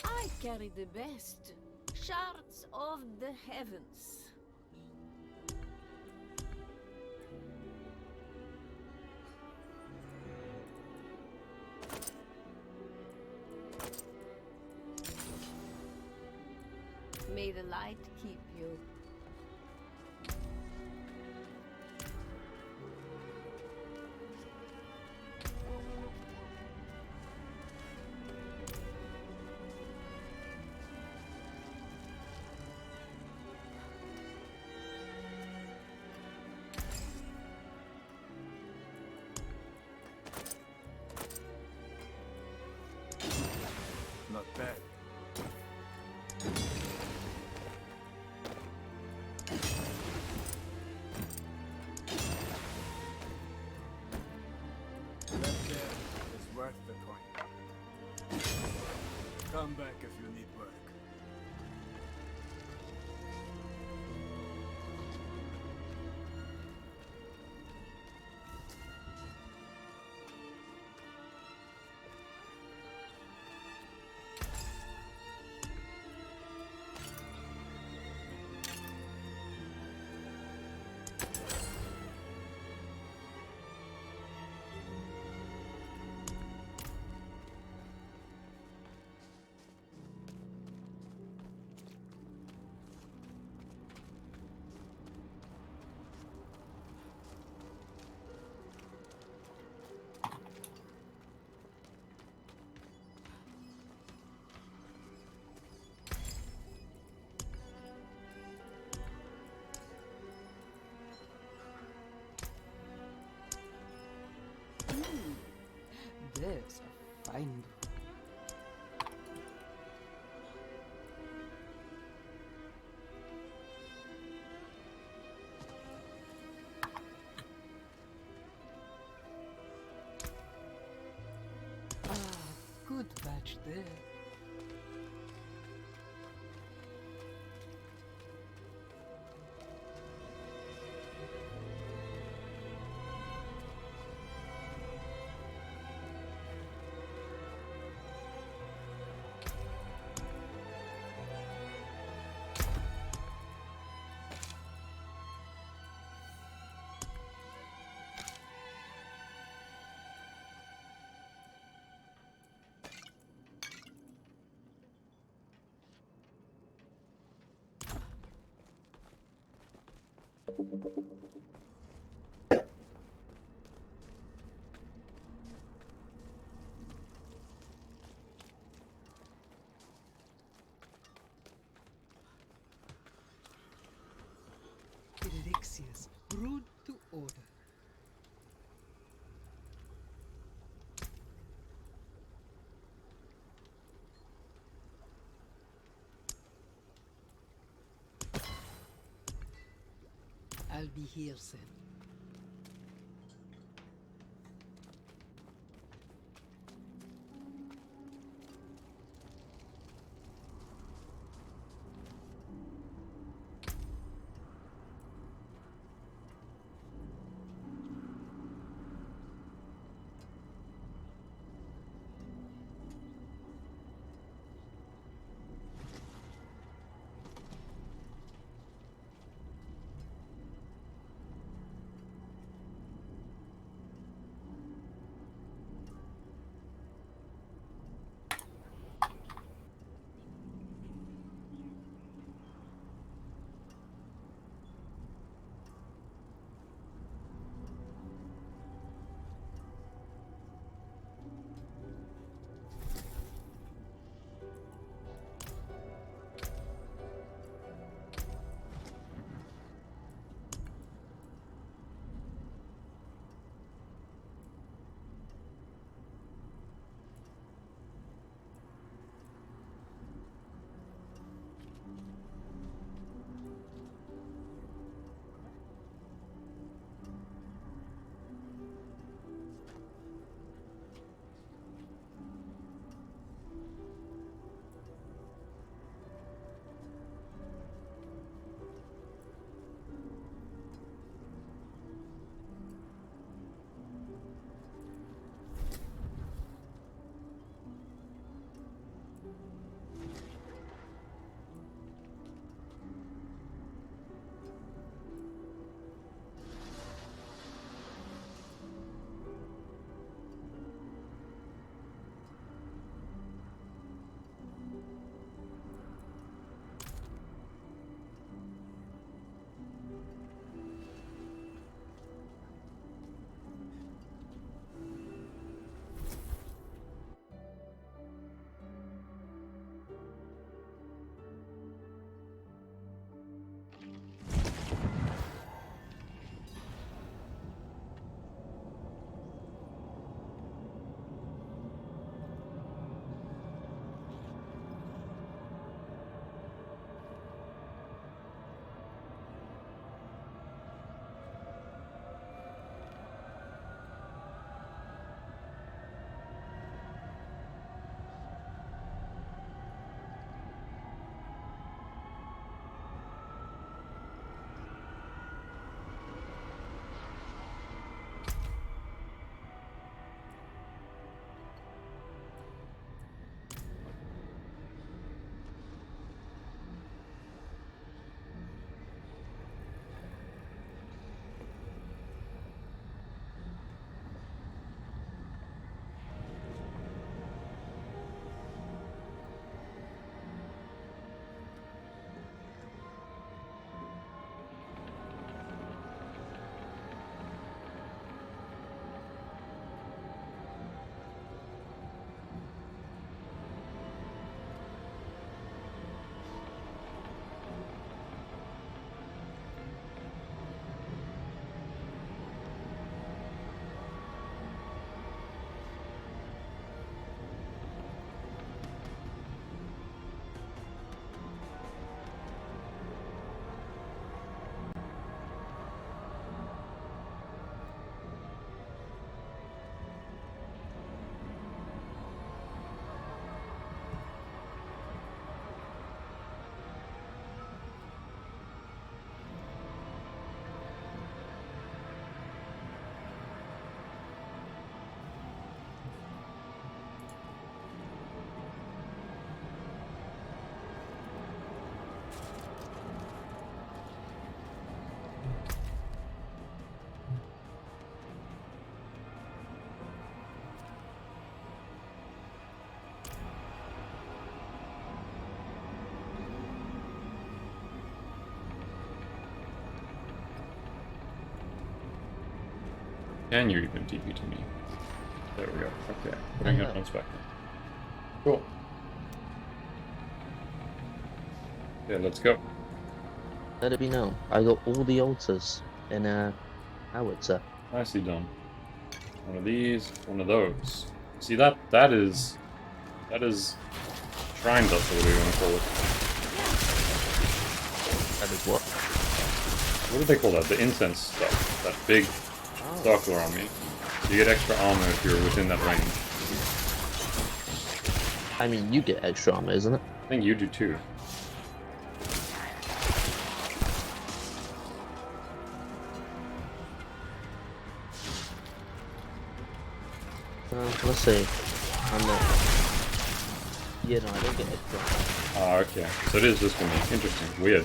I carry the best shards of the heavens. May the light keep you. Not bad. That there is worth the coin. Come back if you need work. find. Ah, good batch there. Elixirs, brewed to order. I'll be here soon. Can you even TP to me? There we go. Okay. Putting headphones back in. Cool. Yeah, let's go. Let it be known, I got all the altars in a howitzer. Nicely done. One of these, one of those. See that is shrine dust, or whatever you want to call it. That is what? What do they call that? The incense stuff. That big circle around me. So you get extra armor if you're within that range. I mean, you get extra armor, isn't it? I think you do too. Let's see. I'm not. Yeah, no, I don't get extra armor. Ah, okay. So it is just for me. Interesting. Weird.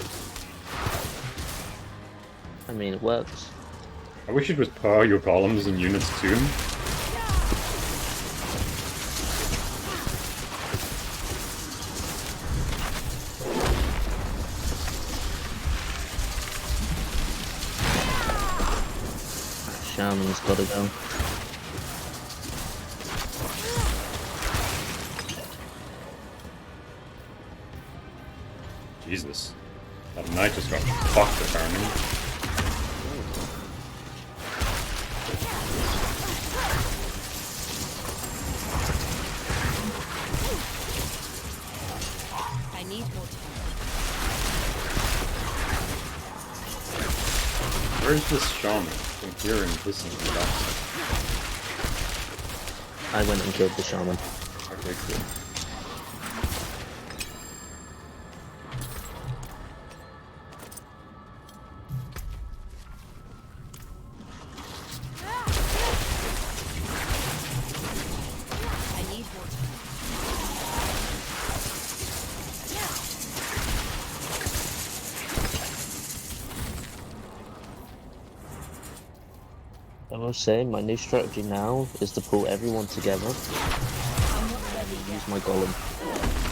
I mean, it works. I wish it was per your columns and units too. Shaman's gotta go. Jesus. That knight just got fucked apparently. I need more time. Where's this shaman? I'm hearing this in the backside. I went and killed the shaman. Okay, cool. I need more time. I will say, my new strategy now is to pull everyone together and use my golem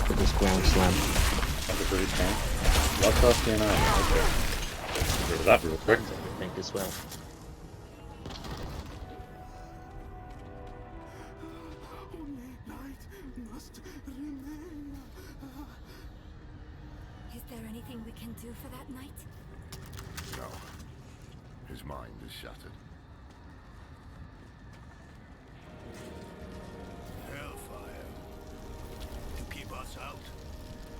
for this ground slam. That's a pretty strong. Lots of DNA. Okay. Get rid of that real quick. Everything as well. Is there anything we can do for that knight? No. His mind is shattered. Hellfire. To keep us out,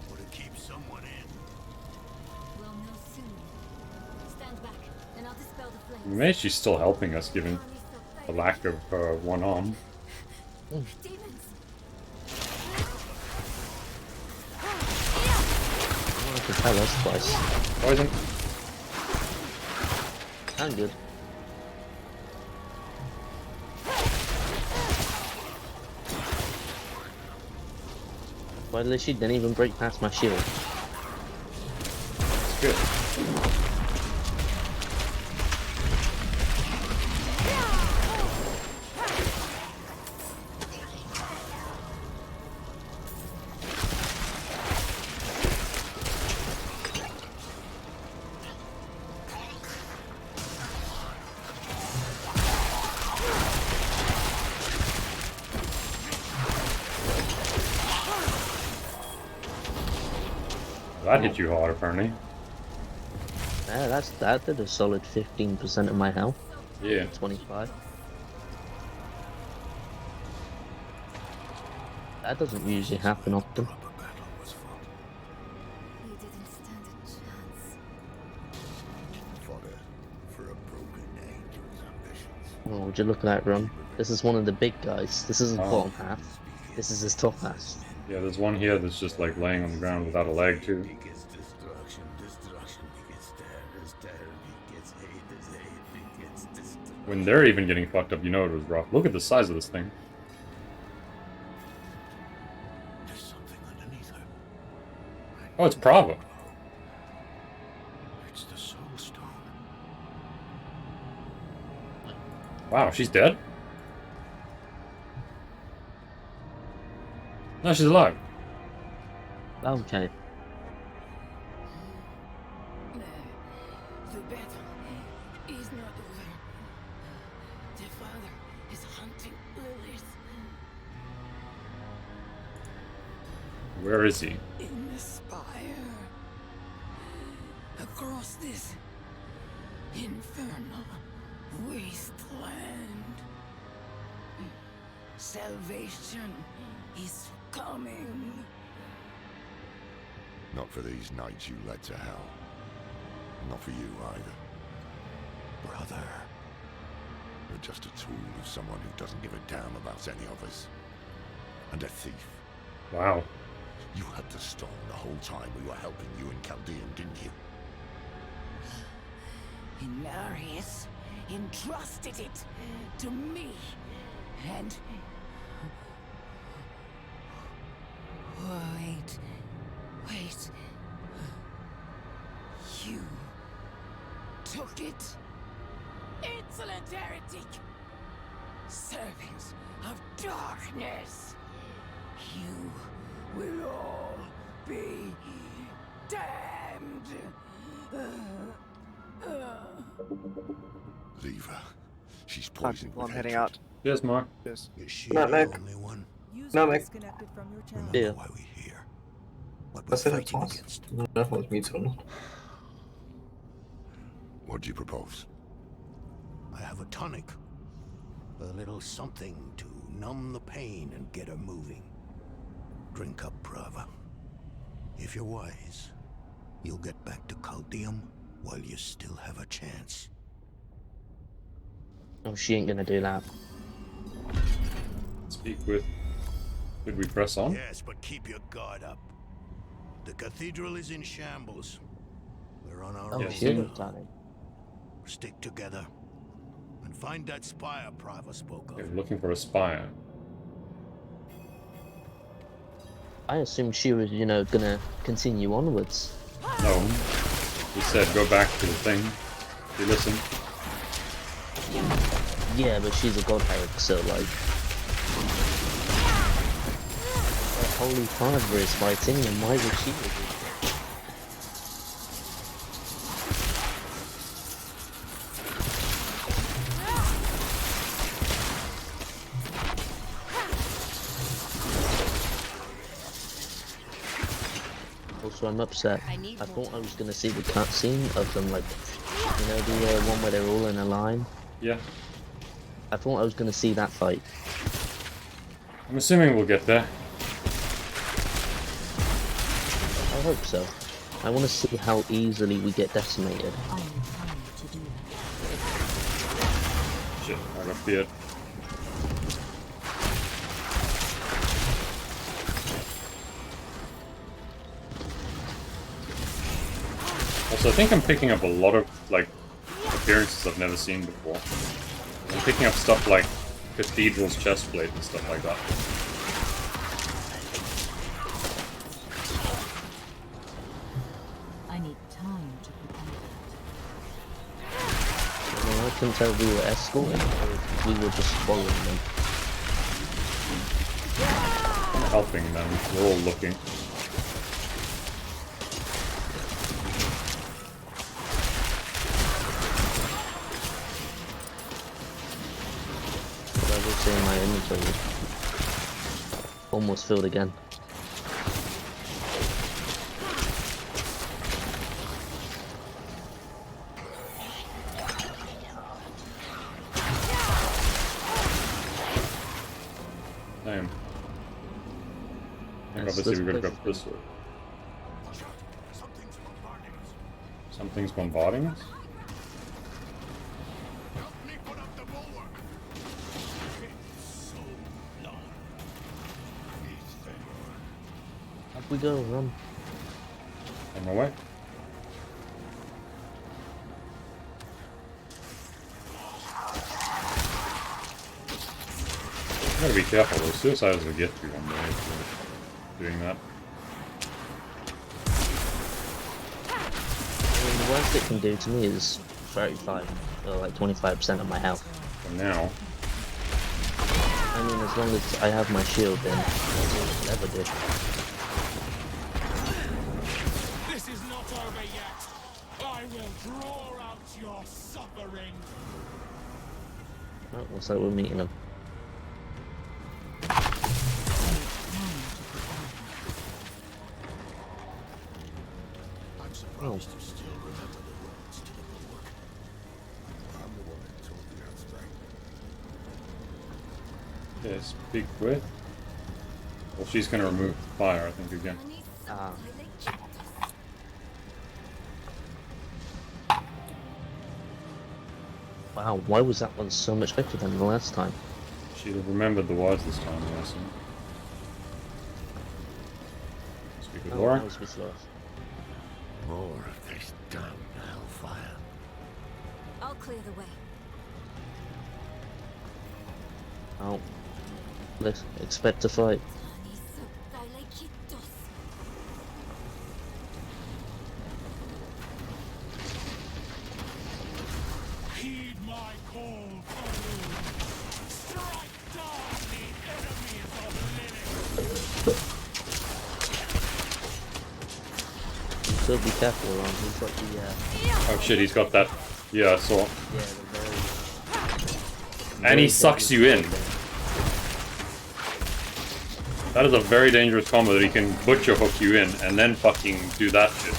or to keep someone in? We'll know soon. Stand back, and I'll dispel the flames. Maybe she's still helping us given the lack of one arm. Demons! I can tell us twice. Poison. I'm good. Why did she didn't even break past my shield? It's good. That hit you hard, apparently. Yeah, that did a solid 15% of my health. Yeah. 25. That doesn't usually happen often. We didn't stand a chance. Fodder for a broken angel's ambitions. Oh, would you look at that run? This is one of the big guys. This isn't Oh. bottom half. This is his top half. Yeah, there's one here that's just like laying on the ground without a leg too. Destruction begets terror begets hate begets destruction. When they're even getting fucked up, you know it was rough. Look at the size of this thing. There's something underneath her. Oh, it's Prava. It's the soul stone. Wow, she's dead? No, she's alive. Okay. The battle is not over. The Where is he? In the spire. Across this infernal wasteland. Salvation is coming. Not for these knights you led to hell. Not for you either. Brother. You're just a tool of someone who doesn't give a damn about any of us. And a thief. Wow. You had the stone the whole time we were helping you in Chaldean, didn't you? Inarius entrusted it to me, and... Wait. You took it? Insolent heretic! Servants of darkness! You will all be damned! Leave her. She's poisoned I'm with heading hatred. out. Yes, Mark. Yes. Is she Not the Mac. only one? No, Mac. Remember Yeah. why we're here. What I we're said it fighting twice. against. I don't know if it was muted or not. What do you propose? I have a tonic. A little something to numb the pain and get her moving. Drink up, Prava. If you're wise, you'll get back to Chaldeum while you still have a chance. Oh, she ain't gonna do that. Speak with... Did we press on? Yes, but keep your guard up. The cathedral is in shambles. We're on our Oh, own. she isn't planning. Stick together. And find that spire Prava spoke of. Okay, we're looking for a spire. I assumed she was, gonna continue onwards. No. He said go back to the thing. You listen. Yeah, but she's a god hag, so like... The Holy Father is fighting, and why would she be? Also, I'm upset. I thought I was gonna see the cutscene of them, like, the one where they're all in a line. Yeah. I thought I was gonna see that fight. I'm assuming we'll get there. I hope so. I want to see how easily we get decimated. I am trying to do that. Shit, I got feared. Also, I think I'm picking up a lot of, like, appearances I've never seen before. I'm picking up stuff like Cathedral's chestplate and stuff like that. I need time to prepare I couldn't tell if we were escorting or if we were just following them. I'm helping them. We're all looking. But I will say my inventory almost filled again. Damn. I think Yes, obviously we're gonna this go this way. Something's bombarding us? Up we go, run. On my way. Gotta be careful though, suicides will get you one day if you're doing that. I mean, the worst it can do to me is 35, or like 25% of my health. For now. I mean, as long as I have my shield, then that's all it can ever do. This is not over yet. I will draw out your suffering. Oh, looks like we're meeting them. promise to still remember the roads to the bulwark. I'm the one that told you how to bang. Okay, speak with. Well, she's gonna remove fire, I think, again. Wow, why was that one so much better than the last time? She'd have remembered the words this time, I assume. Speak with Laura. That was with Laura. More of this damn hellfire. I'll clear the way. Oh. Let's expect to fight. Heed my call, foe. Strike down the enemies of Lilith. You should be careful around. He's got the Oh shit, he's got that. Yeah, I saw. yeah, the And he sucks you in. That is a very dangerous combo that he can butcher hook you in and then fucking do that shit.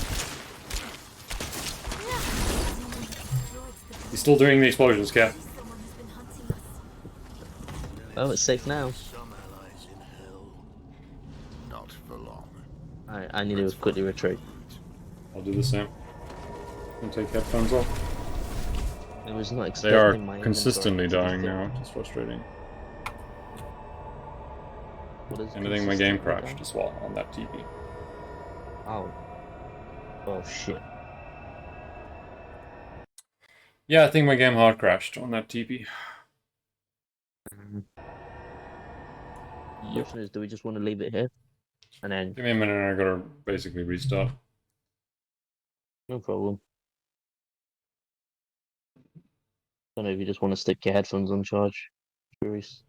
He's still doing the explosions, Cat. Oh, it's safe now. Some allies in hell. Not for long. I need to quickly retreat. I'll do the same. And take headphones off. I was not They are expecting my consistently inventory dying to be now, which is frustrating. What is And I think my game consistently crashed dying? as well on that TV. Oh. Oh shit. Yeah, I think my game hard crashed on that TV. Question is, do we just want to leave it here? And then... Give me a minute and I gotta basically restart. No problem. I don't know if you just want to stick your headphones on charge. Curious.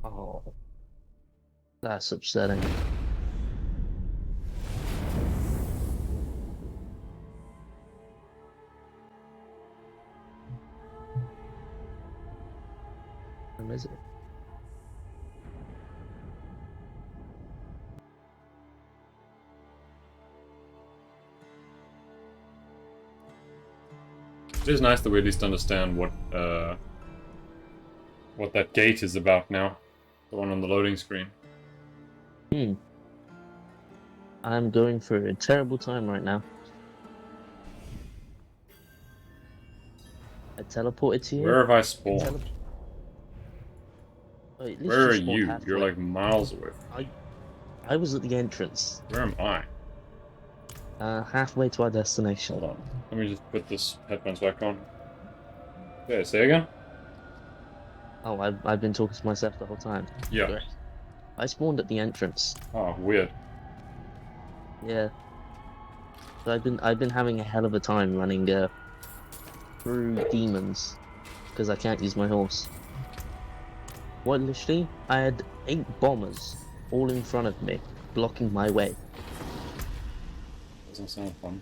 Oh. That's upsetting. Where is it? It is nice that we at least understand what that gate is about now. The one on the loading screen. I'm going through a terrible time right now. I teleported to you. Where have I spawned? Oh, at least Where are spawned you? halfway. You're like miles away. I was at the entrance. Where am I? Halfway to our destination. Hold on. Let me just put this headphones back on. Okay, say again? Oh, I've been talking to myself the whole time. Yeah. Correct. I spawned at the entrance. Oh, weird. Yeah. So I've been having a hell of a time running through demons because I can't use my horse. What, literally? I had 8 bombers all in front of me, blocking my way. Doesn't sound fun.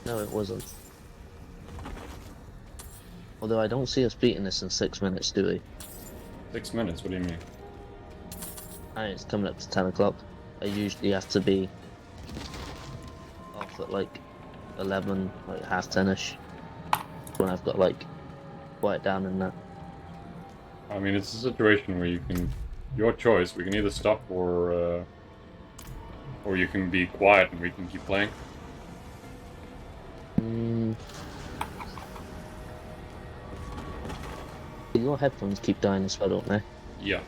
No, it wasn't. Although I don't see us beating this in 6 minutes, do we? 6 minutes? What do you mean? It's coming up to 10 o'clock. I usually have to be off at like 11, like half 10ish. When I've got like quiet down and that. I mean, it's a situation where you can... Your choice. We can either stop or you can be quiet and we can keep playing. Your headphones keep dying as well, don't they? Yeah.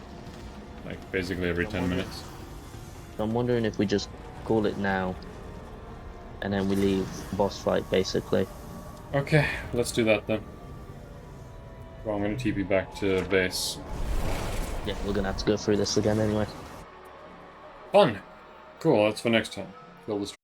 Like, basically every 10 minutes. So I'm wondering if we just call it now, and then we leave boss fight, basically. Okay, let's do that then. Well, I'm gonna TP back to base. Yeah, we're gonna have to go through this again anyway. Fun! Cool, that's for next time. Build this